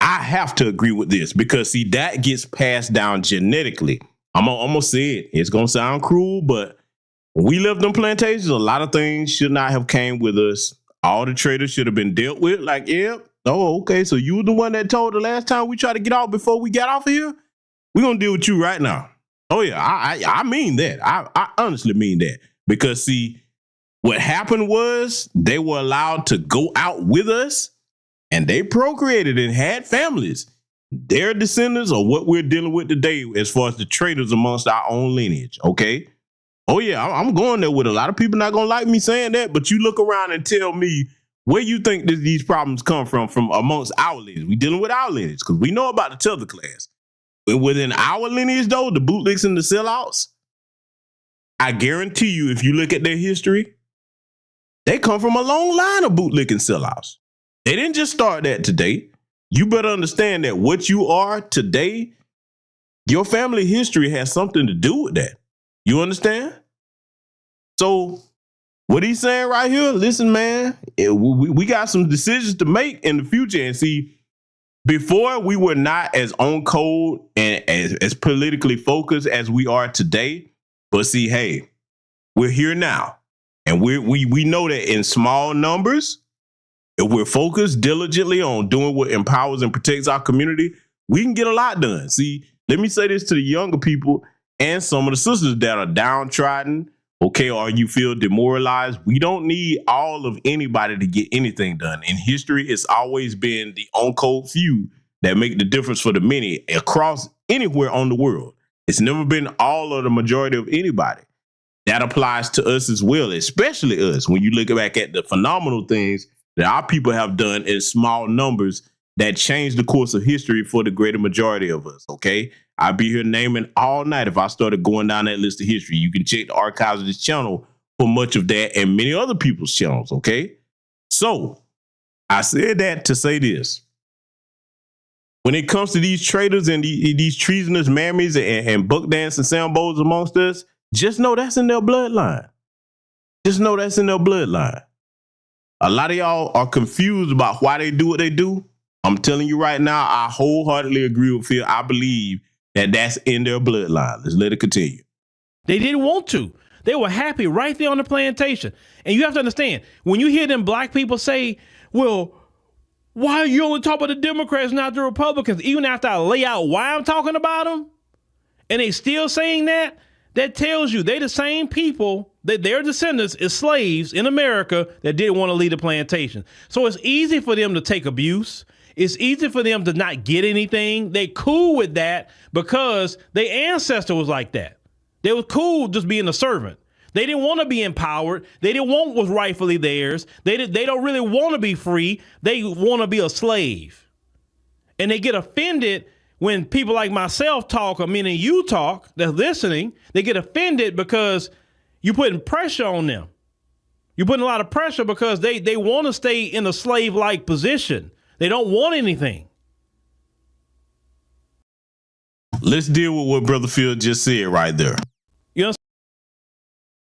I have to agree with this because, see, that gets passed down genetically. I'm going to say it. It's going to sound cruel, but when we left them plantations, a lot of things should not have came with us. All the traders should have been dealt with. Like, yeah, oh, okay, so you were the one that told the last time we tried to get off before we got off of here? We're going to deal with you right now. Oh, yeah, I mean that. I honestly mean that. Because, see, what happened was they were allowed to go out with us, and they procreated and had families. Their descendants are what we're dealing with today as far as the traders amongst our own lineage, okay? Oh, yeah, I'm going there with a lot of people not going to like me saying that, but you look around and tell me where you think that these problems come from amongst our lineage. We dealing with our lineage because we know about the tether class. But within our lineage, though, the bootlicks and the sellouts, I guarantee you, if you look at their history, they come from a long line of bootlick and sellouts. They didn't just start that today. You better understand that what you are today, your family history has something to do with that. You understand? So what he's saying right here, listen, man, we got some decisions to make in the future. And see, before we were not as on code and as politically focused as we are today. But see, hey, we're here now. And we know that in small numbers, if we're focused diligently on doing what empowers and protects our community, we can get a lot done. See, let me say this to the younger people and some of the sisters that are downtrodden, okay, or you feel demoralized. We don't need all of anybody to get anything done. In history, it's always been the on-code few that make the difference for the many across anywhere on the world. It's never been all of the majority of anybody. That applies to us as well, especially us. When you look back at the phenomenal things that our people have done in small numbers that changed the course of history for the greater majority of us, okay? I'd be here naming all night if I started going down that list of history. You can check the archives of this channel for much of that and many other people's channels, okay? So I said that to say this. When it comes to these traitors and these treasonous mammies and buck dance and sambos amongst us, just know that's in their bloodline. Just know that's in their bloodline. A lot of y'all are confused about why they do what they do. I'm telling you right now, I wholeheartedly agree with Phil. I believe that that's in their bloodline. Let's let it continue. They didn't want to. They were happy right there on the plantation. And you have to understand, when you hear them black people say, well, why are you only talking about the Democrats, not the Republicans? Even after I lay out why I'm talking about them, and they still saying that, that tells you they the same people that their descendants is slaves in America that didn't want to leave the plantation. So it's easy for them to take abuse. It's easy for them to not get anything. They cool with that because their ancestor was like that. They were cool just being a servant. They didn't want to be empowered. They didn't want what was rightfully theirs. They don't really want to be free. They want to be a slave. And they get offended when people like myself talk, or meaning you talk, that's listening. They get offended because you're putting pressure on them. You're putting a lot of pressure because they want to stay in a slave-like position. They don't want anything. Let's deal with what Brother Phil just said right there. You know,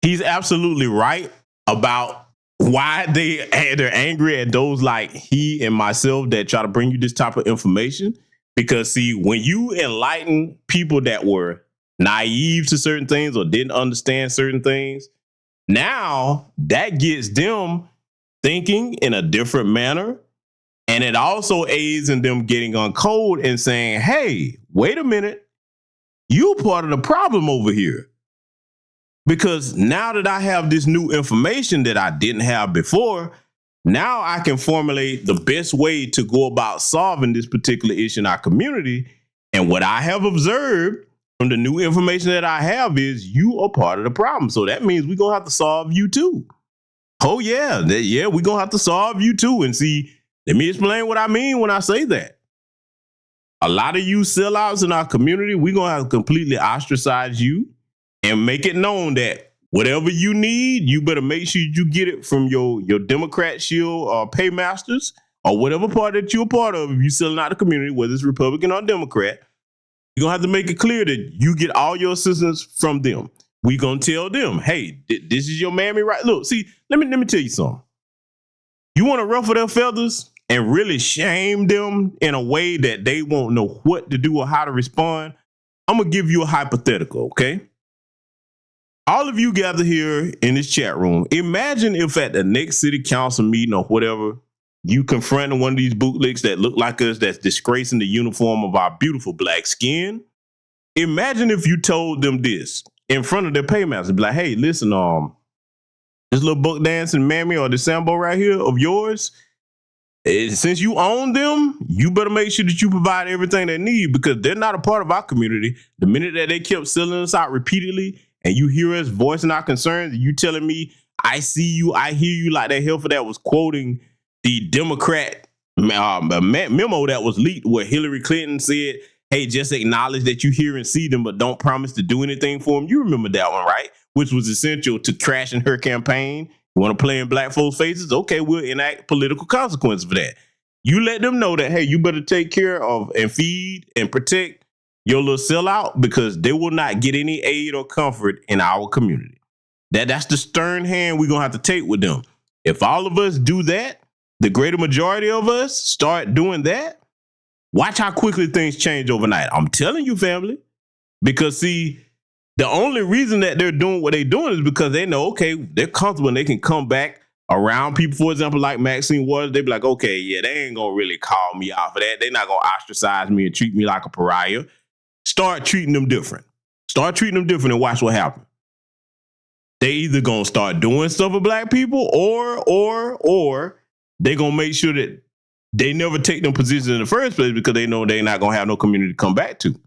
he's absolutely right about why they're angry at those like he and myself that try to bring you this type of information. Because, see, when you enlighten people that were naive to certain things or didn't understand certain things, now that gets them thinking in a different manner. And it also aids in them getting on code and saying, hey, wait a minute, you part of the problem over here. Because now that I have this new information that I didn't have before, now I can formulate the best way to go about solving this particular issue in our community. And what I have observed from the new information that I have is you are part of the problem. So that means we're going to have to solve you too. Oh, yeah. We're going to have to solve you too. And see, let me explain what I mean when I say that. A lot of you sellouts in our community, we're going to have to completely ostracize you and make it known that whatever you need, you better make sure you get it from your Democrat shield or paymasters or whatever part that you're a part of. If you're selling out the community, whether it's Republican or Democrat, you're going to have to make it clear that you get all your assistance from them. We're going to tell them, hey, this is your mammy, right? Look, see, let me tell you something. You want to ruffle their feathers and really shame them in a way that they won't know what to do or how to respond? I'm going to give you a hypothetical, okay? All of you gather here in this chat room. Imagine if at the next city council meeting or whatever, you confronting one of these bootlicks that look like us, that's disgracing the uniform of our beautiful black skin. Imagine if you told them this in front of their paymasters. Be like, hey, listen, this little buck dancing mammy or the Sambo right here of yours, since you own them, you better make sure that you provide everything they need because they're not a part of our community. The minute that they kept selling us out repeatedly and you hear us voicing our concerns, you telling me, I see you, I hear you, like that heifer that was quoting the Democrat memo that was leaked where Hillary Clinton said, hey, just acknowledge that you hear and see them, but don't promise to do anything for them. You remember that one, right? Which was essential to crashing her campaign. You want to play in black folks' faces? Okay, we'll enact political consequences for that. You let them know that, hey, you better take care of and feed and protect your little sellout because they will not get any aid or comfort in our community. That's the stern hand we're going to have to take with them. If all of us do that, the greater majority of us start doing that, watch how quickly things change overnight. I'm telling you, family, because see, the only reason that they're doing what they're doing is because they know, okay, they're comfortable and they can come back around people, for example, like Maxine Waters. They be like, okay, yeah, they ain't going to really call me out for that. They're not going to ostracize me and treat me like a pariah. Start treating them different. Start treating them different and watch what happens. They either going to start doing stuff with black people or they going to make sure that they never take them positions in the first place because they know they're not going to have no community to come back to.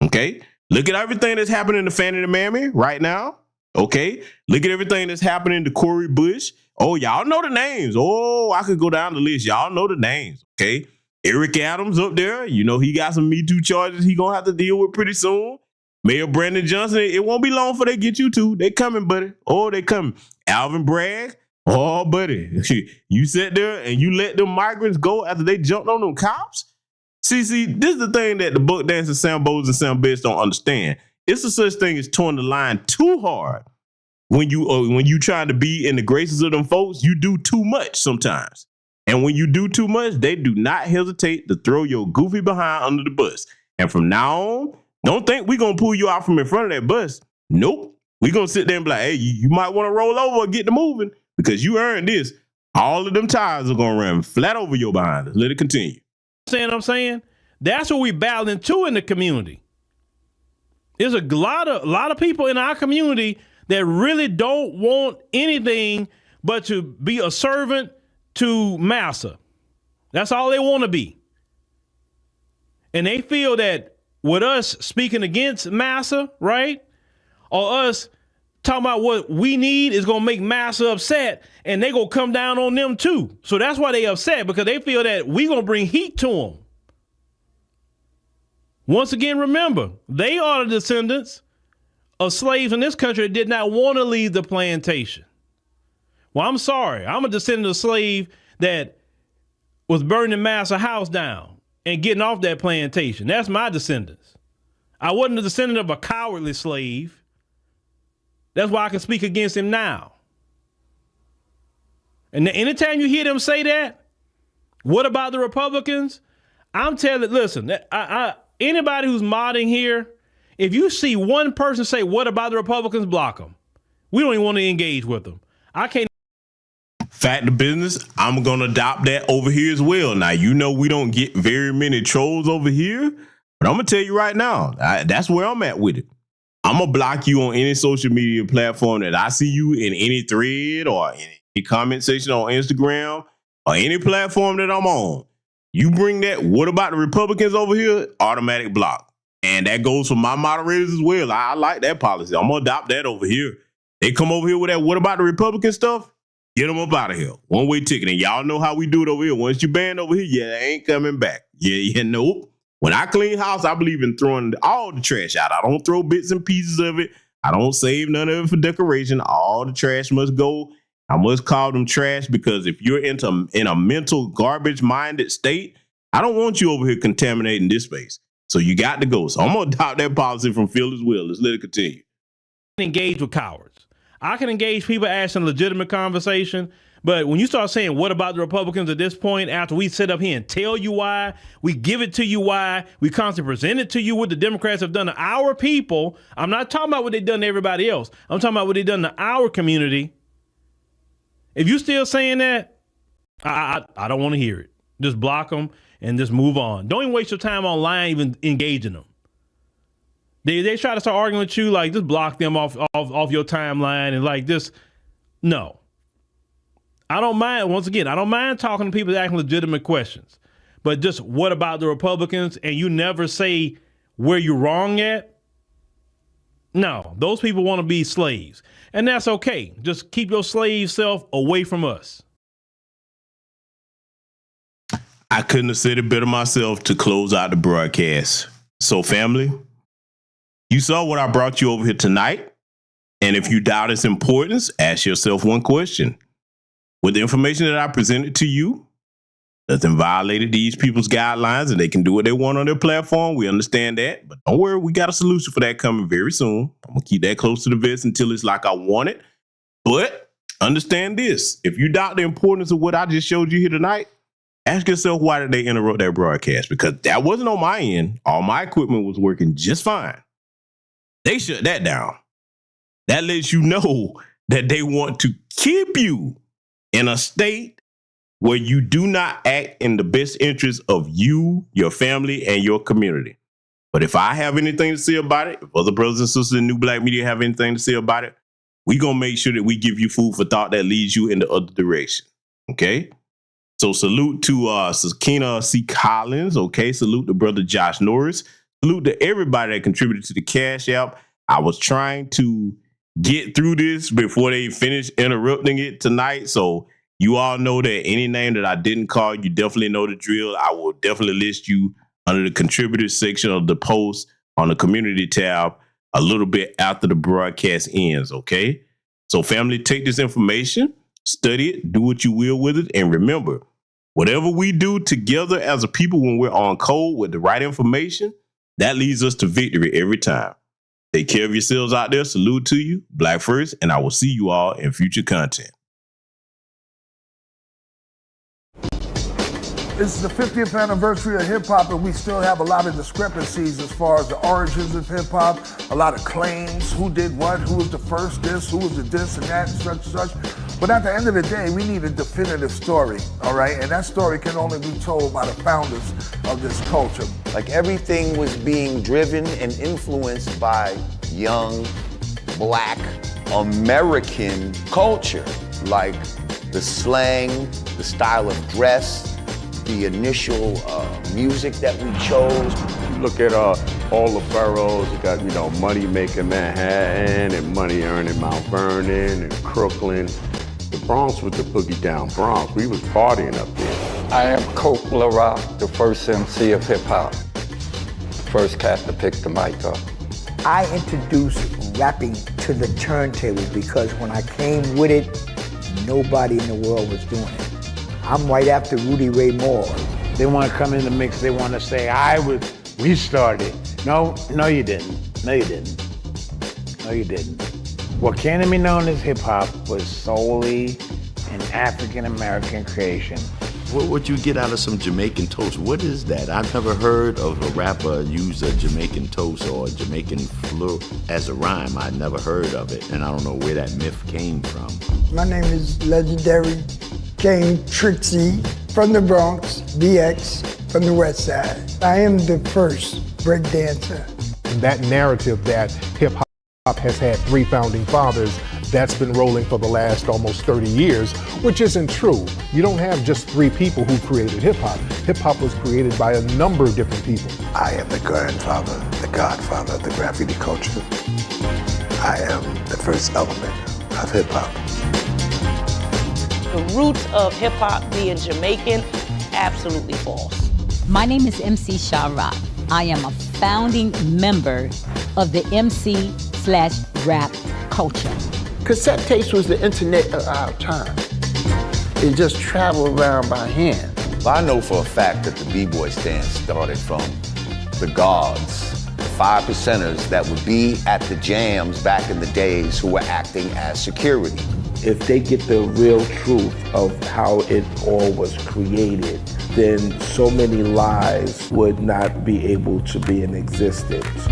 Okay? Look at everything that's happening to Fannie the Mammy right now. Okay? Look at everything that's happening to Cori Bush. Oh, y'all know the names. Oh, I could go down the list. Y'all know the names. Okay? Eric Adams up there. You know, he got some Me Too charges he going to have to deal with pretty soon. Mayor Brandon Johnson, it won't be long before they get you too. They coming, buddy. Oh, they coming. Alvin Bragg. Oh, buddy. You sat there and you let them migrants go after they jumped on them cops? See, this is the thing that the buck dancing Sambos and Sambets don't understand. It's a such thing as towing the line too hard. When you trying to be in the graces of them folks, you do too much sometimes. And when you do too much, they do not hesitate to throw your goofy behind under the bus. And from now on, don't think we're going to pull you out from in front of that bus. Nope. We're going to sit there and be like, hey, you might want to roll over and get to moving because you earned this. All of them tires are going to run flat over your behind. Let it continue. I'm saying? That's what we battling too in the community. There's a lot of people in our community that really don't want anything but to be a servant to massa. That's all they want to be. And they feel that with us speaking against massa, right? Or us talking about what we need is going to make massa upset, and they going to come down on them too. So that's why they upset, because they feel that we going to bring heat to them. Once again, remember, they are the descendants of slaves in this country that did not want to leave the plantation. Well, I'm sorry. I'm a descendant of a slave that was burning Massa house down and getting off that plantation. That's my descendants. I wasn't a descendant of a cowardly slave. That's why I can speak against him now. And anytime you hear them say that, what about the Republicans? I'm telling, listen, anybody who's modding here, if you see one person say, what about the Republicans, block them. We don't even want to engage with them. I can't. Fact of business, I'm going to adopt that over here as well. Now, you know we don't get very many trolls over here, but I'm going to tell you right now, that's where I'm at with it. I'm going to block you on any social media platform that I see you in any thread or any comment section on Instagram or any platform that I'm on. You bring that, what about the Republicans over here? Automatic block. And that goes for my moderators as well. I like that policy. I'm going to adopt that over here. They come over here with that, what about the Republican stuff? Get them up out of here. One-way ticket. And y'all know how we do it over here. Once you banned over here, yeah, they ain't coming back. Yeah, nope. When I clean house, I believe in throwing all the trash out. I don't throw bits and pieces of it. I don't save none of it for decoration. All the trash must go. I must call them trash because if you're in a mental garbage-minded state, I don't want you over here contaminating this space. So you got to go. So I'm going to adopt that policy from Phil as well. Let's let it continue. Engage with cowards. I can engage people asking legitimate conversation, but when you start saying, what about the Republicans at this point, after we sit up here and tell you why, we give it to you why, we constantly present it to you what the Democrats have done to our people. I'm not talking about what they've done to everybody else. I'm talking about what they've done to our community. If you still saying that, I don't want to hear it. Just block them and just move on. Don't even waste your time online even engaging them. They try to start arguing with you, like just block them off your timeline and like this. No. I don't mind, once again, I don't mind talking to people that asking legitimate questions. But just what about the Republicans? And you never say where you're wrong at? No, those people want to be slaves. And that's okay. Just keep your slave self away from us. I couldn't have said it better myself to close out the broadcast. So family, you saw what I brought you over here tonight. And if you doubt its importance, ask yourself one question. With the information that I presented to you, nothing violated these people's guidelines and they can do what they want on their platform. We understand that. But don't worry, we got a solution for that coming very soon. I'm going to keep that close to the vest until it's like I want it. But understand this. If you doubt the importance of what I just showed you here tonight, ask yourself, why did they interrupt that broadcast? Because that wasn't on my end. All my equipment was working just fine. They shut that down. That lets you know that they want to keep you in a state where you do not act in the best interest of you, your family, and your community. But if I have anything to say about it, if other brothers and sisters in New Black Media have anything to say about it, we're going to make sure that we give you food for thought that leads you in the other direction. Okay? So salute to Sakina C. Collins. Okay? Salute to brother Josh Norris. Salute to everybody that contributed to the Cash App. I was trying to get through this before they finish interrupting it tonight. So you all know that any name that I didn't call, you definitely know the drill. I will definitely list you under the contributors section of the post on the community tab a little bit after the broadcast ends. Okay. So family, take this information, study it, do what you will with it. And remember, whatever we do together as a people when we're on code with the right information, that leads us to victory every time. Take care of yourselves out there. Salute to you. Black first. And I will see you all in future content. It's the 50th anniversary of hip-hop, and we still have a lot of discrepancies as far as the origins of hip-hop, a lot of claims, who did what, who was the first this, who was the this and that, and such. But at the end of the day, we need a definitive story, all right? And that story can only be told by the founders of this culture. Like everything was being driven and influenced by young, Black, American culture, like the slang, the style of dress, the initial music that we chose. You look at all the boroughs, you got, Money Making Manhattan and Money Earning Mount Vernon and Crooklyn. The Bronx was the boogie down Bronx. We was partying up there. I am Coke LaRock, the first MC of hip hop. First cat to pick the mic up. I introduced rapping to the turntable because when I came with it, nobody in the world was doing it. I'm right after Rudy Ray Moore. They want to come in the mix, they want to say, we started. No, you didn't. No, you didn't. No, you didn't. What came to be known as hip hop was solely an African-American creation. What you get out of some Jamaican toast? What is that? I've never heard of a rapper use a Jamaican toast or a Jamaican fleur as a rhyme. I never heard of it, and I don't know where that myth came from. My name is legendary King Trixie from the Bronx, BX from the West Side. I am the first break dancer. And that narrative that hip hop has had 3 founding fathers, that's been rolling for the last almost 30 years, which isn't true. You don't have just 3 people who created hip hop. Hip hop was created by a number of different people. I am the grandfather, the godfather of the graffiti culture. I am the first element of hip hop. The roots of hip hop being Jamaican, absolutely false. My name is MC Sha-Rock. I am a founding member of the MC/rap culture. Cassette tapes was the internet of our time. It just traveled around by hand. I know for a fact that the B-boy stand started from the guards, the 5%ers that would be at the jams back in the days who were acting as security. If they get the real truth of how it all was created, then so many lies would not be able to be in existence.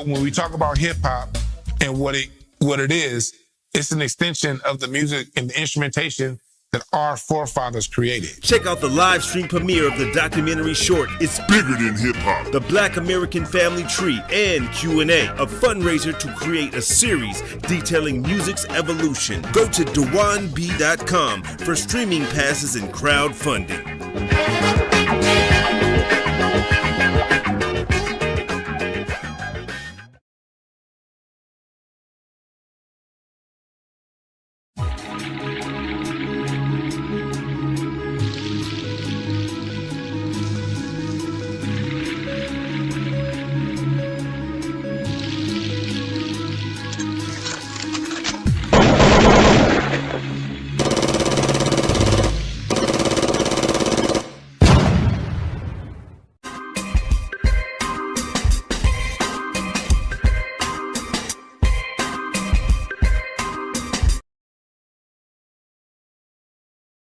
When we talk about hip hop and what it is, it's an extension of the music and the instrumentation that our forefathers created. Check out the live stream premiere of the documentary short, It's Bigger Than Hip Hop, The Black American Family Tree, and Q&A, a fundraiser to create a series detailing music's evolution. Go to DewanB.com for streaming passes and crowdfunding.